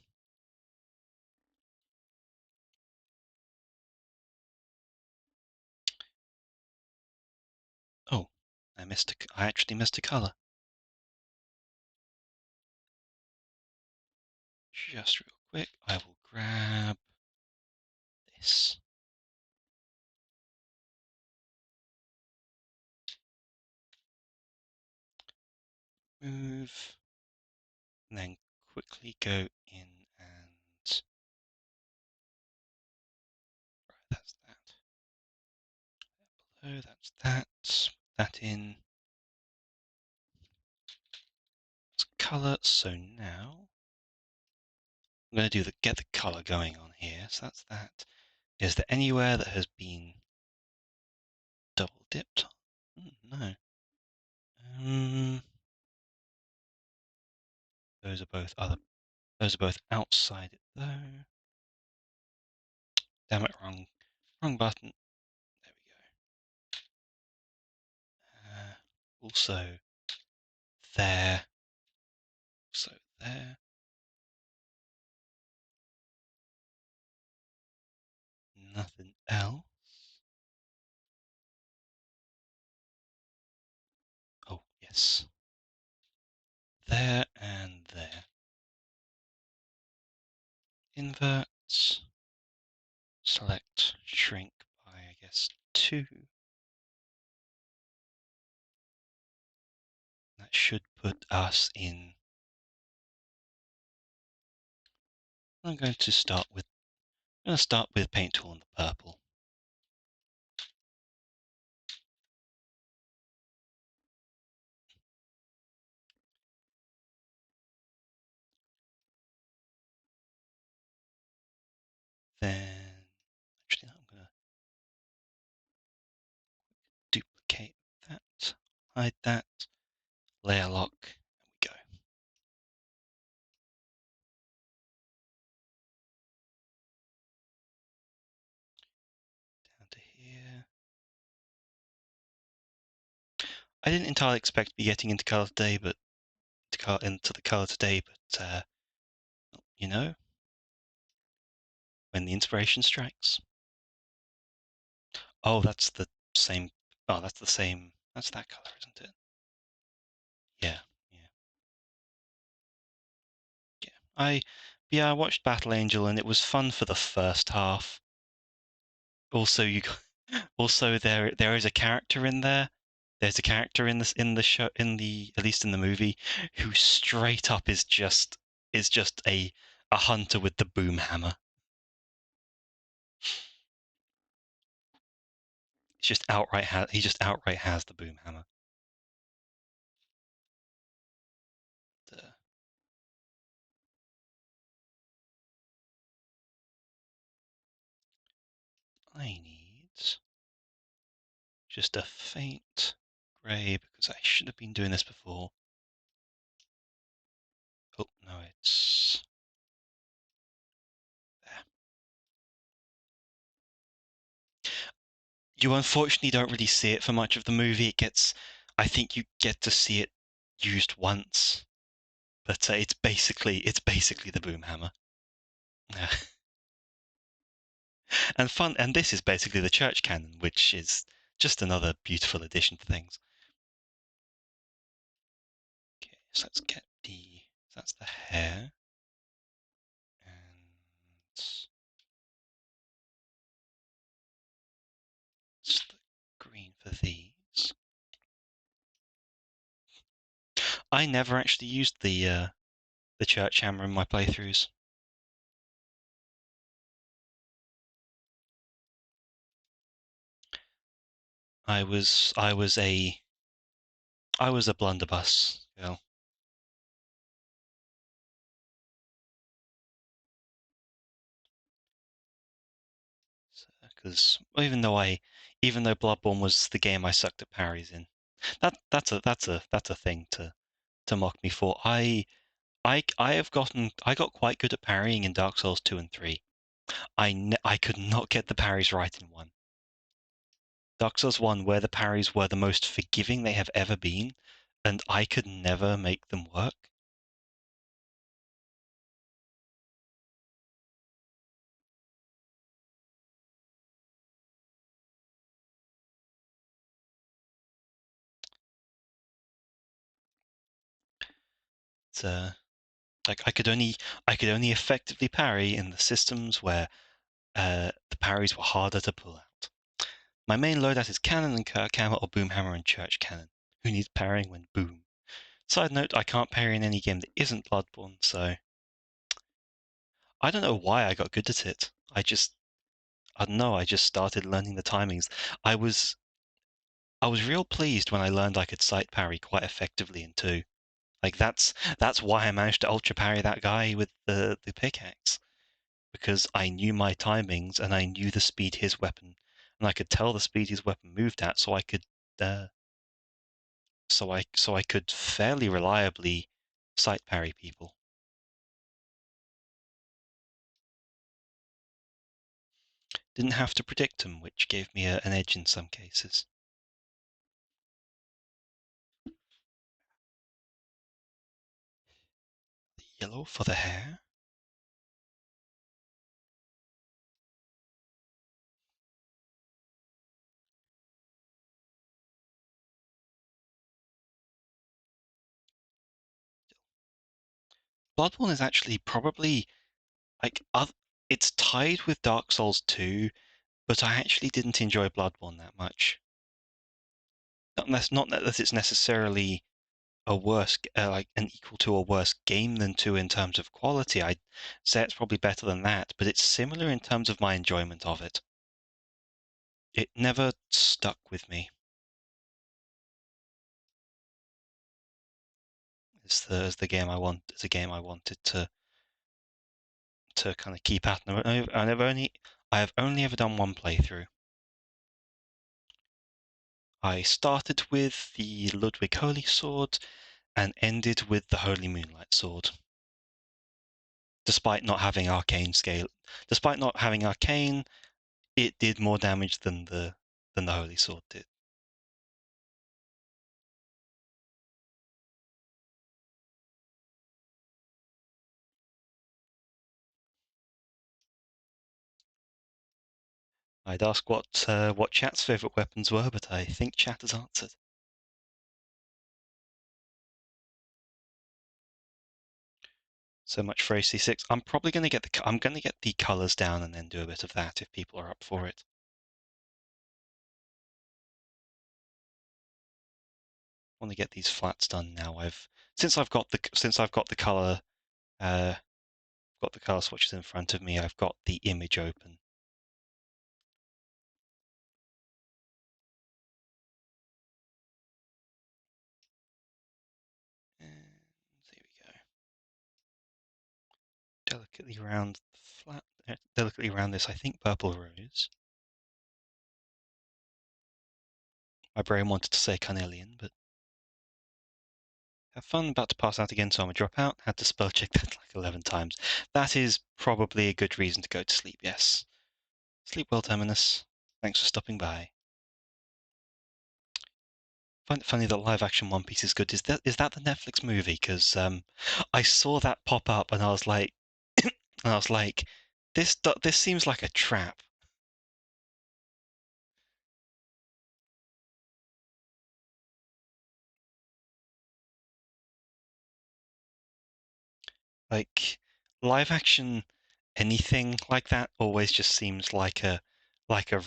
Oh, I actually missed a color. Just real quick, I will grab this. Move, and then quickly go in and right, that's that. Below, that's that. That in. It's color. So now I'm going to get the color going on here. So that's that. Is there anywhere that has been double dipped? No. Um, those are both other. Those are both outside it though. Damn it, wrong button. There we go. Also, there. So there. Nothing else. Oh, yes. There and there. Invert. Select shrink by, I guess, 2. That should put us in. I'm going to start with paint tool in the purple. Then actually I'm going to duplicate that, hide that, layer lock, there we go. Down to here. I didn't entirely expect to be getting into color today, but into the color today, but you know, when the inspiration strikes. Oh, that's the same. Oh, that's the same. That's that color, isn't it? Yeah, yeah, yeah. I watched Battle Angel and it was fun for the first half. Also, also there is a character in there. There's a character in the show at least in the movie who straight up is just a hunter with the boom hammer. He just outright has the boom hammer. I need just a faint grey because I should have been doing this before. Oh no, it's there. You unfortunately don't really see it for much of the movie. I think you get to see it used once, but it's basically the boom hammer. And fun, and this is basically the church cannon, which is just another beautiful addition to things. Okay, so let's get that's the hair, and it's the green for these. I never actually used the church hammer in my playthroughs. I was a blunderbuss girl. Because even though Bloodborne was the game I sucked at parries in, that's a thing to mock me for. I got quite good at parrying in Dark Souls 2 and 3. I could not get the parries right in 1. Dark Souls 1, where the parries were the most forgiving they have ever been, and I could never make them work. It's, like I could only effectively parry in the systems where the parries were harder to pull out. My main loadout is cannon and Kirk hammer or boom hammer and church cannon. Who needs parrying when boom? Side note, I can't parry in any game that isn't Bloodborne, so I don't know why I got good at it. I don't know, I just started learning the timings. I was real pleased when I learned I could sight parry quite effectively in 2. Like that's why I managed to ultra parry that guy with the pickaxe. Because I knew my timings and I knew the speed his weapon, and I could tell the speed his weapon moved at, so I could fairly reliably sight parry people. Didn't have to predict them, which gave me an edge in some cases. Yellow for the hair. Bloodborne is actually probably like it's tied with Dark Souls 2, but I actually didn't enjoy Bloodborne that much. Not that it's necessarily a worse, like an equal to or worse game than 2 in terms of quality. I'd say it's probably better than that, but it's similar in terms of my enjoyment of it. It never stuck with me as the game as a game I wanted to kind of keep at. I have only ever done one playthrough. I started with the Ludwig Holy Sword and ended with the Holy Moonlight Sword. Despite not having arcane, it did more damage than the Holy Sword did. I'd ask what chat's favourite weapons were, but I think chat has answered. So much for AC6. I'm probably going to get the colours down and then do a bit of that if people are up for it. I want to get these flats done now. Since I've got the color swatches in front of me, I've got the image open. And there we go. Delicately round this, I think, purple rose. My brain wanted to say carnelian, but have fun. About to pass out again, so I'm gonna drop out. Had to spell check that like 11 times. That is probably a good reason to go to sleep, yes. Sleep well, Terminus. Thanks for stopping by. Find it funny that live action One Piece is good. Is that the Netflix movie? Because I saw that pop up and I was like, this seems like a trap. Like live action anything like that always just seems like a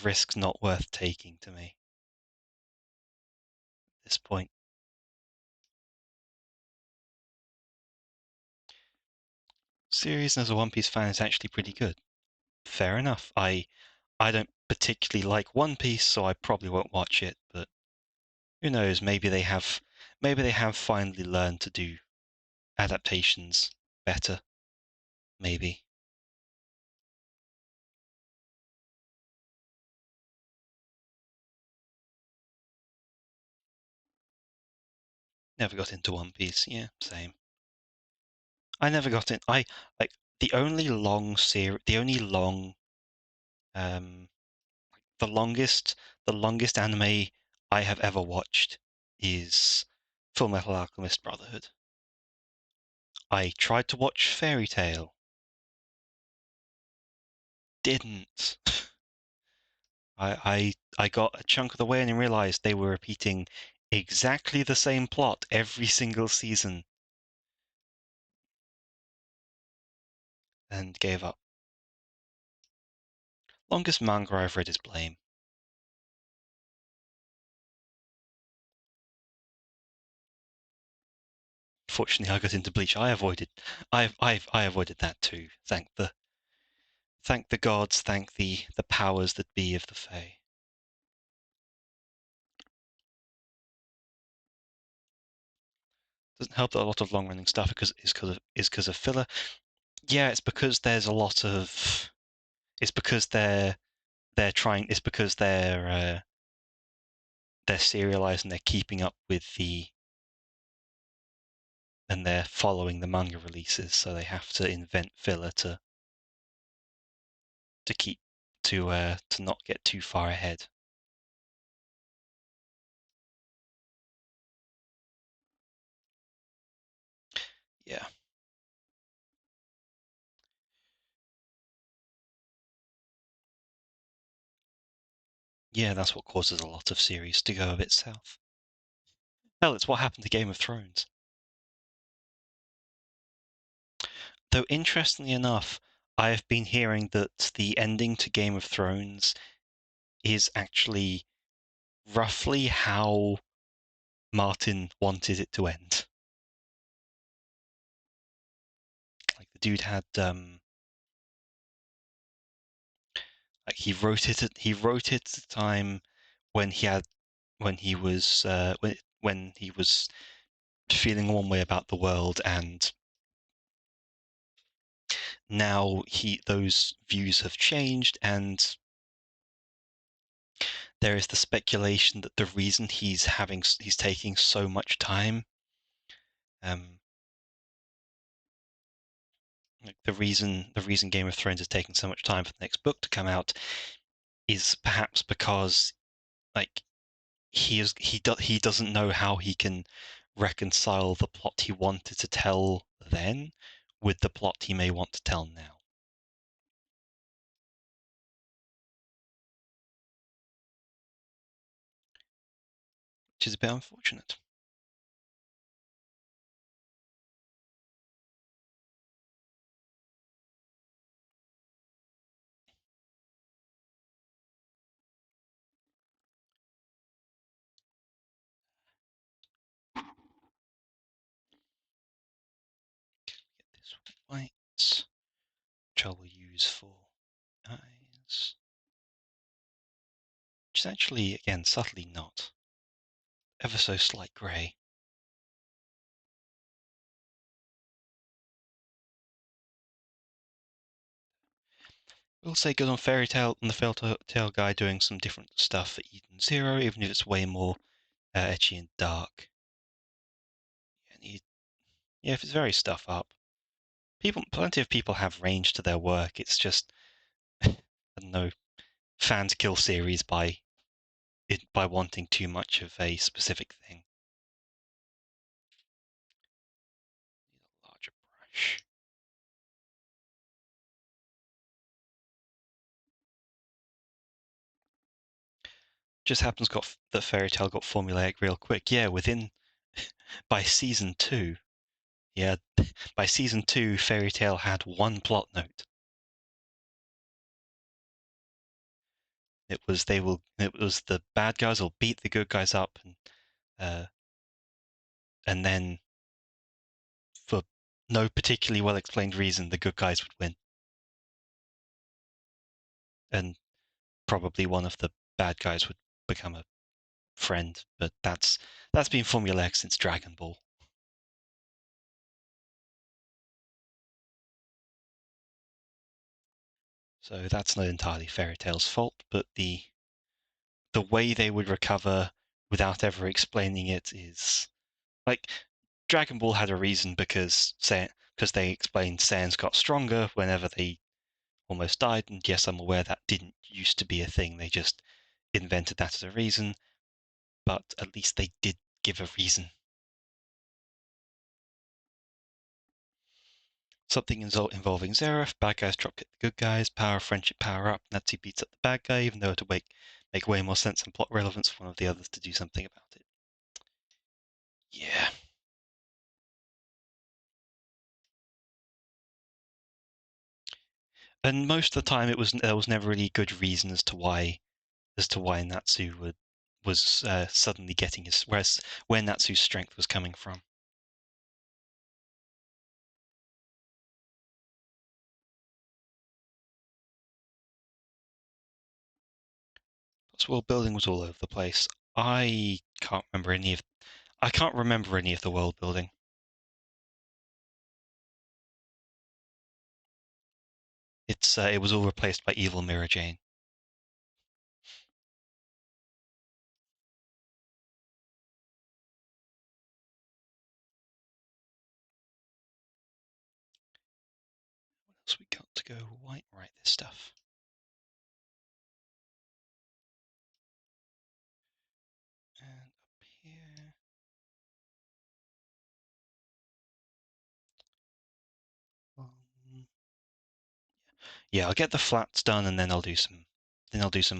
risk not worth taking to me at this point. Series and as a One Piece fan is actually pretty good. Fair enough. I don't particularly like One Piece, so I probably won't watch it, but who knows, maybe they have finally learned to do adaptations better. Maybe. Never got into One Piece. Yeah, same. I never got in. I like the only long series, um, the longest anime I have ever watched is Full Metal Alchemist Brotherhood. I tried to watch Fairy Tail, didn't. I got a chunk of the way and realized they were repeating exactly the same plot every single season and gave up. Longest manga I've read is Blame. Fortunately, I got into Bleach. I avoided that too. Thank the gods, thank the powers that be of the Fae. Doesn't help that a lot of long running stuff is because of filler. Yeah, it's because there's a lot of. It's because they're trying. It's because they're serialized and they're keeping up with and they're following the manga releases, so they have to invent filler to keep to not get too far ahead. Yeah. Yeah, that's what causes a lot of series to go a bit south. Hell, it's what happened to Game of Thrones. Though, interestingly enough, I have been hearing that the ending to Game of Thrones is actually roughly how Martin wanted it to end. Like the dude had like he wrote it at the time when he had when he was feeling one way about the world, and now those views have changed, and there is the speculation that the reason he's taking so much time, um, like the reason Game of Thrones is taking so much time for the next book to come out is perhaps because like he doesn't know how he can reconcile the plot he wanted to tell then with the plot he may want to tell now, which is a bit unfortunate. Get this white, which I will use for eyes, which is actually again subtly not ever so slight grey. We'll say good on Fairy Tale and the Fairy Tale guy doing some different stuff for Eden Zero, even if it's way more edgy and dark. And yeah, if it's very stuff up, plenty of people have range to their work. It's just I don't know, fans kill series by wanting too much of a specific thing. Need a larger brush. Just happens that Fairy Tale got formulaic real quick. Yeah, by season 2. Yeah, by season 2, Fairy Tale had one plot note. It was the bad guys will beat the good guys up, and then for no particularly well explained reason, the good guys would win, and probably one of the bad guys would become a friend. But that's been formulaic since Dragon Ball. So that's not entirely Fairy Tail's fault, but the way they would recover without ever explaining it is like Dragon Ball had a reason because they explained Saiyans got stronger whenever they almost died, and yes, I'm aware that didn't used to be a thing. They just invented that as a reason, but at least they did give a reason. Something involving Zeref, bad guys drop kick the good guys, power, friendship, power up, Natsu beats up the bad guy, even though it would make way more sense and plot relevance for one of the others to do something about it. Yeah. And most of the time there was never really a good reason as to why Natsu was suddenly getting where Natsu's strength was coming from. Plus, world building was all over the place. I can't remember any of the world building. It was all replaced by Evil Mirror Jane. What else we got to go white? Right, this stuff. And up here. Yeah, I'll get the flats done, and then I'll do some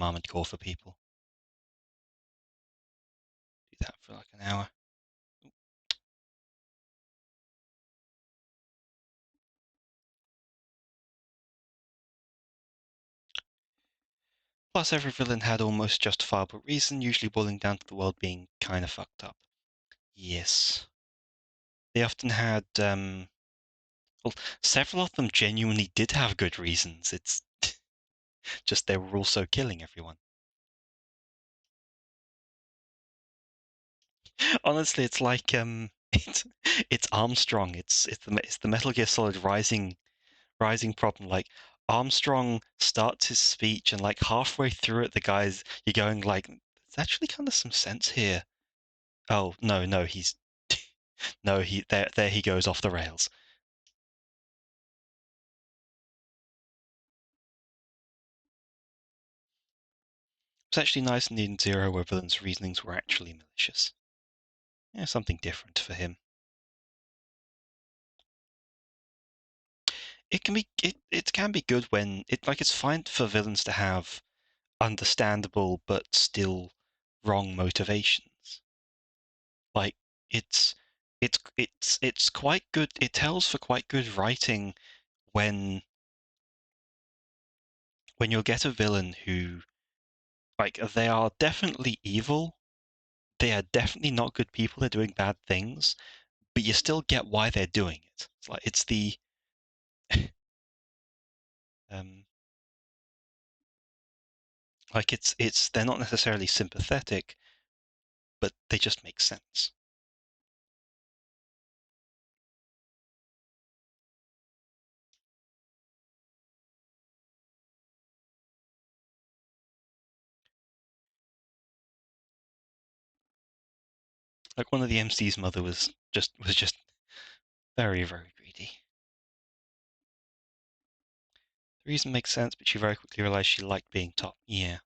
armored core for people. for like an hour. Plus, every villain had almost justifiable reason, usually boiling down to the world being kind of fucked up. Yes. They often had, well, several of them genuinely did have good reasons. It's just they were also killing everyone. Honestly, it's like it's Armstrong. It's the Metal Gear Solid Rising problem. Like Armstrong starts his speech, and like halfway through it, you're going like, there's actually kind of some sense here. Oh no, he's no he there he goes off the rails. It's actually nice in Eden Zero where villains' reasonings were actually malicious. Yeah, something different for him. It can be good when it's fine for villains to have understandable but still wrong motivations. Like it's it's quite good. It tells for quite good writing when you'll get a villain who like they are definitely evil. They are definitely not good people. They're doing bad things, but you still get why they're doing it. It's like it's the um like it's they're not necessarily sympathetic, but they just make sense. Like one of the MC's mother was just very, very greedy. The reason makes sense, but she very quickly realized she liked being top. Yeah,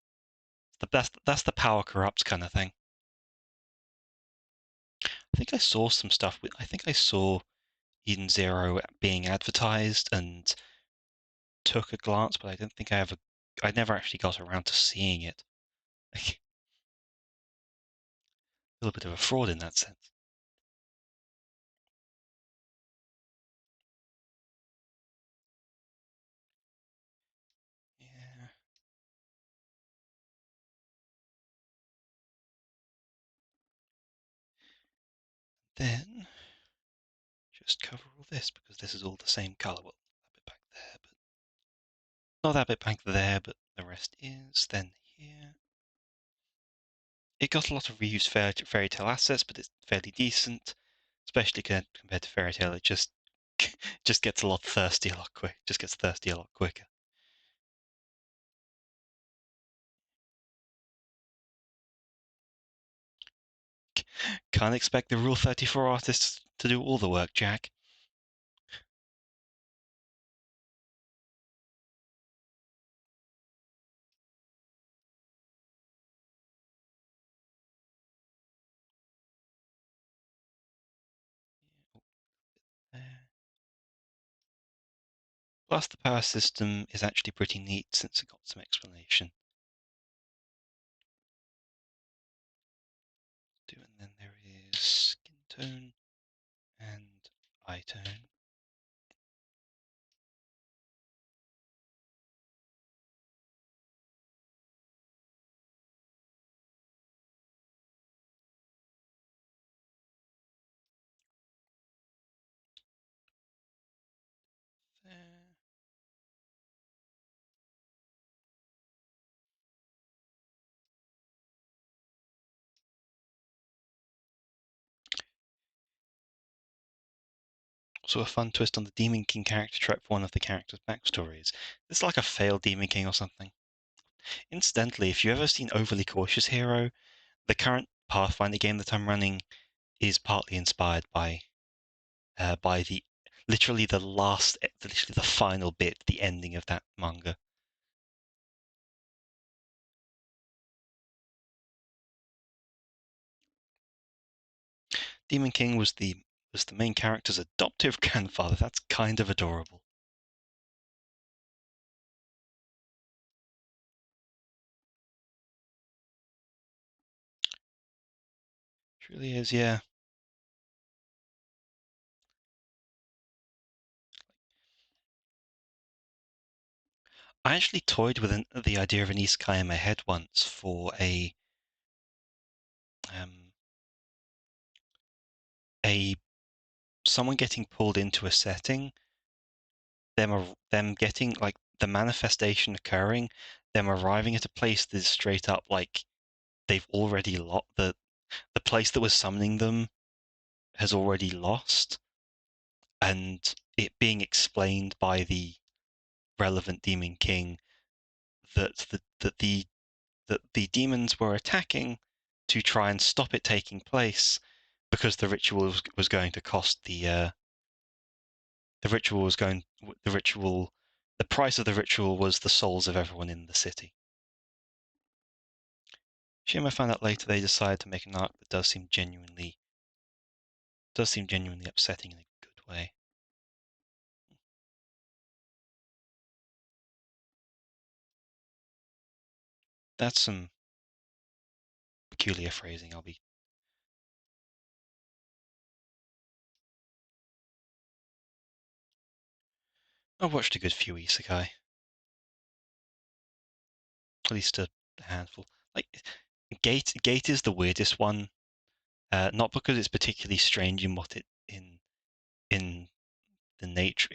that's the power corrupts kind of thing. I think I saw some stuff with. I think I saw Eden Zero being advertised and took a glance, but I don't think I never actually got around to seeing it. Like, a little bit of a fraud in that sense. Yeah. Then just cover all this because this is all the same color. Well, that bit back there, but not that bit back there, but the rest is. Then here. It got a lot of reused fairy tale assets, but it's fairly decent, especially compared to fairy tale. It just just gets a lot thirsty a lot quick. Just gets thirsty a lot quicker. Can't expect the Rule 34 artists to do all the work, Jack. Plus, the power system is actually pretty neat since it got some explanation. And then there is skin tone and eye tone. There. Also, a fun twist on the Demon King character trope for one of the characters' backstories. It's like a failed Demon King or something. Incidentally, if you've ever seen Overly Cautious Hero, the current Pathfinder game that I'm running is partly inspired by the literally literally the final bit, the ending of that manga. Demon King was the main character's adoptive grandfather. That's kind of adorable. Really is, yeah. I actually toyed with the idea of an isekai in my head once for um, a someone getting pulled into a setting, them getting like the manifestation occurring, them arriving at a place that is straight up like they've already lost the place that was summoning them has already lost, and it being explained by the relevant demon king that the demons were attacking to try and stop it taking place because the ritual was going to cost the ritual was going the ritual the price of the ritual was the souls of everyone in the city. Shame I found out later they decided to make an arc that does seem genuinely upsetting in a good way. That's some peculiar phrasing. I've watched a good few isekai, at least a handful. Like Gate is the weirdest one, not because it's particularly strange in what it in the nature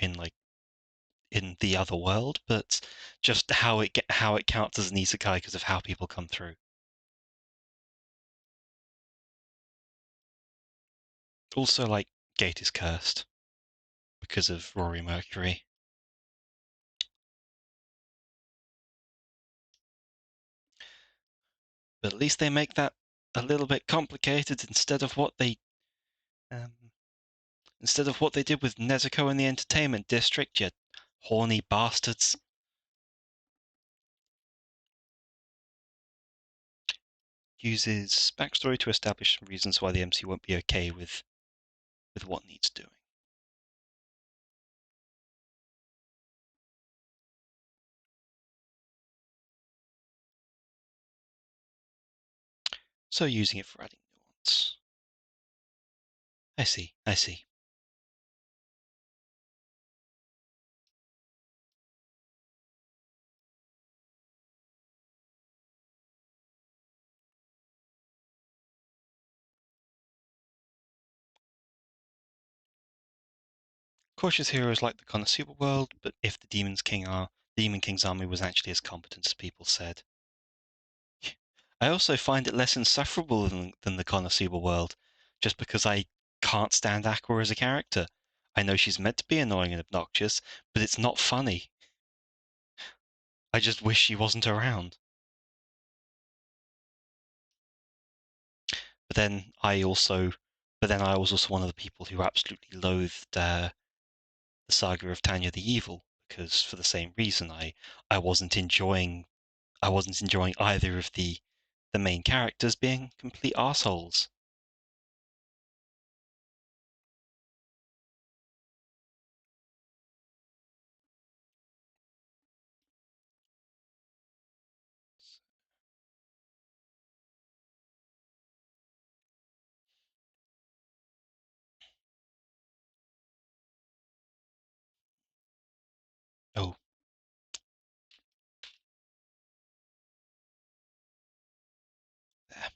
in the other world, but just how it counts as an isekai because of how people come through. Also, like Gate is cursed because of Rory Mercury. But at least they make that a little bit complicated um, instead of what they did with Nezuko in the Entertainment District. You horny bastards. Uses backstory to establish some reasons why the MC won't be okay with what needs doing. So using it for adding nuance. I see. I see. Cautious heroes like the Konosuba world, but if the Demon King's army was actually as competent as people said. I also find it less insufferable than the Konosuba world, just because I can't stand Aqua as a character. I know she's meant to be annoying and obnoxious, but it's not funny. I just wish she wasn't around. But then I also, but then I was also one of the people who absolutely loathed the saga of Tanya the Evil because for the same reason I wasn't enjoying I wasn't enjoying either of the main characters being complete assholes. Oh, there.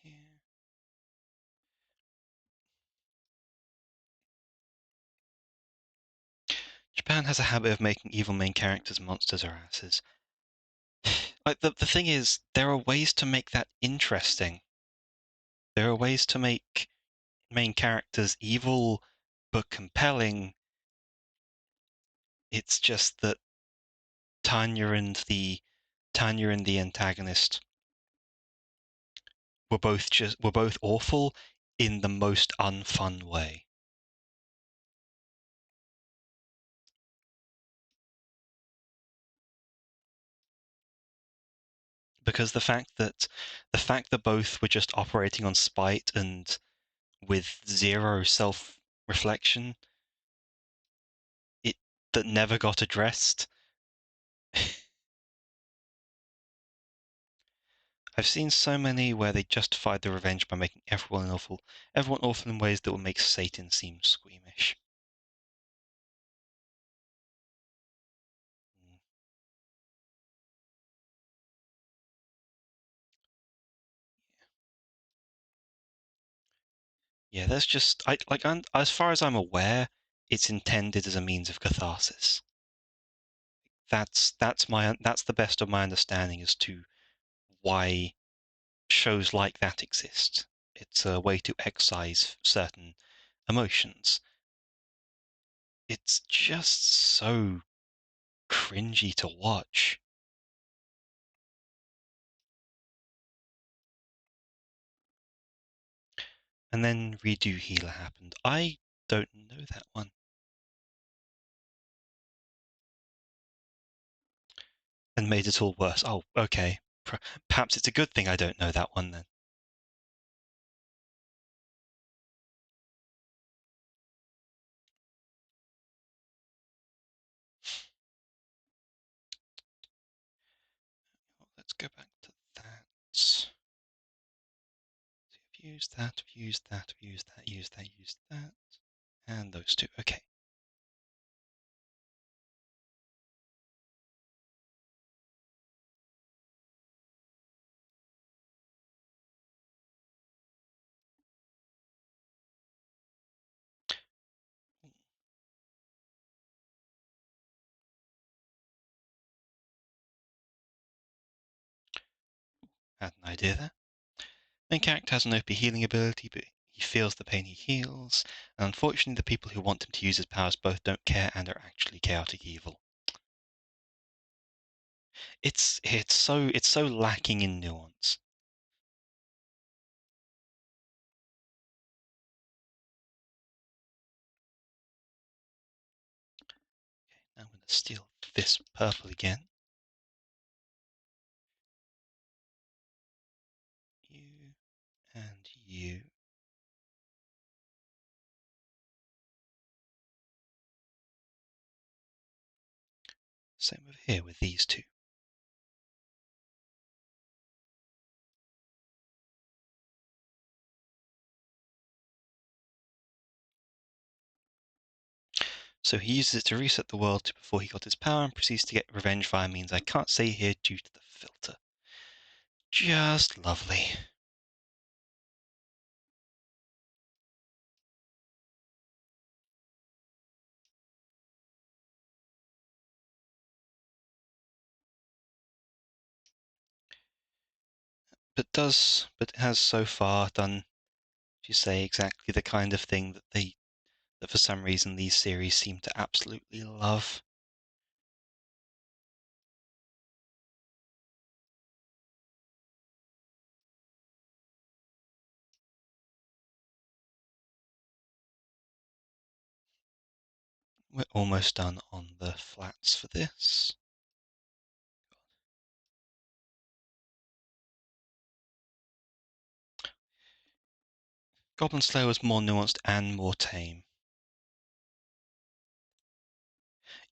Here. Japan has a habit of making evil main characters monsters or asses. Like the thing is, there are ways to make that interesting. There are ways to make main characters evil but compelling. It's just that Tanya and the Tanya and the antagonist were both awful in the most unfun way. Because the fact that both were just operating on spite and with zero self reflection, it that never got addressed. I've seen so many where they justified the revenge by making everyone awful in ways that will make Satan seem squeamish. Mm. Yeah, there's just as far as I'm aware, it's intended as a means of catharsis. That's the best of my understanding as to why shows like that exist. It's a way to excise certain emotions. It's just so cringy to watch. And then Redo Healer happened. I don't know that one. And made it all worse. Oh, okay. Perhaps it's a good thing I don't know that one then. Well, let's go back to that. So I've used that, I've used that, I've used that, used that, used that. And those two. Okay. Had an idea there. Main character has an OP healing ability, but he feels the pain he heals. And unfortunately, the people who want him to use his powers both don't care and are actually chaotic evil. It's so lacking in nuance. Now I'm going to steal this purple again. You and you. Same over here with these two. So he uses it to reset the world before he got his power and proceeds to get revenge via means I can't say here due to the filter. Just lovely. But has so far done, you say, exactly the kind of thing that for some reason these series seem to absolutely love. We're almost done on the flats for this. Goblin Slayer was more nuanced and more tame.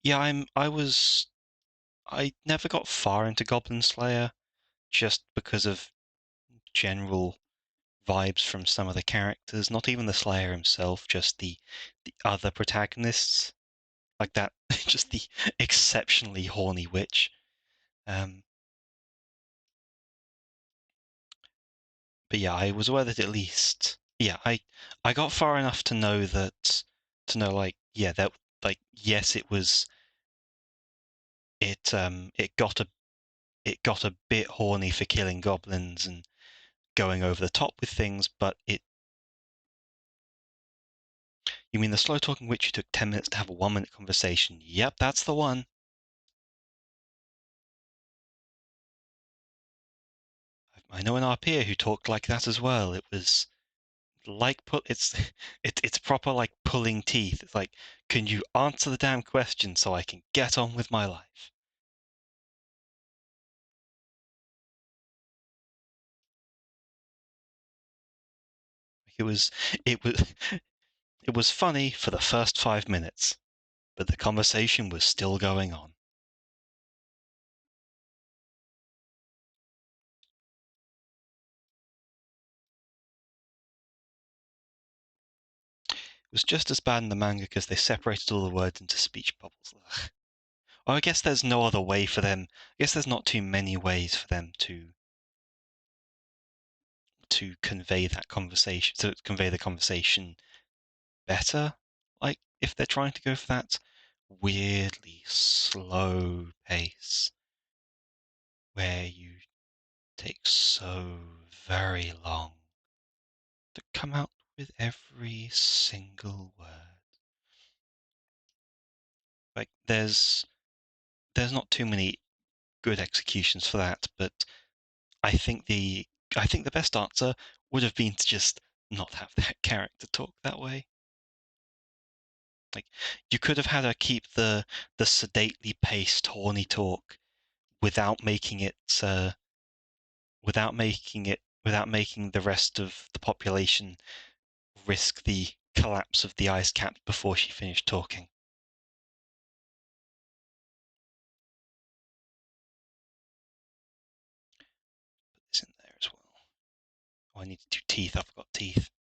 Yeah, I never got far into Goblin Slayer just because of general vibes from some of the characters, not even the Slayer himself, just the other protagonists. Like that, just the exceptionally horny witch. Um, but yeah, I was aware that at least, yeah, I got far enough to know like, yeah, that, like, yes, it got a bit horny for killing goblins and going over the top with things, but it. You mean the slow talking witch who took 10 minutes to have a 1 minute conversation? Yep, that's the one. I know an RPer who talked like that as well. It was like it's proper like pulling teeth. It's like, can you answer the damn question so I can get on with my life? It was it was it was funny for the first 5 minutes. but the conversation was still going on. It was just as bad in the manga because they separated all the words into speech bubbles. Ugh. Or I guess there's no other way for them. I guess there's not too many ways for them to convey that conversation, to convey the conversation better. Like if they're trying to go for that weirdly slow pace where you take so very long to come out with every single word. Like there's not too many good executions for that, but I think the best answer would have been to just not have that character talk that way. Like you could have had her keep the sedately paced, horny talk without making it without making the rest of the population risk the collapse of the ice cap before she finished talking. Put this in there as well. Oh, I need to do teeth. I forgot teeth.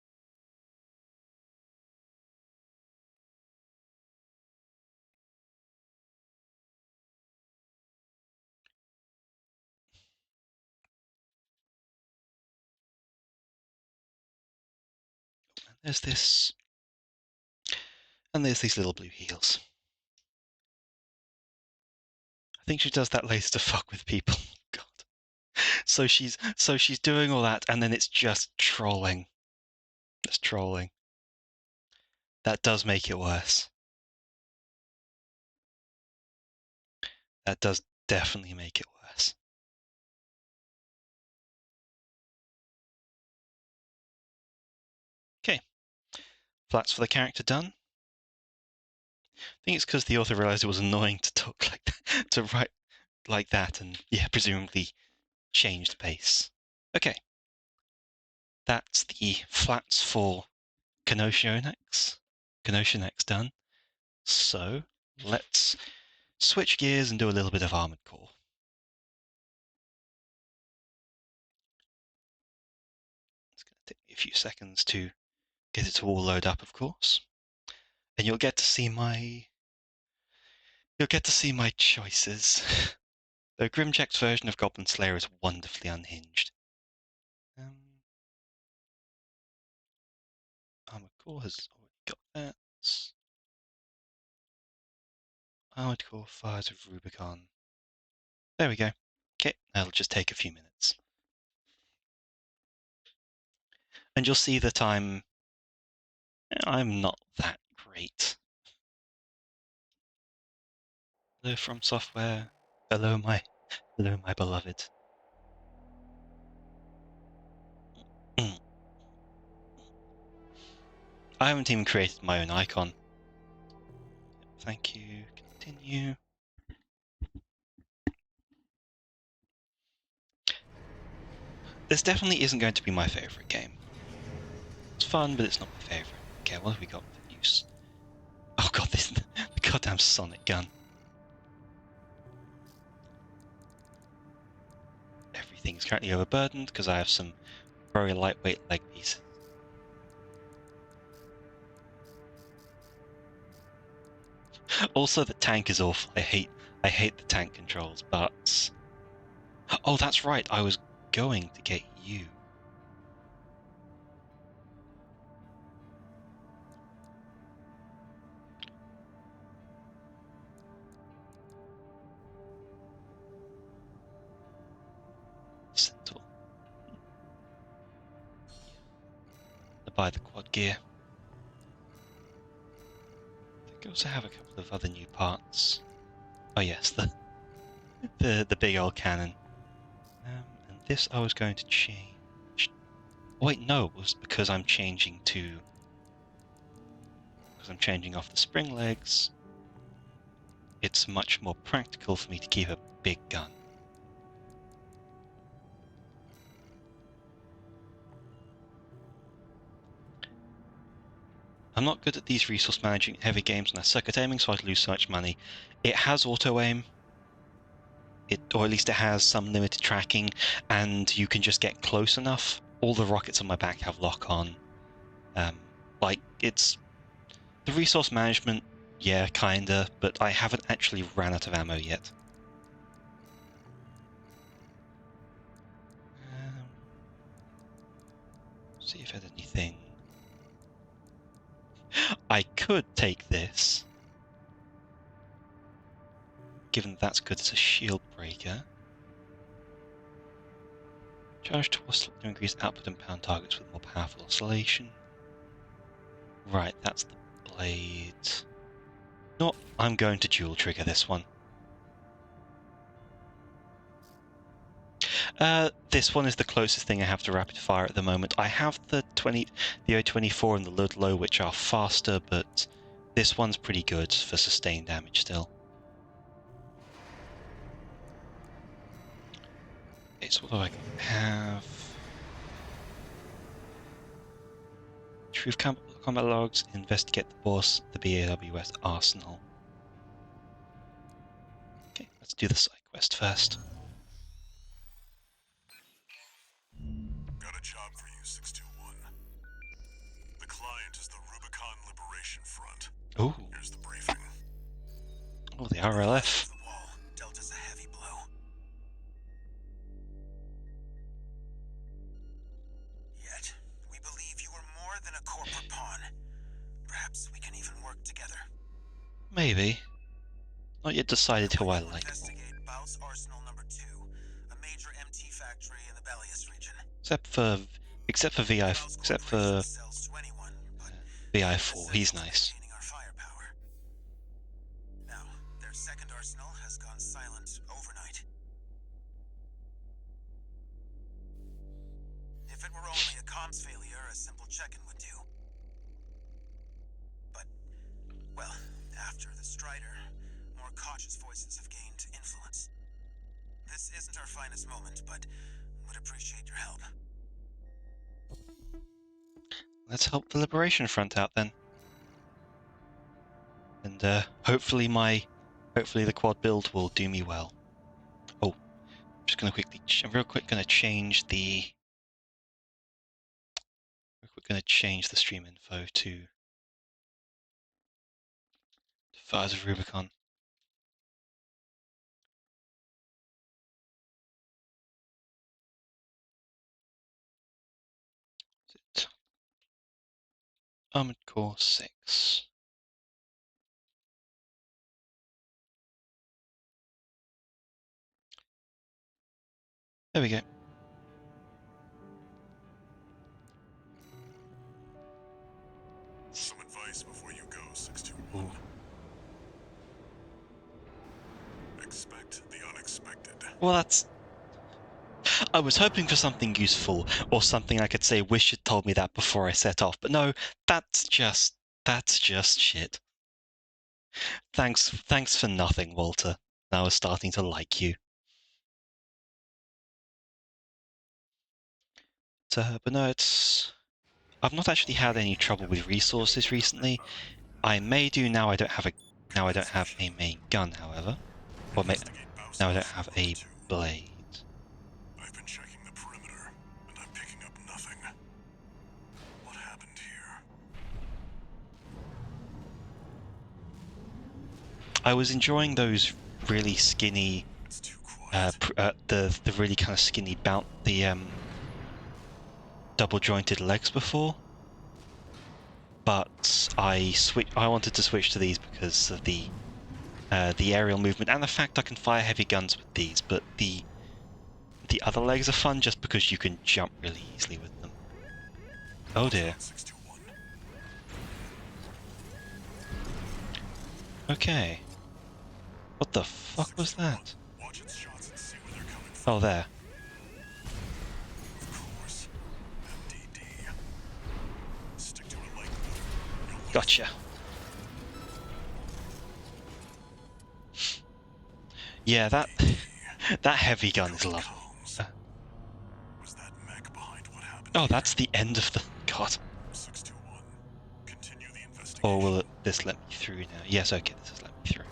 There's this, and there's these little blue heels. I think she does that later to fuck with people. God. So she's doing all that, and then it's just trolling. It's trolling. That does make it worse. That does definitely make it worse. Okay, flats for the character done. I think it's because the author realized it was annoying to talk like that, to write like that, and yeah, presumably change the pace. Okay, that's the flats for Cannoceonax. Cannoceonax done. So let's switch gears and do a little bit of Armoured Core. It's going to take me a few seconds to get it to all load up, of course, and you'll get to see my choices. Though Grimjack's version of Goblin Slayer is wonderfully unhinged. Armoured Core has already got that. Armoured Core Fires of Rubicon. There we go. Okay, that'll just take a few minutes. And you'll see that I'm not that great. Hello From Software. Hello my beloved. I haven't even created my own icon. Thank you. Continue. This definitely isn't going to be my favorite game. It's fun, but it's not my favorite. Okay, what have we got for use? Oh god, this the goddamn sonic gun. Everything's currently overburdened because I have some very lightweight leg pieces. Also, the tank is awful. I hate the tank controls, but oh, that's right. I was going to get you. Centaur. To buy the quad gear. I think I also have a couple of other new parts. Oh yes, the big old cannon. And this I was going to change. Oh, wait, no, it was because I'm changing off the spring legs. It's much more practical for me to keep a big gun. I'm not good at these resource managing heavy games, and I suck at aiming, so I'd lose so much money. It has auto aim. Or at least it has some limited tracking, and you can just get close enough. All the rockets on my back have lock on. It's the resource management, yeah, kinda, but I haven't actually ran out of ammo yet. See if I had anything. I could take this, given that's good as a shield breaker. Charge towards to increase output and pound targets with more powerful oscillation. Right, that's the blade. No, I'm going to dual trigger this one. This one is the closest thing I have to rapid fire at the moment. I have the O24 and the Ludlow, which are faster, but this one's pretty good for sustained damage still. Okay, so what do I have? Retrieve combat logs, investigate the boss, the BAWS arsenal. Okay, let's do the side quest first. Got a job for you, 621. The client is the Rubicon Liberation Front. Ooh. Here's the briefing. Oh, the RLF. The wall dealt us a heavy blow. Yet, we believe you are more than a corporate pawn. Perhaps we can even work together. Maybe. Not yet decided who I like. Investigate Baus Arsenal number 2, a major MT factory in the Bellius region. Except for VI4, he's nice. Now, their second arsenal has gone silent overnight. If it were only a comms failure, a simple check-in would do. But, well, after the Strider, more cautious voices have gained influence. This isn't our finest moment, but would appreciate your help. Let's help the Liberation Front out then. And hopefully the quad build will do me well. Oh, I'm just gonna change the stream info to Fires of Rubicon. Is it Armored Core 6? There we go. Some advice before you go, 621. Ooh. Expect the unexpected. Well, I was hoping for something useful, or something I could say, wish you'd told me that before I set off, but no, that's just shit. Thanks for nothing, Walter. I was starting to like you. But no, I've not actually had any trouble with resources recently. I may do now I don't have a main gun, however. Or now I don't have a blade. I've been checking the perimeter, and I'm picking up nothing. What happened here? I was enjoying those really skinny, It's too quiet. the really kind of skinny double jointed legs before, but I wanted to switch to these because of the aerial movement and the fact I can fire heavy guns with these. But the other legs are fun just because you can jump really easily with them. Oh dear. 621. Okay. What the fuck was that? Watch its shots and see where they're coming from. Oh, there. Of course. MDD. Stick to it like that. Gotcha. Yeah, that heavy gun is lovely. Was that mech behind what happened? Oh, that's the end of the... God. 621. Continue the Or will this let me through now? Yes, okay, this has let me through.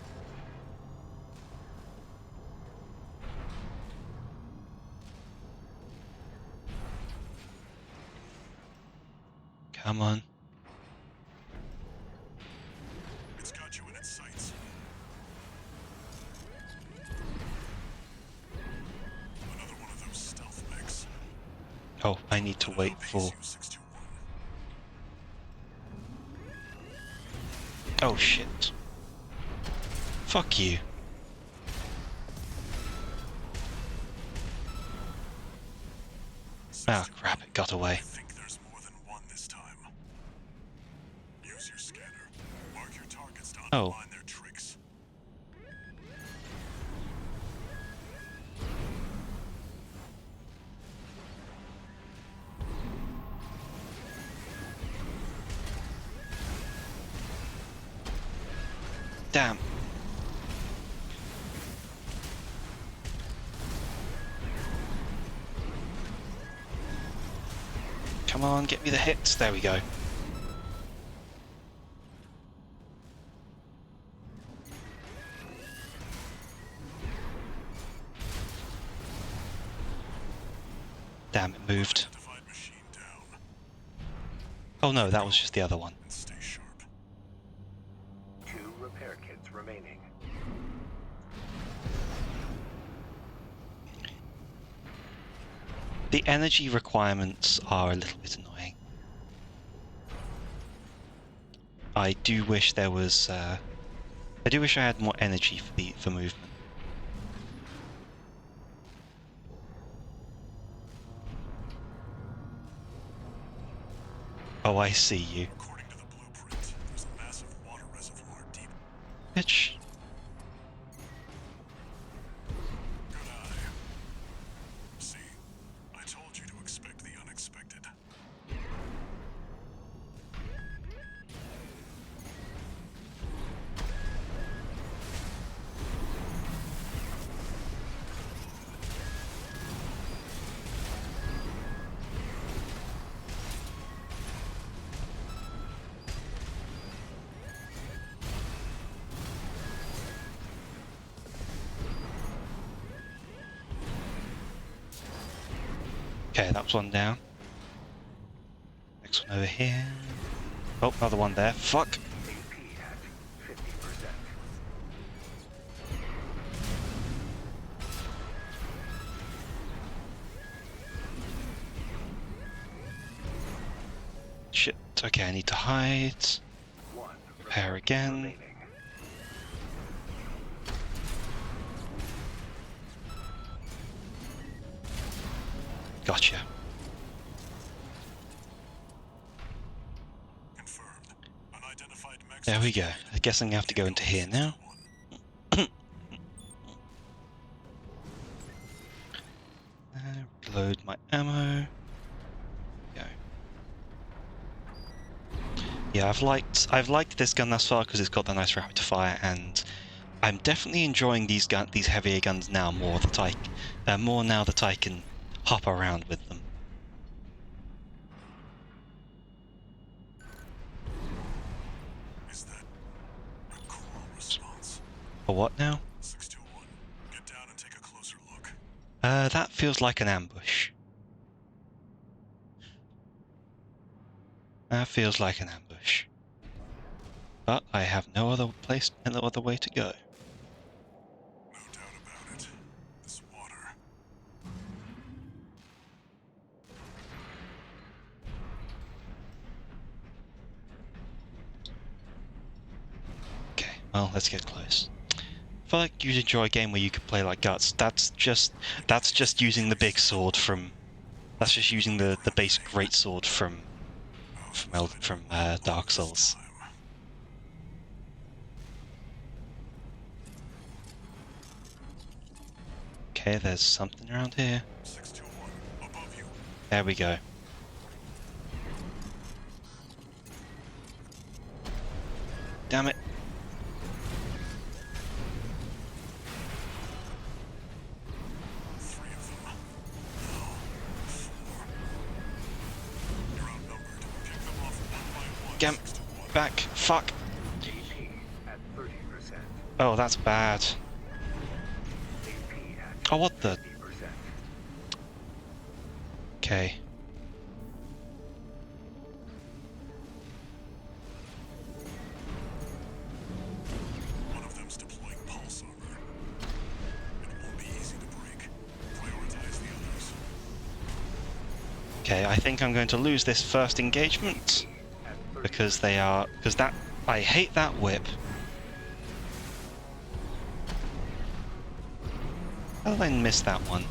Come on. It's got you in its sights. Another one of those stealth mechs. Oh, I need to wait Outpace for... you, 621. Oh shit. Fuck you. Ah, crap, it got away. I think there's more than one this time. Use your scanner. Mark your targets to Oh. undermine their tricks. Damn. Come on, get me the hits. There we go. Damn, it moved. Identified machine down. Oh no, that was just the other one. And stay sharp. 2 repair kits remaining. The energy requirements are a little bit annoying. I do wish there was, I do wish I had more energy for movement. Oh, I see you. According to the blueprint, there's a massive water reservoir deep. Bitch. Good eye. See, I told you to expect the unexpected. Okay, that was one down. Next one over here. Oh, another one there. Fuck! AP at 50%. Shit. Okay, I need to hide. 1 Repair again. remaining. Gotcha. Confirmed. Unidentified mechs. There we go. I guess I'm gonna have to go into here now. Reload my ammo. Go. Yeah, I've liked this gun thus far because it's got the nice rapid fire, and I'm definitely enjoying these heavier guns now more now that I can hop around with them. Is that a cool response? For what now? 621. Get down and take a closer look. That feels like an ambush. That feels like an ambush. But I have no other way to go. No doubt about it. This water. Okay, well, let's get close. I feel like you'd enjoy a game where you could play like Guts. That's just using the big sword from. That's just using the base great sword from Dark Souls. Okay, there's something around here. 621. Above you. There we go. Damn it. Three of them. No. Four. You're outnumbered. Pick them off one by one. Gam. 621. back. Fuck. AP at 30%. Oh, that's bad. AP at Oh, what the? 50%. Okay. One of them's deploying pulse armor. It won't be easy to break. Prioritize the others. Okay, I think I'm going to lose this first engagement At 30%. because they are that I hate that whip. How did I miss that one?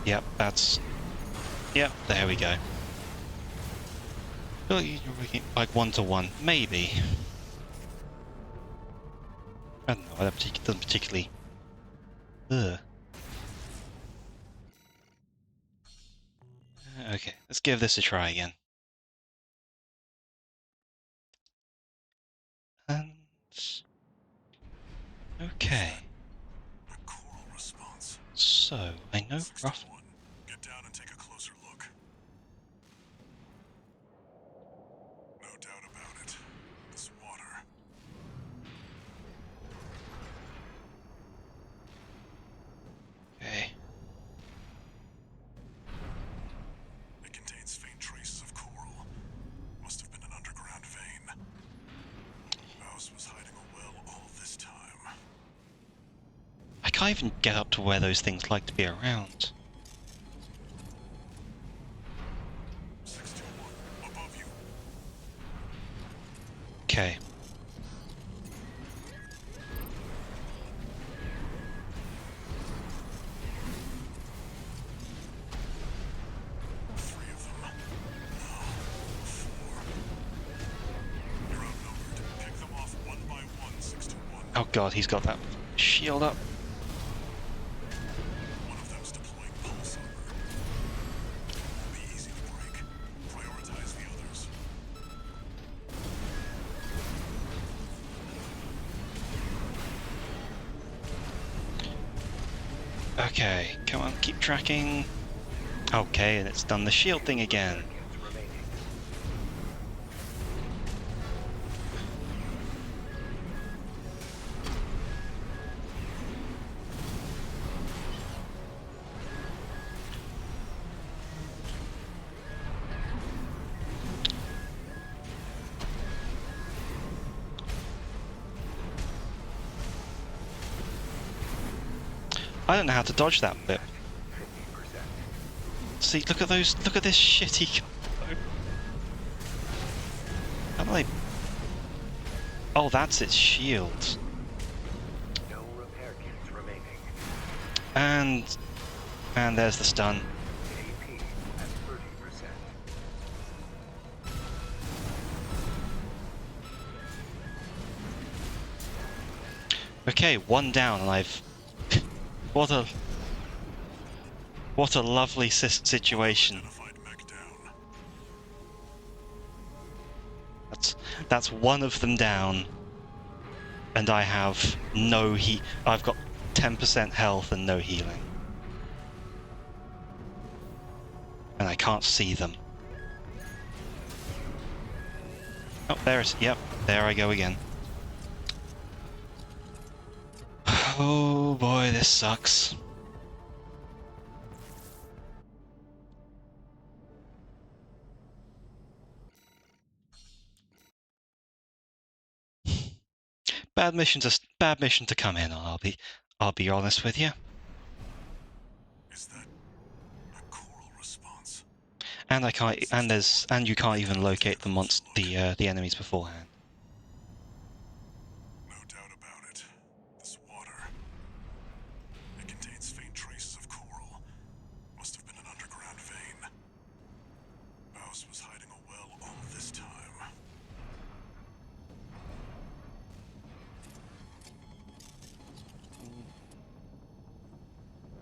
Yep, that's... Yep, there we go. Oh, you're working like 1-to-1, maybe. I don't know, it doesn't particularly... Ugh. Okay, let's give this a try again. And... Okay. A choral response. So, I know 6 to rough... 1. Get down and take a closer look. No doubt about it. This water. Okay. It contains faint traces of coral. Must have been an underground vein. Mouse was hiding a well all this time. I can't even get up to where those things like to be around. 6 to 1. Above you. Okay. Three of them. No. 4. You're outnumbered. Pick them off one by one. 6 to 1. Oh god, he's got that shield up. One of them's deploying pulse armor. Won't be easy to break. Prioritize the others. Okay, come on, keep tracking. Okay, and it's done the shield thing again. Kids remaining. I don't know how to dodge that bit. 50%. See, look at those, look at this shitty combo. How do I... Oh, that's its shield. No repair kits remaining. And there's the stun. AP at 30%. Okay, one down, and I've... What a lovely situation. Identified mech down. That's one of them down, and I have no heat. I've got 10% health and no healing, and I can't see them. Oh, there's... Yep, there I go again. Oh boy, this sucks. Bad mission to come in on. I'll be honest with you. Is that a choral response? And I can't. And you can't even locate the enemies beforehand. No doubt about it. This water. It contains faint traces of coral. Must have been an underground vein. Mouse was hiding a well all this time.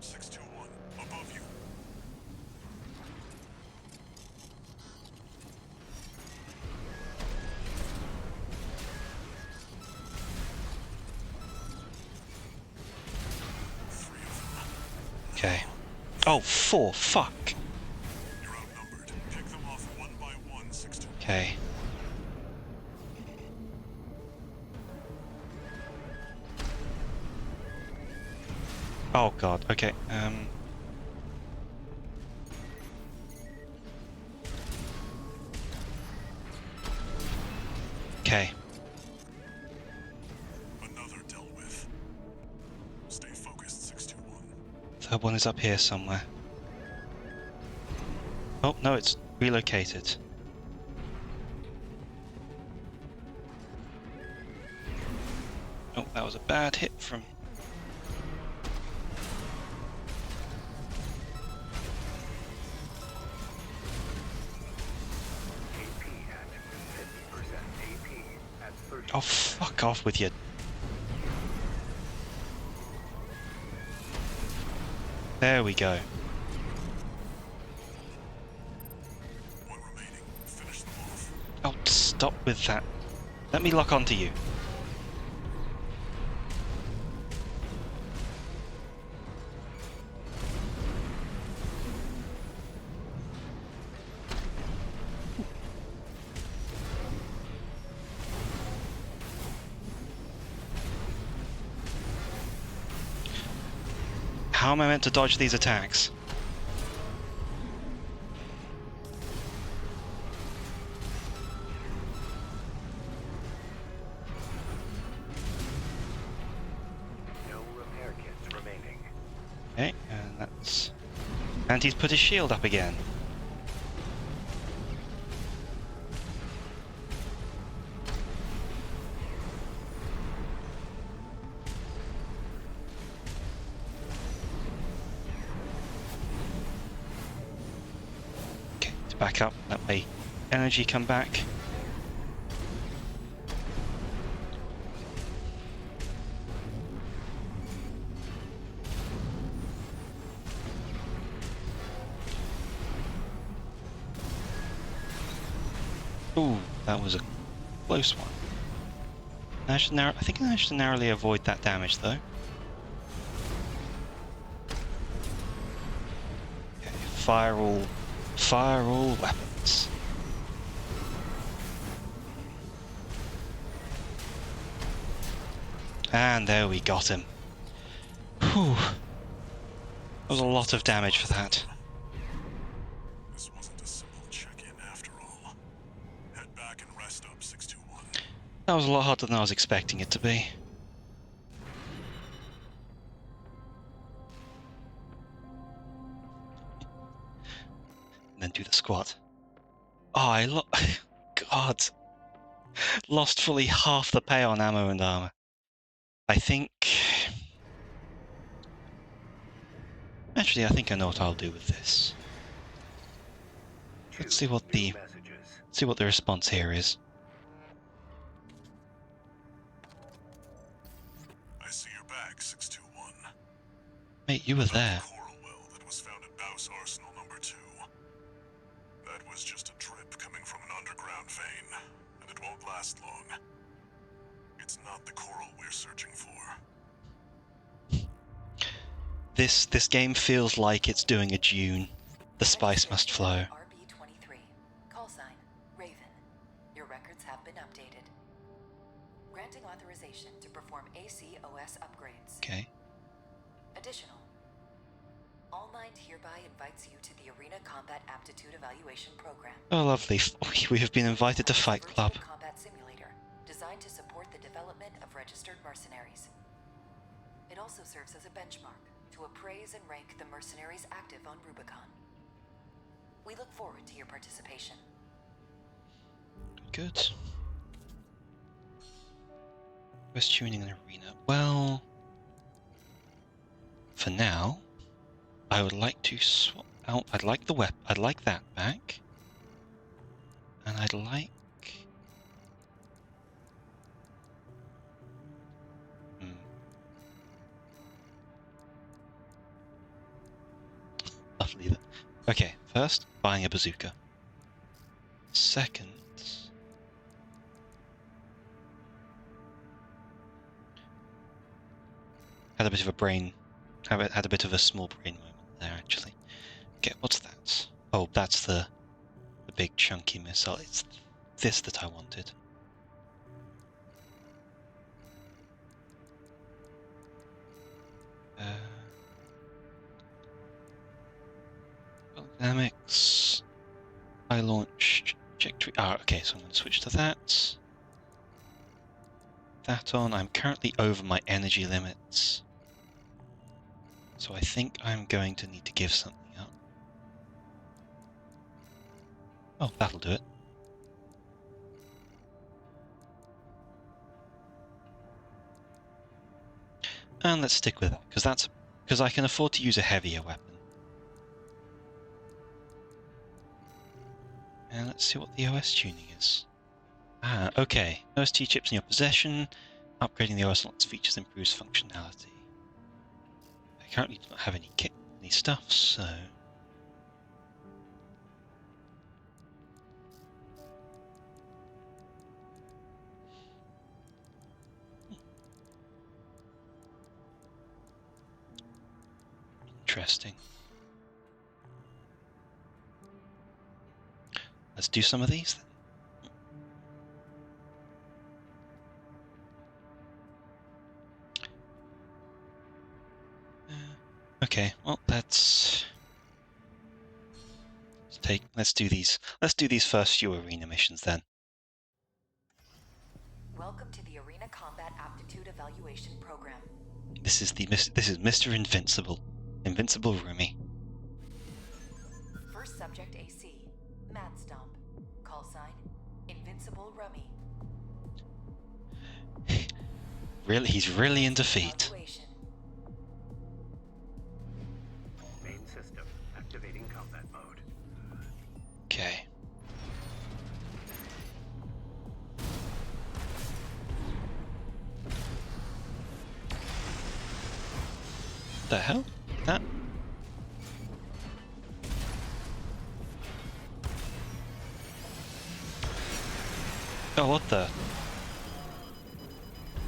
Six to 1. Above you. Three of them. Okay. Oh, 4. Fuck. You're outnumbered. Okay. Oh god, okay. Okay. Another dealt with. Stay focused, 621. Third one is up here somewhere. Oh, no, it's relocated. Oh, that was a bad hit from... AP at 50%. AP at 30%. Oh, fuck off with your... There we go. One remaining. Finish them off. Oh, stop with that. Let me lock onto you. How am I meant to dodge these attacks? No repair kits remaining. Okay, and that's... And he's put his shield up again. Okay, to back up, that way energy come back. Ooh, that was a close one. I think I managed to narrowly avoid that damage though. Okay, fire all weapons. And there we got him. Whew. That was a lot of damage for that. This wasn't a simple check-in after all. Head back and rest up, 621. That was a lot harder than I was expecting it to be. And then do the squat. Oh, God. Lost fully half the pay on ammo and armor. I think... Actually, I think I know what I'll do with this. Let's see what the response here is. I see you're back, 621. Mate, you were there. Coral well that was found at Baus Arsenal number 2. That was just a drip coming from an underground vein, and it won't last long. It's not the coral we're searching for. This game feels like it's doing a Dune. The spice must flow. RB-23. Call sign, Raven. Your records have been updated. Granting authorization to perform ACOS upgrades. Okay. Additional. All Mind hereby invites you to the Arena Combat Aptitude Evaluation Program. Oh, lovely. We have been invited to Fight Club. Virtual combat simulator designed to support the development of registered mercenaries. It also serves as a benchmark to appraise and rank the mercenaries active on Rubicon. We look forward to your participation. Good. Where's tuning an arena? Well, for now, I would like to swap out. I'd like the weapon. I'd like that back, and I'd like. Lovely. Okay, first buying a bazooka. Second, had a bit of a brain, had a bit of a small brain moment there actually. Okay, what's that? Oh, that's the big chunky missile. this that I wanted. Dynamics. I launch trajectory. Okay, so I'm going to switch to that. That on. I'm currently over my energy limits. So I think I'm going to need to give something up. Oh, that'll do it. And let's stick with that, because I can afford to use a heavier weapon. And let's see what the OS tuning is. Okay. OST chips in your possession. Upgrading the OS unlocks features improves functionality. I currently do not have any stuff, so... Interesting. Let's do some of these then. Okay, well let's do these first few arena missions then. Welcome to the Arena Combat Aptitude Evaluation Program. This is Mr. Invincible Rumi. First subject AC, Mad Stomp. Call sign, Invincible Rummy. He's really in defeat. Evaluation. Main system activating combat mode. Okay. The hell? That? Oh, what the?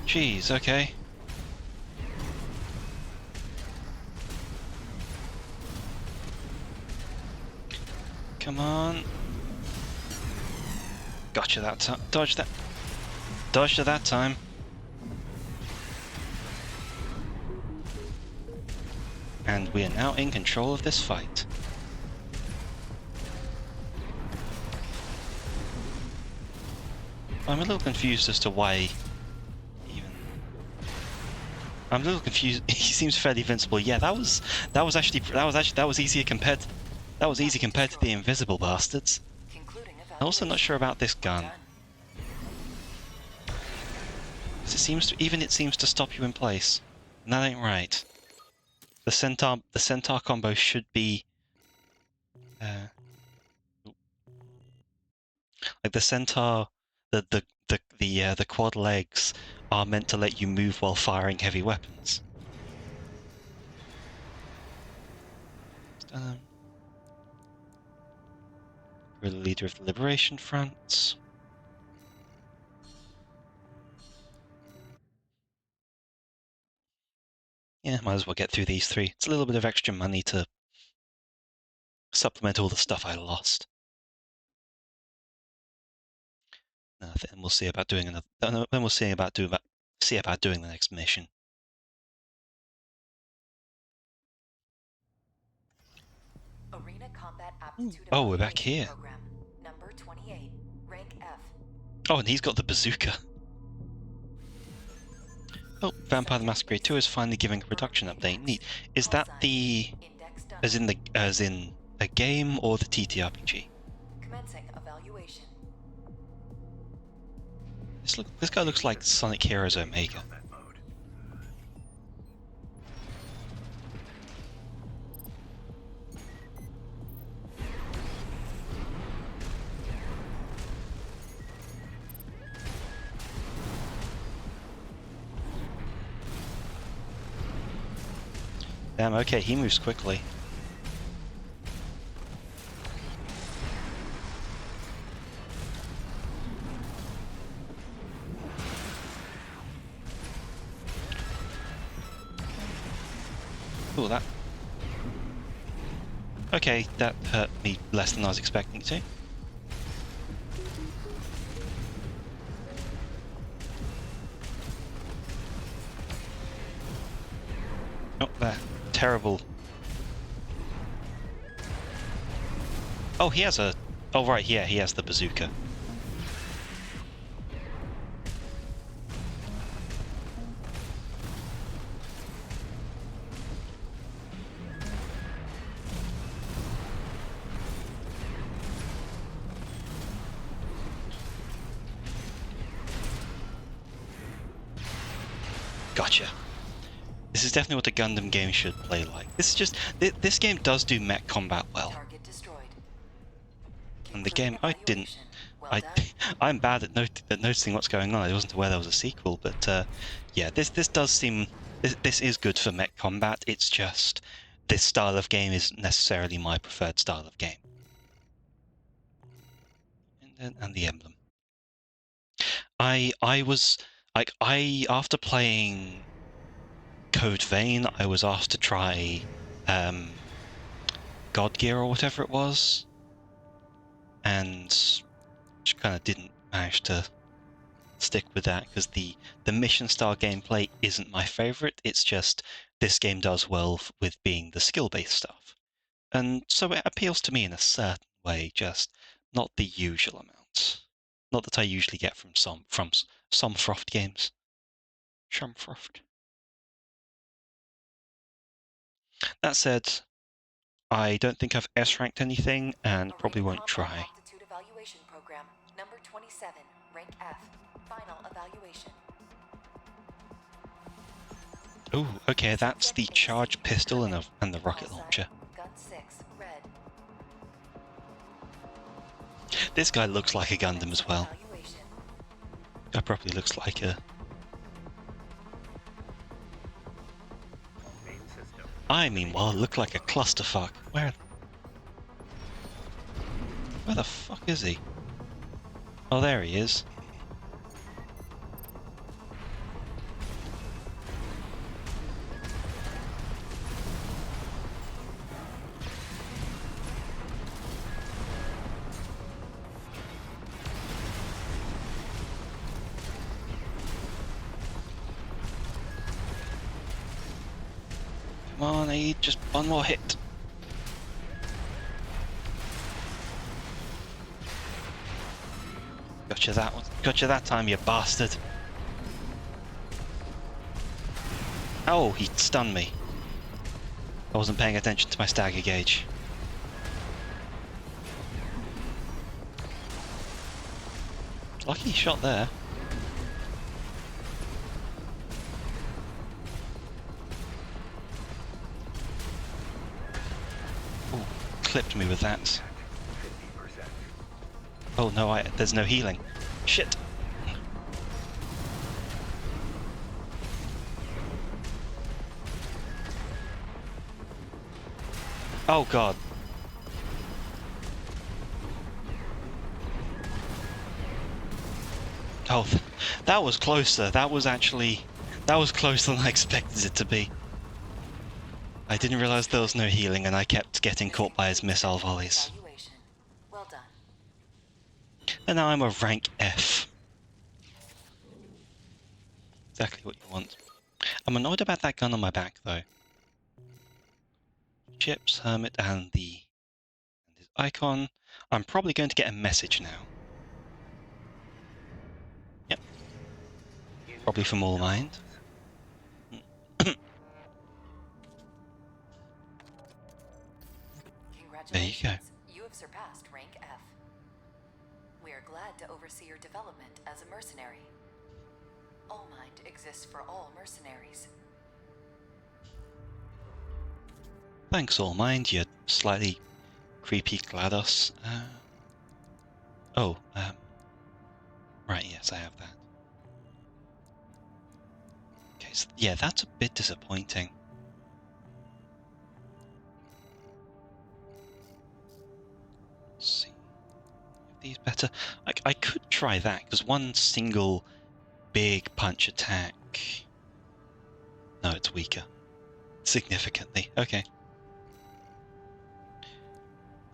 Jeez, okay. Come on. Gotcha that time. Dodged it that time. And we are now in control of this fight. I'm a little confused as to why even... I'm a little confused. He seems fairly invincible. Yeah, that was easier compared to the invisible bastards. I'm also not sure about this gun. It seems to stop you in place. And that ain't right. The centaur combo should be like the centaur, the quad legs are meant to let you move while firing heavy weapons. We're the leader of the Liberation Front. Yeah, might as well get through these three. It's a little bit of extra money to supplement all the stuff I lost. Then we'll see about doing another. Then we'll see about doing the next mission. Arena Combat Aptitude Oh, we're back here. Program, number 28, rank F. Oh, and he's got the bazooka. Oh, Vampire the Masquerade 2 is finally giving a production update. Neat. Is that the as in a game or the TTRPG? Commencing evaluation. This guy looks like Sonic Heroes Omega. Combat mode. Damn, okay, he moves quickly. Ooh, that... Okay, that hurt me less than I was expecting to. Oh, that terrible. Oh, he has a... Oh, right, yeah, he has the bazooka. Gotcha. This is definitely what a Gundam game should play like. This is just... This game does do mech combat well. Target destroyed. And the Concluding game, I didn't... evaluation. Well done. I'm bad at noticing what's going on. I wasn't aware there was a sequel, but yeah, this does seem... This is good for mech combat. It's just... This style of game isn't necessarily my preferred style of game. And the emblem. I was... Like, after playing Code Vein, I was asked to try God Gear or whatever it was, and just kind of didn't manage to stick with that because the mission style gameplay isn't my favorite. It's just this game does well with being the skill-based stuff, and so it appeals to me in a certain way, just not the usual amount, not that I usually get from some Frost games. Shumfrost. That said, I don't think I've S-ranked anything, and probably Awaiting won't combat try. aptitude evaluation program. Number 27, rank F. Final evaluation. Oh, okay, that's the Subject charge AC. pistol Commit. and the rocket Call sign. launcher. Gun 6, red. This guy looks like a Gundam as well. Evaluation. Guy probably looks like a... Main system. I meanwhile look like a clusterfuck. Where the fuck is he? Oh, there he is. Come on, I need just one more hit. Gotcha that one. Gotcha that time, you bastard. Oh, he stunned me. I wasn't paying attention to my stagger gauge. Lucky shot there. Ooh, clipped me with that. 50%. Oh no, there's no healing. Shit. Oh god. Oh, that was closer. That was closer than I expected it to be. I didn't realize there was no healing and I kept getting caught by his missile volleys. Evaluation. Well done. And now I'm a rank F. Exactly what you want. I'm annoyed about that gun on my back though. Chips, Hermit, and his icon. I'm probably going to get a message now. Yep. Probably from All Mind. Congratulations. You have surpassed rank F. We are glad to oversee your development as a mercenary. All Mind exists for all mercenaries. Thanks, All Mind, you slightly creepy GLaDOS. Right, yes, I have that. Okay, so yeah, that's a bit disappointing. Let's see. If these better. I could try that, because one single big punch attack... No, it's weaker. Significantly. Okay.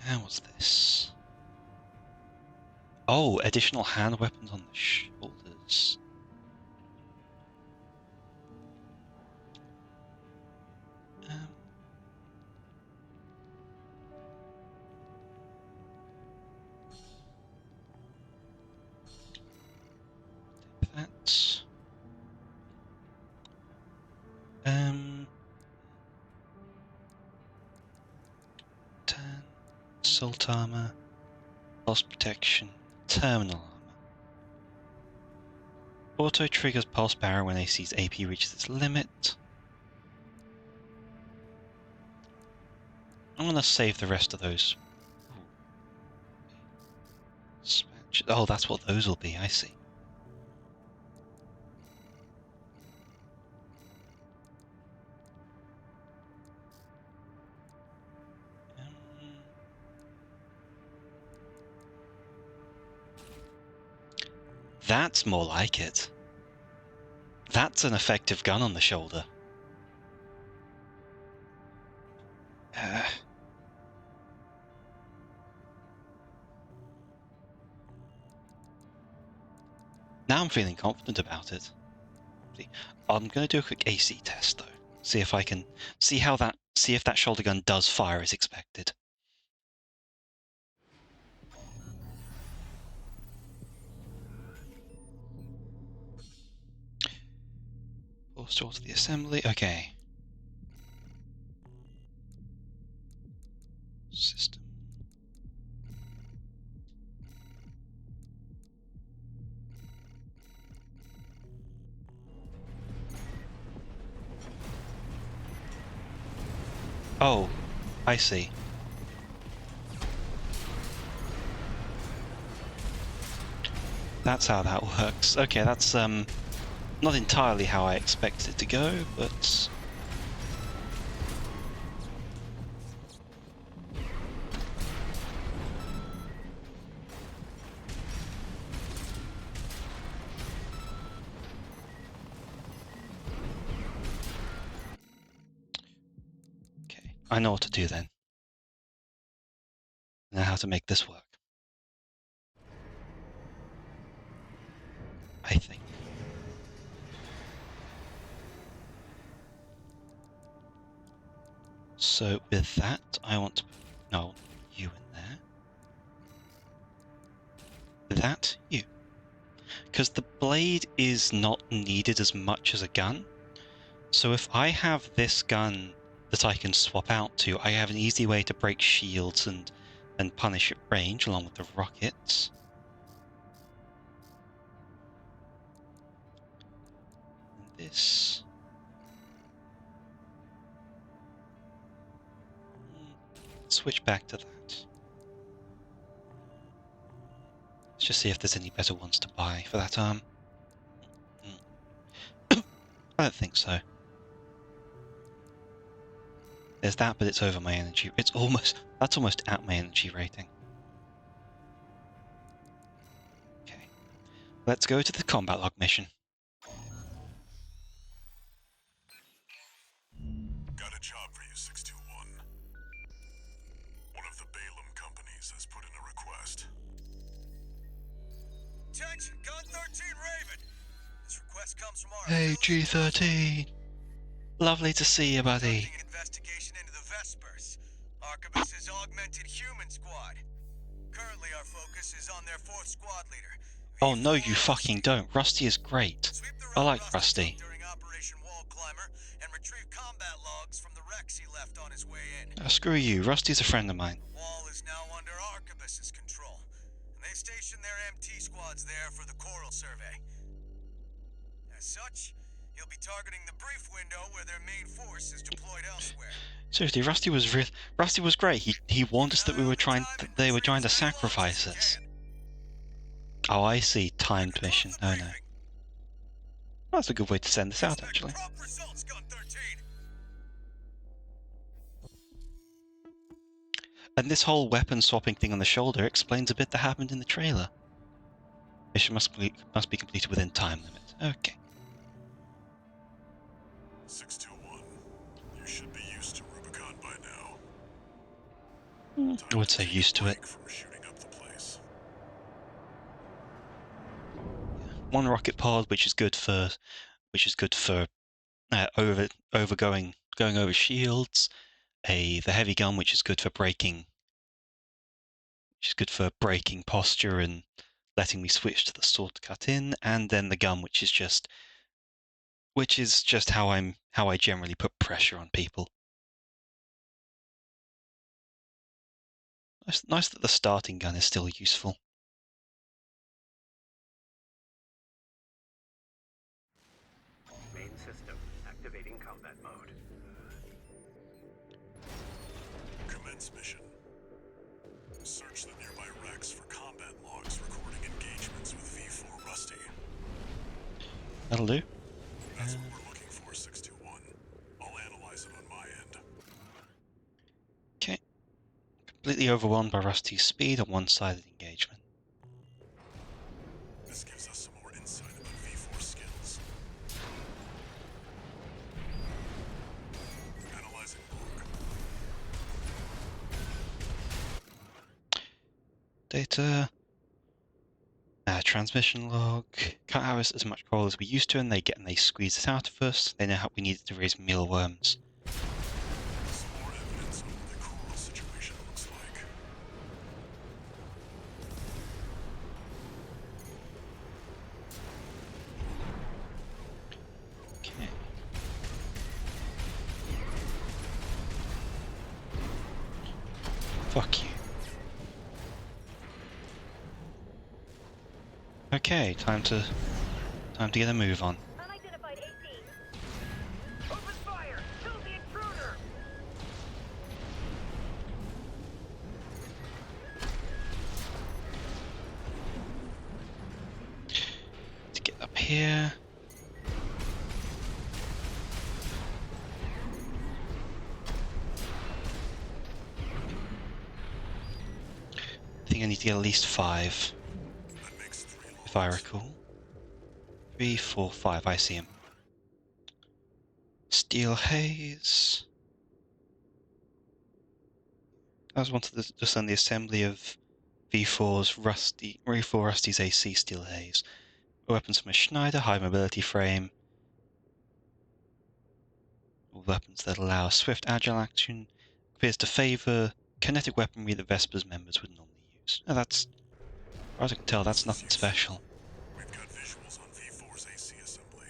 And what's this? Oh, additional hand weapons on the shoulders. That's turn, assault armor, pulse protection, terminal armor. Auto triggers pulse barrier when AC's AP reaches its limit. I'm gonna save the rest of those. Oh, that's what those will be, I see. That's more like it. That's an effective gun on the shoulder. Now I'm feeling confident about it. I'm going to do a quick AC test though. See if I can see if that shoulder gun does fire as expected. Force towards the assembly. Okay. System. Oh, I see. That's how that works. Okay, that's not entirely how I expected it to go, but okay, I know what to do then. I know how to make this work. I think. So with that, I want to put you in there. With that, you. Because the blade is not needed as much as a gun. So if I have this gun that I can swap out to, I have an easy way to break shields and punish at range along with the rockets. And this. Switch back to that. Let's just see if there's any better ones to buy for that arm. I don't think so. There's that, but it's over my energy. That's almost at my energy rating. Okay. Let's go to the combat log mission. Got a job for you, 621. One of the Balaam companies has put in a request. Attention, Gun 13 Raven. This request comes from our Hey, G13. Lovely to see you, buddy. Investigation into the Vespers, Arquebus's augmented human squad. Currently, our focus is on their 4th squad leader. Oh no, you fucking don't. Rusty is great. I like Rusty. During Operation Wall Climber and retrieve combat logs from the wrecks he left on his way in. Screw you. Rusty's a friend of mine. The wall is now under Arquebus's control, and they station their MT squads there for the Coral survey. As such, he'll be targeting the brief window where their main force is deployed elsewhere. Seriously, Rusty was great. He warned us that they were trying to sacrifice us. Oh, I see. Timed mission. Oh no. That's a good way to send this out, actually. And this whole weapon swapping thing on the shoulder explains a bit that happened in the trailer. Mission must be completed within time limit. Okay. 621. You should be used to Rubicon by now. I would say used to it. From shooting up the place. One rocket pod, which is good for overgoing going over shields, the heavy gun, which is good for breaking posture and letting me switch to the sword to cut in, and then the gun, which is just how I generally put pressure on people. Nice that the starting gun is still useful. Main system activating combat mode. Commence mission. Search the nearby wrecks for combat logs recording engagements with V4 Rusty. That'll do. That's what we're looking for, 621. I'll analyze it on my end. Okay. Completely overwhelmed by Rusty's speed on one-sided engagement. This gives us some more insight about V4 skills. Analyzing log. Data. Transmission log. Can't have as much coal as we used to, and they squeeze it out of us. They know how we needed to raise mealworms. Some more evidence on what the coral situation looks like. Okay. Fuck you. Okay, time to get a move on. Unidentified AT. Open fire! Kill the intruder! To get up here. I think I need to get at least 5. That makes 3 logs. If I recall. 3, 4, 5, I see him. Steel haze. I just wanted to send the assembly of V4's Rusty's AC steel haze. Weapons from a Schneider, high mobility frame. Weapons that allow swift, agile action. Appears to favour kinetic weaponry that Vesper's members would normally use. Now that's, as far as I can tell, that's nothing special. We've got visuals on V4's AC assembly.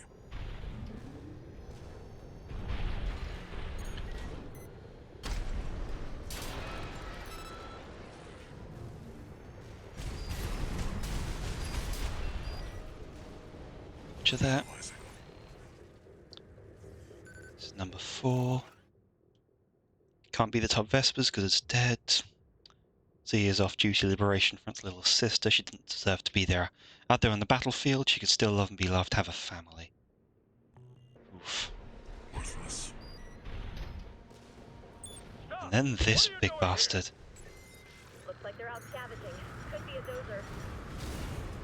Picture that. Analyzing. This is number 4. Can't be the top Vespers because it's dead. Z is off-duty Liberation Front's little sister. She didn't deserve to be there. Out there on the battlefield, she could still love and be loved, have a family. Oof. Worthless. And then this big bastard. Looks like they're out scavenging. Could be a dozer.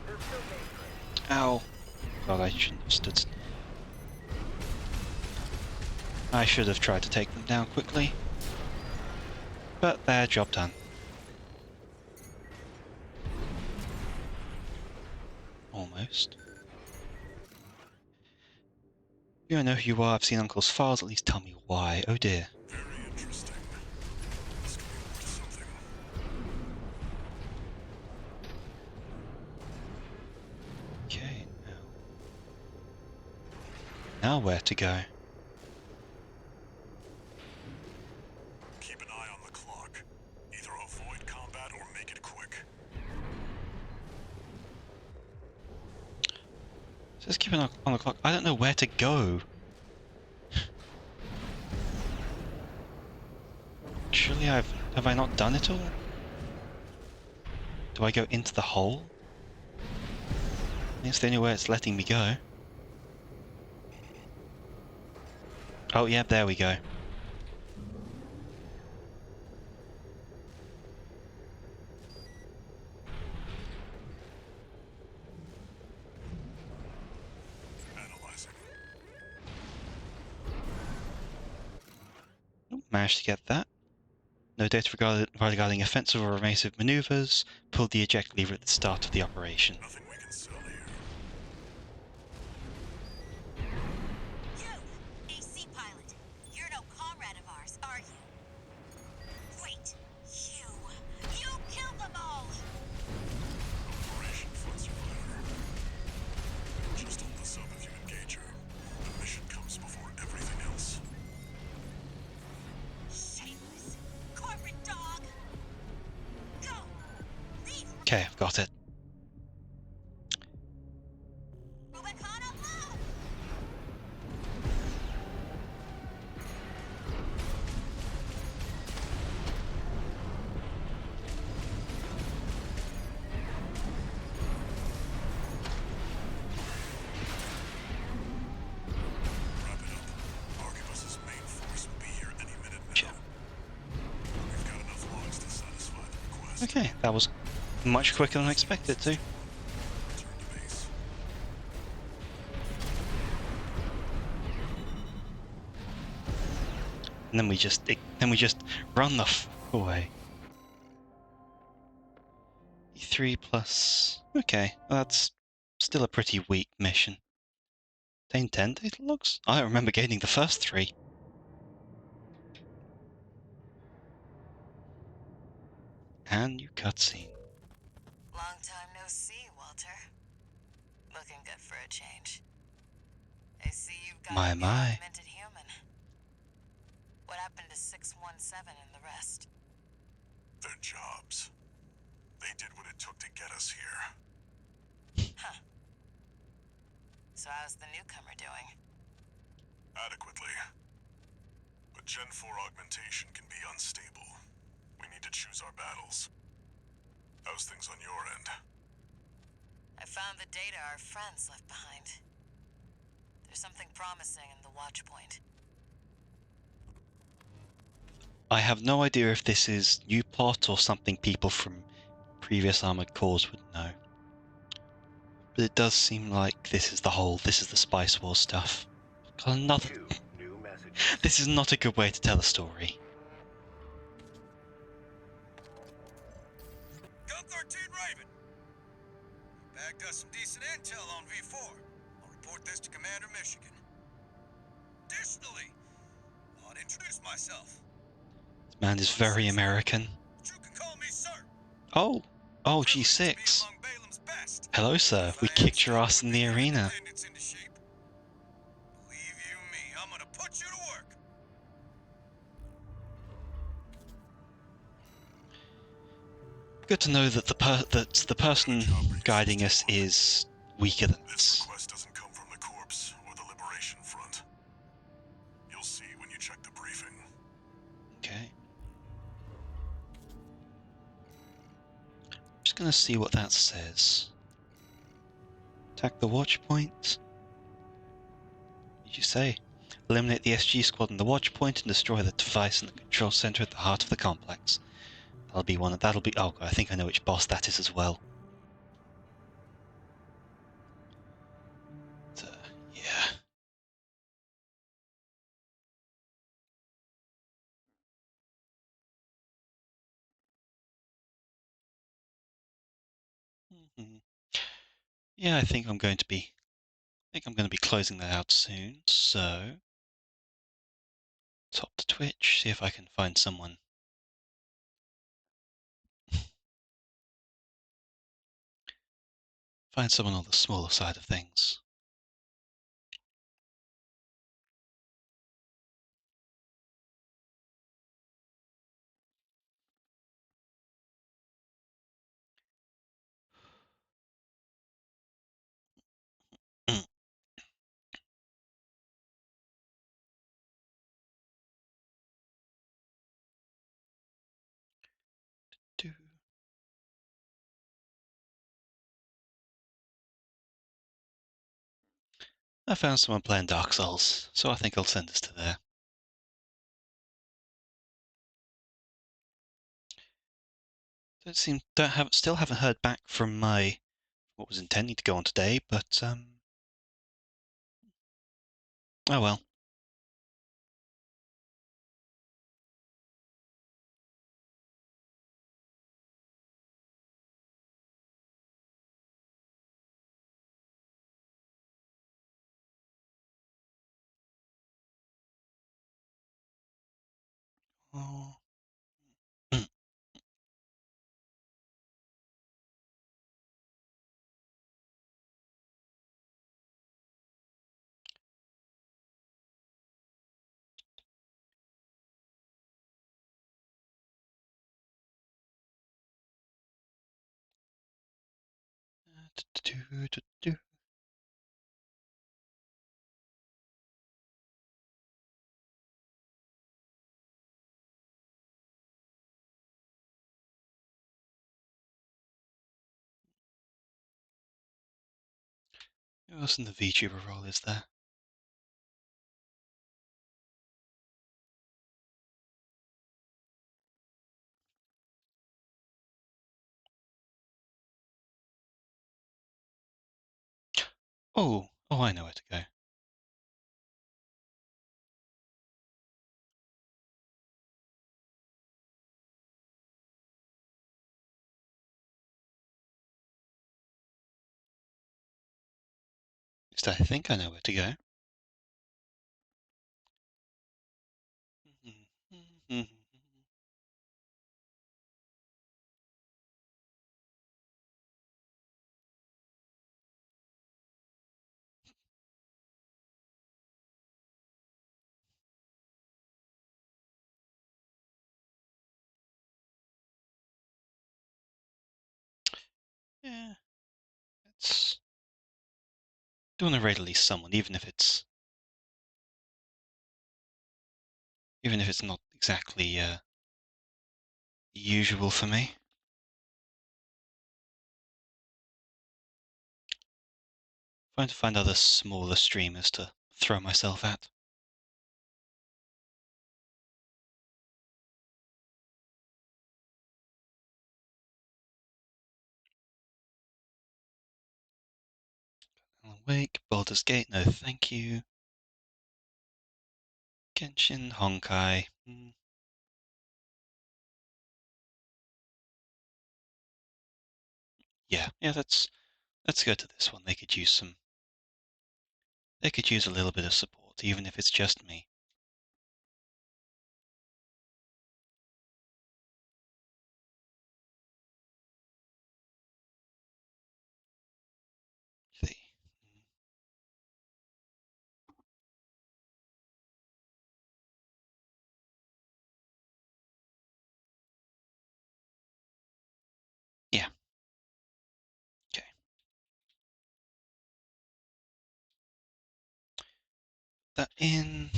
They're still dangerous. Ow. God, I shouldn't have stood. I should have tried to take them down quickly. But their job done. Almost. You don't know who you are, I've seen Uncle's files, at least tell me why. Oh dear. Very interesting. This could be worth something. Okay, now where to go? Keep an eye on the clock. Either avoid combat or make it quick. Just keep an eye on the clock. I don't know where to go. Surely have I not done it all? Do I go into the hole? It's the only way it's letting me go. Oh, yeah, there we go. Analyzing. Oh, managed to get that. No data regarding offensive or evasive maneuvers. Pulled the eject lever at the start of the operation. Nothing we can sell here. You, AC pilot. You're no Okay, I've got it. Wrap it up. Arquebus's main force will be here any minute Sure. now. We've got enough logs to satisfy the request. Okay, that was much quicker than I expected to. Return to base. And then we just run the f away. E3 plus. Okay, well, that's still a pretty weak mission. Obtain 10 data logs? I don't remember gaining the first 3. And new cutscene. Long time no see, Walter. Looking good for a change. I see you've got My, a new my. augmented human. What happened to 617 and the rest? Their jobs. They did what it took to get us here. Huh. So how's the newcomer doing? Adequately. But Gen 4 augmentation can be unstable. We need to choose our battles. How's things on your end? I found the data our friends left behind. There's something promising in the watch point. I have no idea if this is new plot or something people from previous Armored Cores would know. But it does seem like this is the Spice Wars stuff. God, another. 2 new messages. This is not a good way to tell a story. Go 13 Raven! Bagged us some decent intel on V4. I'll report this to Commander Michigan. Additionally, I'll introduce myself. This man is very American. But you can call me sir. Oh, Privileged to be G6. among Balam's best. Hello, sir. If We I am kicked your still ass in whipping the your arena. independence into shape, believe you me, I'm gonna put you to work. Good to know that the person guiding us is weaker than This us. request doesn't come from the Corps or the Liberation Front. You'll see when you check the briefing. Okay. Just gonna see what that says. Attack the watch point. What did you say? Eliminate the SG squad in the watch point and destroy the device in the control center at the heart of the complex. That'll be. Oh, I think I know which boss that is as well. Yeah. Mhm. Yeah, I think I'm going to be closing that out soon. So, top to Twitch, see if I can find someone. Find someone on the smaller side of things. Mm. Do. I found someone playing Dark Souls, so I think I'll send this to there. Still haven't heard back from what was intending to go on today, but oh well. Oh. Mm. Who else in the VTuber role is there? Oh, I know where to go. At least I think I know where to go. Yeah, it's do want to raid at least someone, even if it's not exactly usual for me. Trying to find other smaller streamers to throw myself at. Alan Wake, Baldur's Gate, no thank you. Genshin, Honkai. Yeah, let's go to this one. They could use a little bit of support, even if it's just me. See. Yeah. Okay. That in.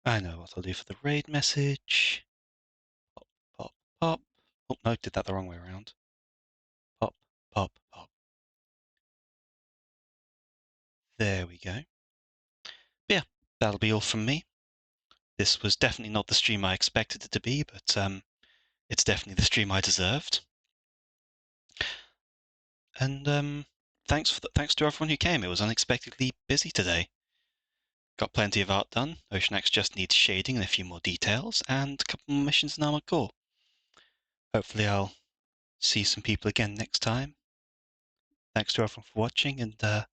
I know what I'll do for the raid message. Pop, pop, pop. Oh, no, did that the wrong way around. Pop, pop, pop. There we go. But yeah, that'll be all from me. This was definitely not the stream I expected it to be, but it's definitely the stream I deserved. And thanks to everyone who came. It was unexpectedly busy today. Got plenty of art done. Oceanax just needs shading and a few more details, and a couple more missions in Armoured Core. Hopefully I'll see some people again next time. Thanks to everyone for watching, and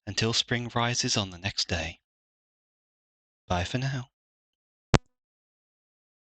until spring rises on the next day. Bye for now.